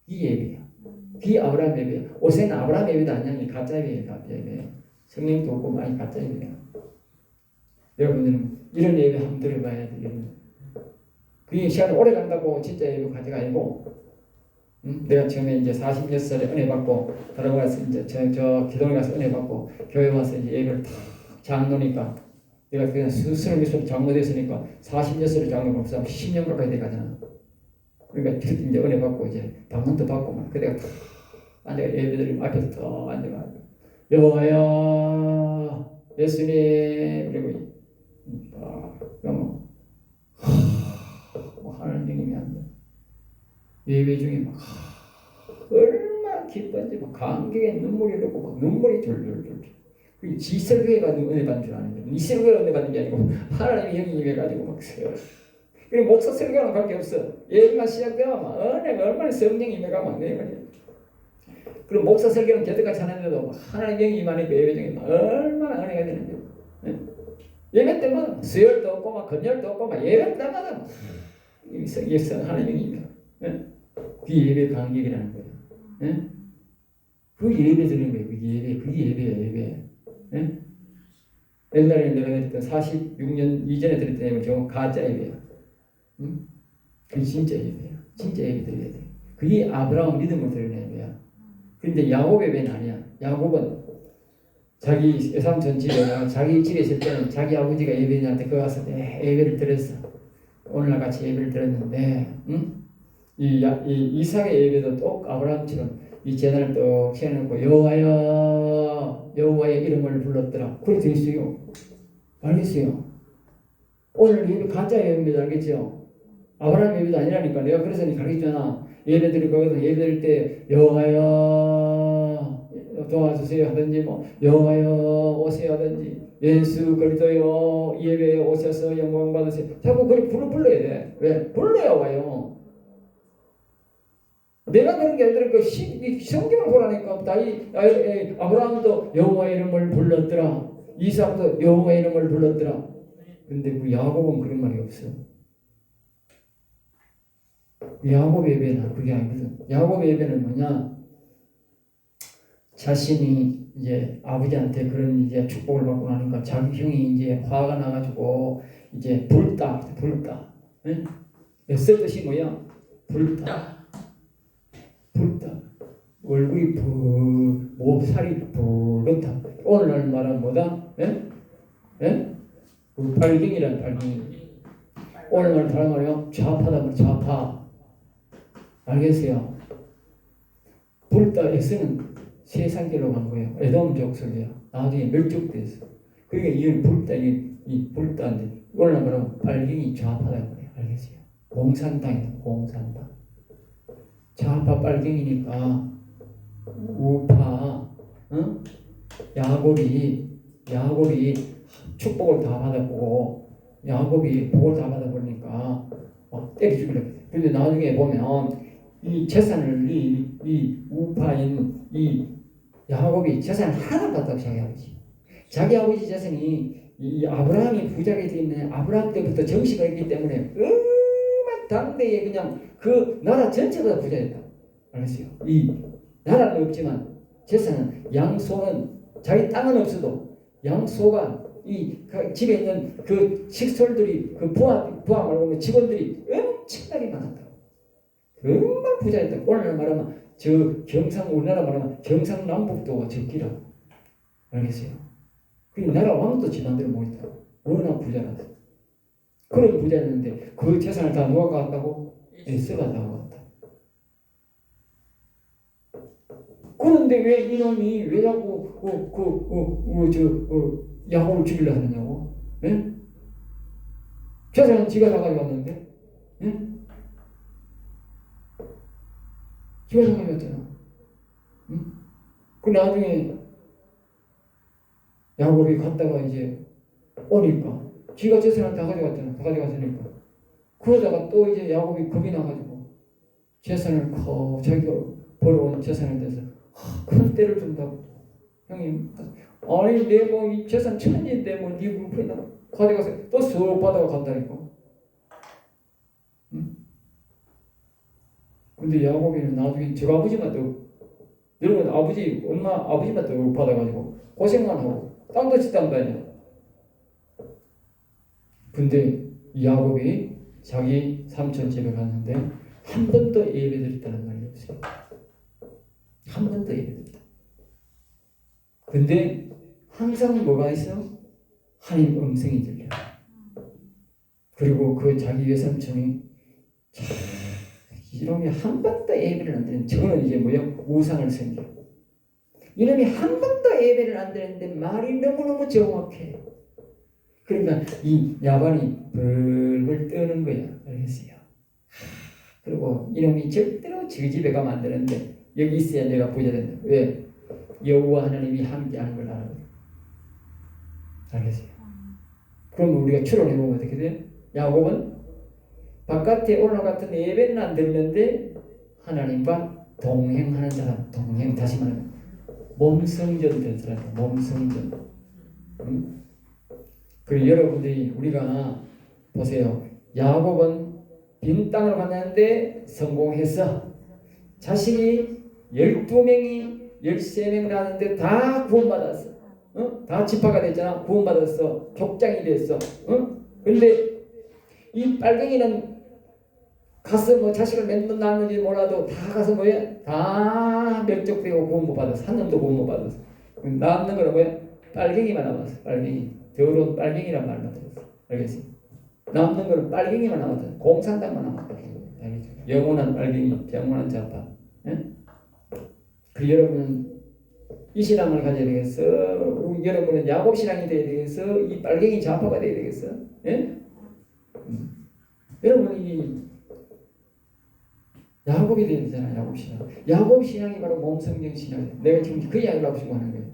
A: 이 예배야. 그게 아브라함 예배야. 오세는 아브라함 예배도 아니야. 가짜 예배야. 가짜 예배. 성령도 없고 많이 가짜 예배야. 여러분들은 이런 예배 한번 들어봐야 돼요. 그게 시간이 오래 간다고 진짜 예배 가지가 아니고 내가 처음에 이제 46살에 은혜 받고 들어가서 이제 저 기도에 가서 은혜 받고 교회 와서 이제 예배를 탁 장로니까 내가 그냥 스스로 장로 됐으니까 46살에 장로 목사 10년 가까이 돼가잖아. 그러니까 이제 은혜 받고 이제 방문도 받고 막 그때가 탁 앉아 예배드리면 앞에서 탁 앉아가지고 여호와여 예수님 그리고 예배 중에 막 얼마나 기쁜지 막 감격에 눈물이 흐르고 막 눈물이 졸졸졸. 지 설교회가 은혜 받는 줄 아는 거예요. 이 설교가 은혜 받는 게 아니고 하나님의 영이 임해가지고 막 써요. 그리고 목사 설교랑 관계없어. 예배만 시작되면 막 은혜가 얼마나 성령이 임해가면 내 말이에요. 그리고 목사 설교는 개떡같이 하는데도 하나님의 영이 임하니까 예배 중에 막 얼마나 은혜가 되는지. 예배 때마다 수혈도 없고 막 건열도 없고 막 예배 때마다 막 하나님의 영이 임해. 그게 예배 간격이라는 거예요. 그 예배 드리는 거예요. 그게 예배예요. 옛날에 내가 드렸던 46년 이전에 드렸던 예배는 가짜 예배야. 그게 진짜 예배야. 진짜 예배 드려야 돼. 그게 아브라함 믿음을 드리는 예배야. 그런데 야곱 예배는 아니야. 야곱은 자기 외삼촌 집에 자기 집에 있을 때는 자기 아버지가 예배인한테 그 가서 예배를 드렸어. 오늘날 같이 예배를 드렸는데, 이 이삭의 예배도 또 아브라함처럼 이 제단을 또 세워놓고 여호와의 이름을 불렀더라. 그래 돼 있어요. 알겠어요? 오늘 예배 가짜 예배입니다. 알겠죠? 아브라함 예배도 아니라니까. 내가 그래서 가르쳤잖아. 예배 드릴 거거든. 예배 드릴 때 여호와여 도와주세요 하든지 뭐 여호와여 오세요 하든지 예수 그리스도여 예배에 오셔서 영광 받으세요. 자꾸 그렇게 불러야 돼. 왜? 불러야 와요. 내가 그런 게 아니라 성경을 보라니까. 아브라함도 여호와의 이름을 불렀더라. 이삭도 여호와의 이름을 불렀더라. 근데 그 야곱은 그런 말이 없어. 야곱 예배는 그게 아니거든. 야곱 예배는 뭐냐? 자신이 이제 아버지한테 그런 이제 축복을 받고 나니까 자기 형이 이제 화가 나가지고 이제 불다. 응? 쓸 뜻이 뭐야? 불다. 얼굴이 살이 붉었다. 오늘날 말은 뭐다? 그 발경이란 발경. 오늘날 다른 말이요. 좌파다. 좌파. 알겠어요? 불다 X는 세상길로 간 거예요. 에돔 족속이야. 나중에 멸족됐어. 그러니까 이건 불다, 이 불다인데 오늘날 말하면 발경이 좌파다 그래요. 알겠어요? 공산당이다. 공산당. 좌파 빨갱이니까 우파 야곱이 축복을 다 받았고 야곱이 복을 다 받아버리니까 막 때려 죽이려고 했어요. 근데 나중에 보면 이 재산을 이 우파인 이 야곱이 재산을 하나 받았다고 자기 아버지 재산이 이 아브라함이 부자가 되는 아브라함 때부터 정식을 했기 때문에 당대에 그냥 그 나라 전체보다 부자였다. 알았어요? 이 나라는 없지만 재산은 양소는 자기 땅은 없어도 양소가 이 집에 있는 그 식솔들이 그 부하 말고 직원들이 엄청나게 많았다. 정말 부자였다. 오늘 말하면 우리나라 말하면 경상남북도가 적기라. 알겠어요? 그 나라 왕도 집안대로 모였다. 워낙 부자라서. 그런 부자였는데 그 재산을 다 누가 가졌다고? 에스가 다 가졌다. 그런데 왜 이놈이 왜 자꾸 야곱을 죽이려 하느냐고? 예? 재산은 지가 다 가져갔는데? 예? 지가 다 가져갔잖아. 그 나중에 야곱이 갔다가 이제 오니까 지가 재산을 다 가져갔잖아. 다 가져갔으니까. 그러다가 또 이제 야곱이 겁이 나가지고 재산을 자기가 벌어온 재산에 대해서 큰 때를 준다고. 형님, 아니 내 뭐 이 재산 천인데 뭐 네 물품이나 가져가서 또 쑥 받아가 간다니까. 근데 야곱이는 나중에 저 아버지만 또 여러분 엄마 아버지만 또 받아가지고 고생만 하고 땅도 짓다 다녀. 근데 야곱이 자기 삼촌 집에 갔는데 한 번도 예배드렸다는 말이 없어요. 한 번도 예배드렸다. 근데 항상 뭐가 있어? 하나님 음성이 들려. 그리고 그 자기 외삼촌이 이놈이 한 번도 예배를 안 드리는 저거는 이제 뭐야? 우상을 섬겨. 이놈이 한 번도 예배를 안 드리는데 말이 너무너무 정확해. 그러니까 이 야반이 벌벌 떠는 거야. 알겠어요? 그리고 이놈이 절대로 지 집에 가면 안 되는데 여기 있어야 내가 부자 된다. 왜? 여호와 하나님이 함께하는 걸 알아요. 알겠어요? 그럼 우리가 추론해 보면 어떻게 돼요? 야곱은 바깥에 오늘 같은 예배는 안 듣는데 하나님과 동행하는 사람, 동행 다시 말하면 몸성전 된 사람, 몸성전. 그리고 여러분들이 우리가 보세요. 야곱은 빈 땅을 갔는데 성공했어. 자식이 12명이 13명 나는데 다 구원받았어. 다 지파가 됐잖아. 구원받았어. 족장이 됐어. 근데 이 빨갱이는 가서 뭐 자식을 몇 명 낳았는지 몰라도 다 가서 뭐야? 다 멸족되고 구원 못 받았어. 한 놈도 구원 못 받았어. 남는 거는 뭐야? 빨갱이만 남았어. 빨갱이. 더러운 빨갱이란 말만 들었어. 알겠지? 남는 거는 빨갱이만 남았어. 공산당만 남았다. 알겠죠? 영원한 빨갱이, 영원한 좌파. 예? 그 여러분은 이 신앙을 가져야 되겠어? 여러분은 야곱 신앙이 돼야 되겠어? 이 빨갱이 좌파가 돼야 되겠어? 예? 여러분 이 야곱이 돼야 되잖아. 야곱 신앙. 야곱 신앙이 바로 몸성전 신앙이야. 내가 지금 그 이야기를 하고 싶어 하는 거예요.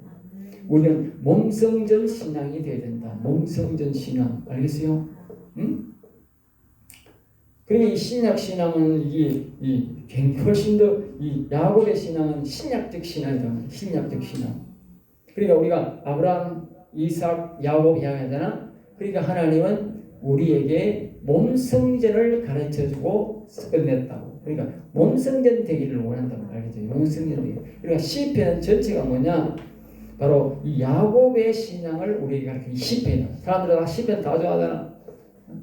A: 우리는 몸성전 신앙이 돼야 된다. 몸성전 신앙. 알겠어요? 응? 그러면 이 신약 신앙은 훨씬 더 이 야곱의 신앙은 신약적 신앙이다. 신약적 신앙. 그러니까 우리가 아브라함, 이삭, 야곱 이야기하잖아. 그러니까 하나님은 우리에게 몸성전을 가르쳐주고 끝냈다고. 그러니까 몸성전 되기를 원한다고 알겠죠? 몸성전 되기. 그러니까 시편 전체가 뭐냐? 바로 이 야곱의 신앙을 우리에게 가르치는 시편이다. 사람들은 다 시편 다 좋아하잖아.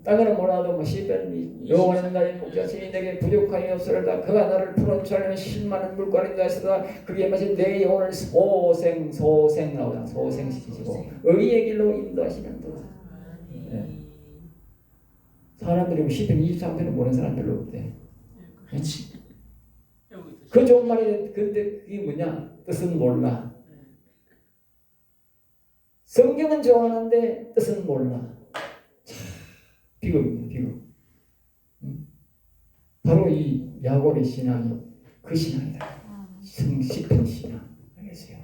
A: 땅은 몰라도 뭐 시편 여호와는 나의 목자시니 내게 부족함이 없으리다. 그가 나를 푸른川실 많은 물가를 다시다. 그게 마치 내 영혼을 소생 나오잖아. 소생시키시고 의의 길로 인도하시는 도다. 네. 사람들이 시편 23편을 모르는 사람 별로 없대. 그 좋은 말이 근데 그게 뭐냐? 뜻은 몰라. 성경은 좋아하는데 뜻은 몰라. 비극입니다. 비극. 바로 이 야곱의 신앙이 그 신앙이다. 시편 신앙. 알겠어요?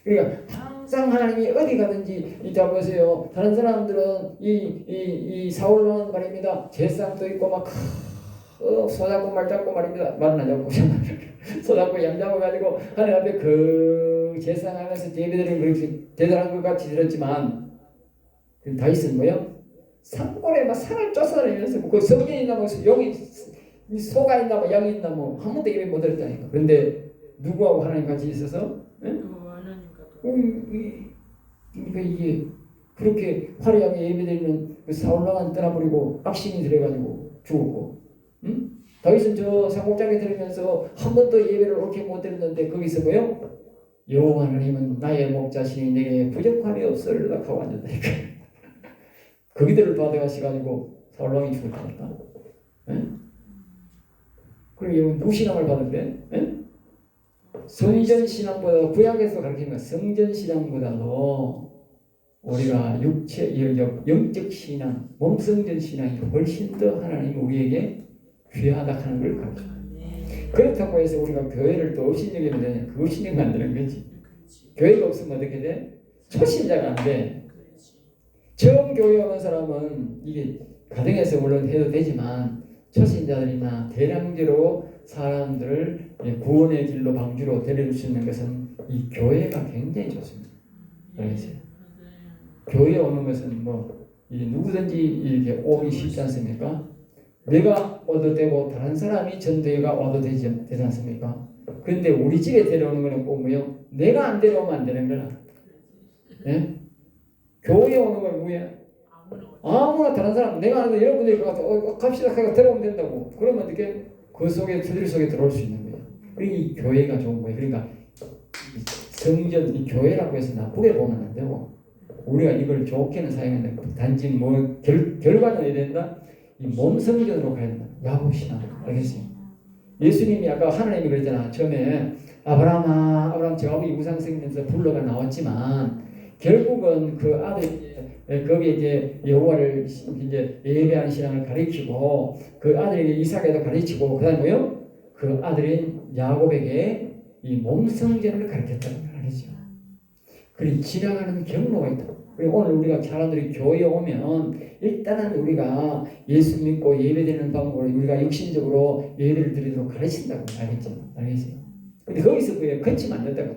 A: 그러니까 항상 하나님이 어디 가든지 이자 보세요. 다른 사람들은 이 사울왕은 말입니다. 제상도 있고 막 소잡고 말잡고 말입니다. 말은 안 잡고 소잡고 양잡고 가지고 하나님 앞에 그 제상하면서 예배드리는 그렇게 대단한 것 같이 들었지만 다윗은 뭐요? 산골에 막 산을 쫓아다니면서 그 성전이 있나 뭐 여기 소가 있나 뭐 양이 있나 뭐 한 번도 예배 못 드렸다니까. 그런데 누구하고 하나님 같이 있어서? 그러니까 이게 그렇게 화려하게 예배드리는 그 사울왕은 떠나버리고 악신이 들어가지고 죽었고, 다윗은 저 사곡장에 들으면서 한 번도 예배를 옳게 못 드렸는데 거기서 뭐요? 여호와 하나님은 나의 목자시니 내게 부족함이 없으리라 하고 앉았다니까. 거기들을 받아가시가지고 사울왕이 죽었다니까. 그리고 무신앙을 받은데, 성전 신앙보다 구약에서 가르치는 성전 신앙보다도 우리가 영적 신앙, 몸성전 신앙이 훨씬 더 하나님 우리에게 귀하다 하는 걸 가르쳐요. 그렇다고 해서 우리가 교회를 또 업신여기면 되냐? 그 업신여기면 안 되는 거지. 교회가 없으면 어떻게 돼? 초신자가 안 돼. 처음 교회 오는 사람은 이게 가정에서 물론 해도 되지만 초신자들이나 대량제로 사람들을 구원의 길로 방주로 데려줄 수 있는 것은 이 교회가 굉장히 좋습니다. 알겠어요? 교회 오는 것은 뭐 누구든지 이렇게 오기 쉽지 않습니까? 내가 와도 되고 다른 사람이 전도회가 와도 되지 않습니까? 그런데 우리 집에 데려오는 거는 꼭 뭐요? 내가 안 데려오면 안 되는 거라. 예? 교회 오는 건 뭐야? 아무나 다른 사람 내가 아는 여러분들이 갑시다 하고 들어오면 된다고. 그러면 어떻게 그 속에 틀 속에 들어올 수 있는 거예요. 이 교회가 좋은 거예요. 그러니까 성전 이 교회라고 해서 나쁘게 보면 안 되고 우리가 이걸 좋게는 사용해야 된다. 단지 뭐 결과는 어디 된다? 이 몸성전으로 가야 된다. 야곱이나 알겠어요? 예수님이 아까 하나님이 그랬잖아. 처음에 아브라함아, 아브라함 저 아버지 우상 생면서 불러가 나왔지만 결국은 그 아들이 거기에 이제 여호와를 이제 예배하는 신앙을 가르치고 그 아들에게 이삭에도 가르치고 그다음에 뭐요? 그 아들인 야곱에게 이 몸성전을 가르쳤다는 걸 알겠죠. 그리고 지나가는 경로가 있다. 그리고 오늘 우리가 사람들이 교회에 오면 일단은 우리가 예수 믿고 예배드리는 방법으로 우리가 육신적으로 예배를 드리도록 가르친다고 알겠죠? 알겠어요? 근데 거기서 그게 거치면 안 된다고.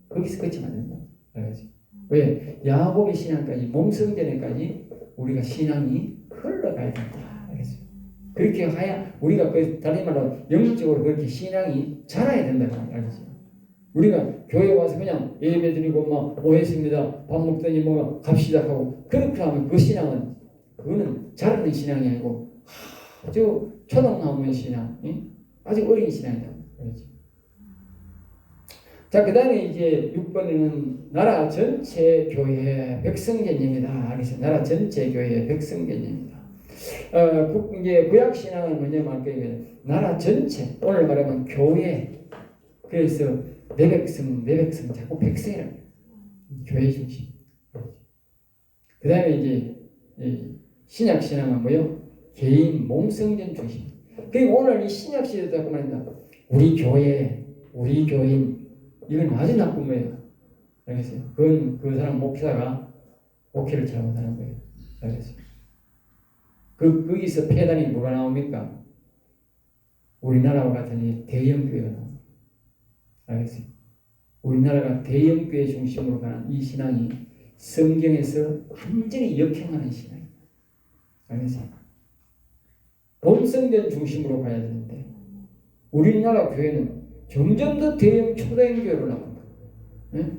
A: 거기서 거치면 안 된다고. 알겠죠? 왜? 야곱의 신앙까지 몸성전에까지 우리가 신앙이 흘러가야 된다. 알겠죠? 그렇게 하야 우리가 그 다른 말로 영적으로 그렇게 신앙이 자라야 된다고 알겠죠? 우리가 교회 와서 그냥 예배 드리고 뭐 했습니다. 밥 먹더니 뭐 갑시다 하고 그렇게 하면 그 신앙은 그거는 자라는 신앙이 아니고 아주 초등나무의 신앙, 아주 어린 신앙이다. 그렇지? 자, 그 다음에 이제 6번에는 나라 전체 교회 백성 개념이다. 그래서 나라 전체 교회 백성 개념이다. 이제 구약 신앙은 뭐냐면 나라 전체 오늘 말하면 교회. 그래서 내 백성 자꾸 백성이라고 해요. 교회 중심. 그 다음에 이제 신약 신앙은 뭐요? 개인 몸성전 중심. 그리고 오늘 이 신약 시대도 자꾸 말한다. 우리 교회, 우리 교인 이건 아주 나쁜 거예요. 알겠어요? 그건 그 사람 목사가 목회를 잘못하는 거예요. 알겠어요? 거기서 폐단이 뭐가 나옵니까? 우리나라와 같은 대형 교회가 나옵니다. 알겠어요? 우리나라가 대형교회 중심으로 가는 이 신앙이 성경에서 완전히 역행하는 신앙입니다. 알겠어요? 본성전 중심으로 가야 되는데 우리나라 교회는 점점 더 대형 초대형 교회로 나옵니다. 네?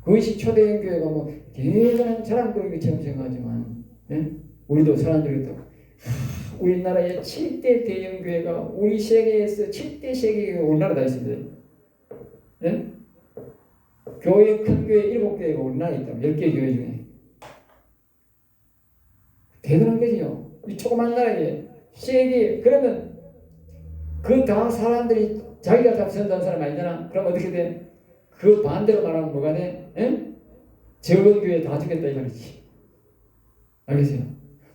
A: 그것이 초대형 교회가 뭐 대단한 자랑거리처럼 생각하지만 우리도 사람들이 또 우리나라의 7대 대형 교회가 우리 세계에서 7대 세계 교회가 우리나라 다 있습니다. 네? 교회 큰 교회 7개가 우리나라에 있다. 10개 교회 중에. 대단한 거지요. 이 조그만 나라에 세계 그러면 그 다 사람들이 자기가 잡선다는 사람 아니잖아. 그럼 어떻게 돼? 그 반대로 말하면 뭐가 돼? 적은 교회 다 죽겠다 이 말이지. 알겠어요?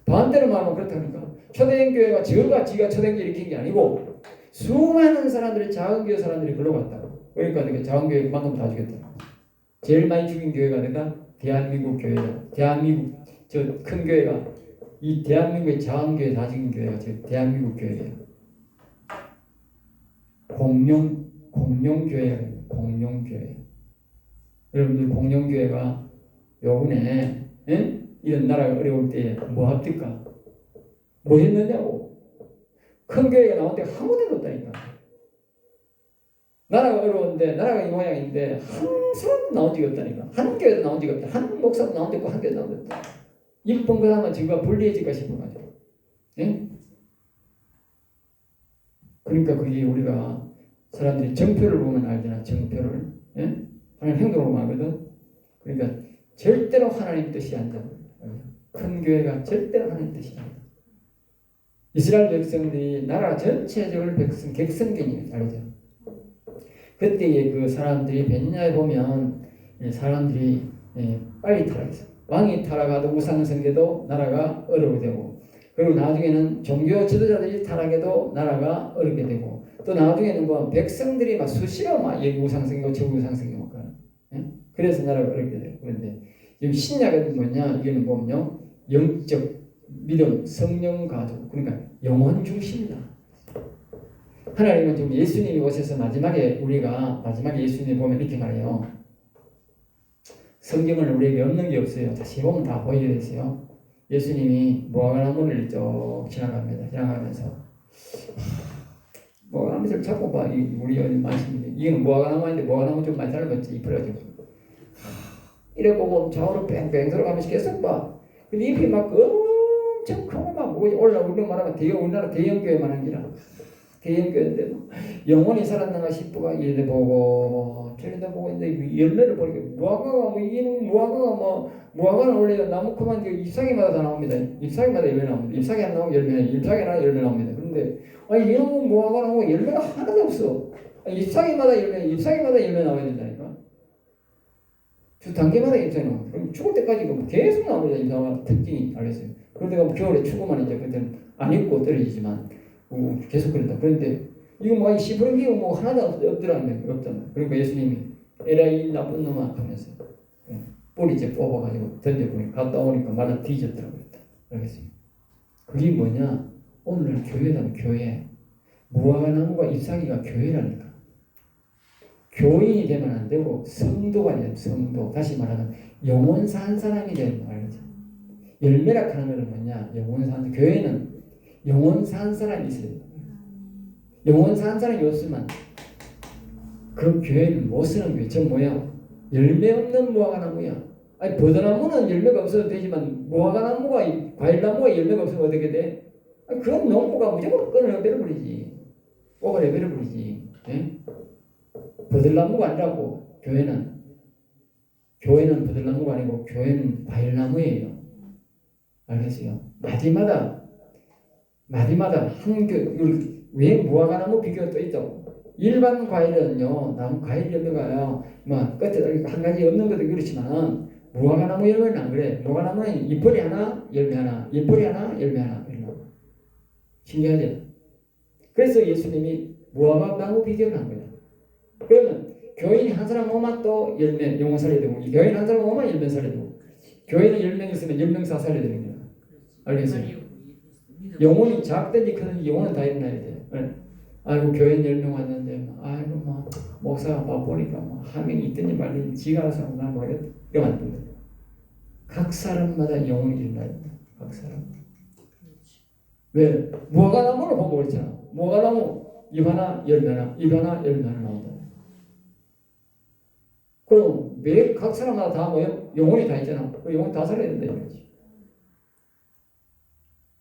A: 반대로 말하면 그렇다니까. 초대형 교회가 지가 초대형 교회 일으킨 게 아니고 수많은 사람들이 작은 교회 사람들이 글로 갔다고. 그러니까 작은 교회 그만큼 다 죽였다. 제일 많이 죽인 교회가 내가 대한민국 교회다. 대한민국 저 큰 교회가 이 대한민국의 작은 교회 다 죽인 교회가 저 대한민국 교회예요. 공룡 교회가 공룡 교회. 여러분들 공룡 교회가 요번에 이런 나라가 어려울 때 뭐 합니까? 뭐 했느냐고. 큰 교회가 나온데 한 군데도 없다니까. 나라가 어려운데 나라가 이 모양인데 한 사람도 나온 적이 없다니까. 한 교회도 나온 적이 없다. 한 목사도 나온 적이 없고 한 교회도 나온 적이 없다. 이쁜 거 하면 지금 불리해질까 싶어가지고. 그러니까 그게 우리가 사람들이 정표를 보면 알잖아. 정표를. 하나님 행동으로 말거든. 그러니까 절대로 하나님 뜻이 아니다. 큰 교회가 절대로 하나님 뜻이 아니다. 이스라엘 백성들이 나라 전체적으로 객성견이 알죠. 그때의 그 사람들이 베냐에 보면 사람들이 빨리 타락했어. 왕이 타락하도 우상숭배도 나라가 어렵게 되고, 그리고 나중에는 종교 지도자들이 타락해도 나라가 어렵게 되고, 또 나중에는 뭐 백성들이 막 수시로 막 여기 우상숭배고 저기 우상숭배고 그래서 나라가 어렵게 되고. 그런데 지금 신약은 뭐냐? 이게는 보면요, 영적 믿음, 성령 가족, 그러니까 영혼 중심이다. 하나님은 지금 예수님이 오셔서 마지막에 예수님이 보면 이렇게 말해요. 성경은 우리에게 없는 게 없어요. 다시 보면 다 보이게 되세요. 예수님이 무화과나무를 쭉 지나가면서 무화과나무를 자꾸 봐. 우리 말씀인데 이거는 무화과나무인데 무화과나무 좀 많이 닮았지. 잎을 가지고 이래 보고 좌우로 뺑뺑 들어가면서 계속 봐. 근데 잎이 막 엄청 크고 막 올라오는 말하면 우리나라 대형교회만 한 기라. 대형교회인데 영원히 살았는가 싶어가 이래 보고 저리다 보고 있는데 열매를 보니까 무화과는 원래 나무 크만 잎사귀마다 다 나옵니다. 잎사귀마다 열매 나옵니다. 잎사귀 안 나오면 열매, 잎사귀 하나 열매 나옵니다. 그런데 이런 무화과 나오고 열매가 하나도 없어. 잎사귀마다 열매 나와야 된다니까. 주 단계마다 임상이 그럼 죽을 때까지 계속 나옵니다. 임상과 특징이 알겠어요. 그러다가 겨울에 추구만 이제 그때는 안 입고 떨어지지만 계속 그런다. 그런데 이거 뭐 시부른 게 뭐 하나도 없더라면 없잖아. 그러니까 예수님이 에라이 나쁜 놈아 하면서 뿌리째 뽑아가지고 던져보니 갔다 오니까 말라 뒤졌더라고요. 알겠어요. 그게 뭐냐? 오늘 교회라는 교회 무화과나무가 잎사귀가 교회라니까. 교인이 되면 안 되고 성도가 돼야 돼. 성도. 다시 말하면 영원 산 사람이 되는 거 알겠죠? 열매라 하는 것은 뭐냐? 영원 산 교회는 영원 산 사람이 있어요. 영원 산 사람이 없으면 그 교회는 못 쓰는 교회. 저 뭐야? 열매 없는 무화과나무야. 아니 버드나무는 열매가 없어도 되지만 무화과나무가 과일나무가 열매가 없으면 어떻게 돼? 아니, 그건 농부가 무조건 끊어내버려버리지. 뽑아내버려버리지. 예? 버들나무가 아니라고 교회는 버들나무가 아니고 교회는 과일나무예요. 알겠어요? 마디마다 왜 무화과나무 비교가 또 있다고? 일반 과일은요, 나무 과일 열매가요, 뭐 끝에 한 가지 없는 것도 그렇지만 무화과나무 열매는 안 그래. 무화과나무는 잎뿌리 하나, 열매 하나, 잎뿌리 하나, 열매 하나. 신기하죠? 그래서 예수님이 무화과나무 비교를 한 거예요. 그러면 교인이 한 사람 오면 또 열매 영혼 살려야 되고, 교인 한 사람 오면 열매 살려야 되고, 교인은 10명 있으면 10명 살려야 되는 거야. 알겠어요? 영혼이 작든지 크든지 영혼은 다 일어나야 돼. 아이고 교인 10명 왔는데 아이고 뭐 목사가 바쁘니까 뭐 한 명이 있든지 말든지 지가 알아서 하고 난 모르겠다. 이러면 안 된다. 각 사람마다 영혼이 일어나야 돼. 각 사람. 왜? 무화과나무를 보고 그랬잖아. 무화과나무 잎 하나 열매 하나, 잎 하나 열매 하나 나온다. 그럼 매 각 사람마다 다 뭐예요? 영혼이 다 있잖아. 그 영혼 다 살아야 된다 이거지.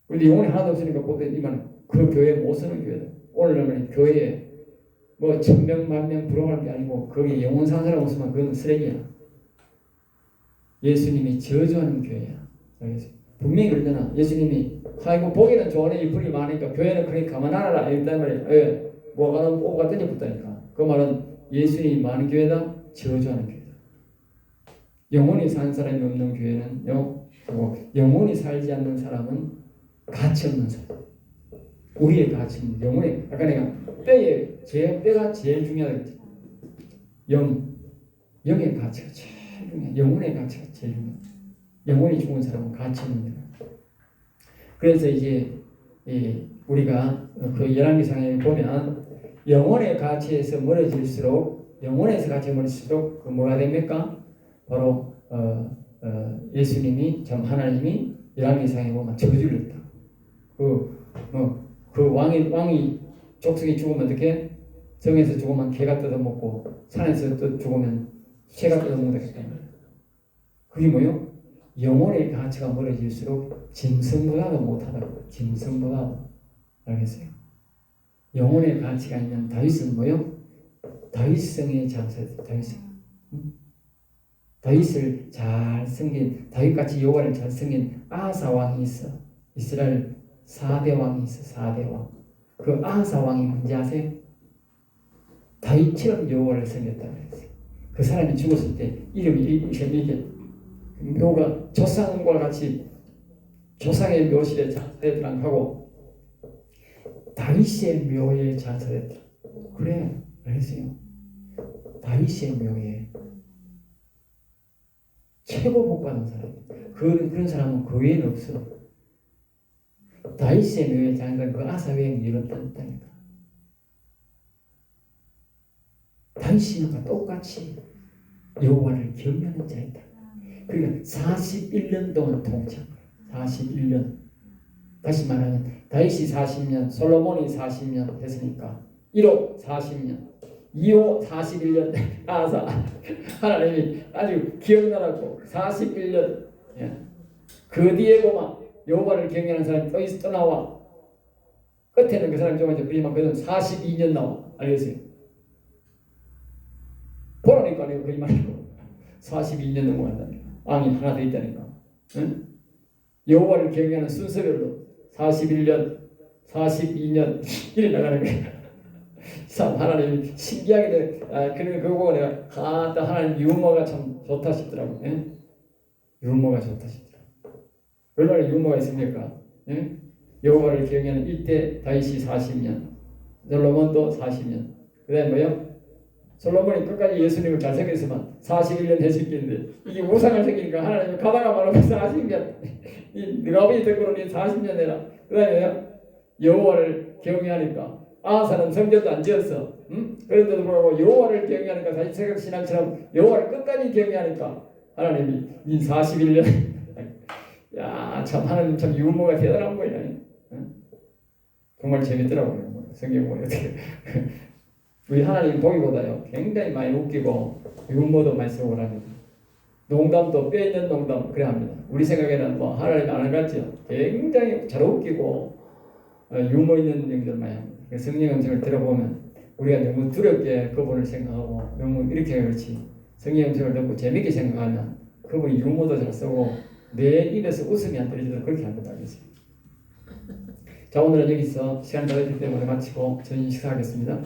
A: 근데 영혼이 하나도 없으니까 보통 이만 그 교회 못 쓰는 교회다. 오늘날은 교회에 뭐 1000명, 10,000명 부러워할 게 아니고 거기 영혼 사는 사람 없으면 그건 쓰레기야. 예수님이 저주하는 교회야. 알겠어요? 분명히 그러잖아. 예수님이 아이고 보기는 좋은데 잎풀이 많으니까 교회는 그렇게 가만하라 이랬단 말이야. 왜? 뭐가 뽑아가 던져붙다니까. 그 말은 예수님이 많은 교회다? 저주하는 교회다. 영혼이 사는 사람이 없는 교회는요. 영혼이 살지 않는 사람은 가치 없는 사람. 우리의 가치는 영혼의 아까 내가 뼈가 제일 중요하겠지. 영의 가치가 제일 중요해. 영혼의 가치가 제일 중요해. 영혼이 죽은 사람은 가치 없는 거야. 그래서 이제 우리가 그 열왕기상에 보면 영혼의 가치에서 멀어질수록 영혼에서 가치가 멀어질수록 그 뭐가 됩니까? 바로 예수님이 참 하나님이 열왕기상에 보면 저주를 했다. 그 왕이 족속이 죽으면 어떻게? 성에서 죽으면 개가 뜯어먹고 산에서 또 죽으면 새가 뜯어먹는다 했단 말이야. 그게 뭐요? 영혼의 가치가 멀어질수록 짐승보다도 못하다고. 짐승보다도. 알겠어요? 영혼의 가치가 있는 다윗은 뭐요? 다윗성의 장사였어요. 다윗성. 다윗을 잘 섬긴 다윗같이 여호와를 잘 섬긴 아사 왕이 있어. 이스라엘 4대 왕이 있어. 4대 왕. 그 아사 왕이 뭔지 아세요? 다윗처럼 여호와를 섬겼다고 했어요. 그 사람이 죽었을 때 이름이 이게 묘가 조상과 같이 조상의 묘실에 장사했더라 하고 다윗의 묘에 장사했더라. 그래, 알겠어요? 다윗의 묘에 최고 복받은 사람. 그런 사람은 그 외에는 없어. 다윗의 묘에 장사한 그 아사 외에는 이렇다니까. 다윗과 똑같이 여호와를 경외하는 자이다. 그러니까 41년 동안 통치. 41년. 다시 말하면 다윗이 40년, 솔로몬이 40년 했으니까 1호 40년, 2호 41년. 아사 하나님이 아주 기억나라고 41년. 그 뒤에 보면 여호와를 경외하는 사람이 또 나와. 끝에는 그 사람이 좀 이제 그지만 그는 42년 나와. 알겠어요? 보라니까 아니고 거짓 말이고 42년 넘어간다니까. 왕이 하나 더 있다니까. 응? 여호와를 경외하는 순서별로 41년, 42년 이래 나가는 거야. 참 하나님이 신기하게 그거 보고 내가 또 하나님 유머가 참 좋다 싶더라고. 예? 유머가 좋다 싶더라고. 얼마나 유머가 있습니까? 예? 여호와를 경외하는 이때 다윗이 40년, 솔로몬도 40년. 그다음에 뭐요? 솔로몬이 끝까지 예수님을 잘생겼으면 41년 했을 텐데 이게 우상을 생기니까 하나님이 가다가 말하면 40년 네가 아버지 덕으로는 40년 해라. 그 다음에 여호와를 경외하니까 아하사는 성전도 안 지었어. 그런데도 불구하고 여호와를 경외하니까 다시 새벽 신앙처럼 여호와를 끝까지 경외하니까 하나님이 네 41년 야, 참 하나님 참 유머가 대단한 거야. 정말 재밌더라고요. 성경 보면 어떻게 우리 하나님 보기보다요 굉장히 많이 웃기고 유머도 많이 쓰고 그럽니다. 농담도 뼈 있는 농담 그래 합니다. 우리 생각에는 뭐 하나님 아는 것 같죠. 굉장히 잘 웃기고 유머 있는 얘기들 많이 합니다. 성령 음성을 들어보면 우리가 너무 두렵게 그분을 생각하고 너무 이렇게 그렇지 성령 음성을 듣고 재밌게 생각하면 그분이 유머도 잘 쓰고 내 입에서 웃음이 안 떨어지도록 그렇게 한다고 하겠습니다. 자, 오늘은 여기서 시간 다 됐기 때문에 마치고 저희 식사하겠습니다.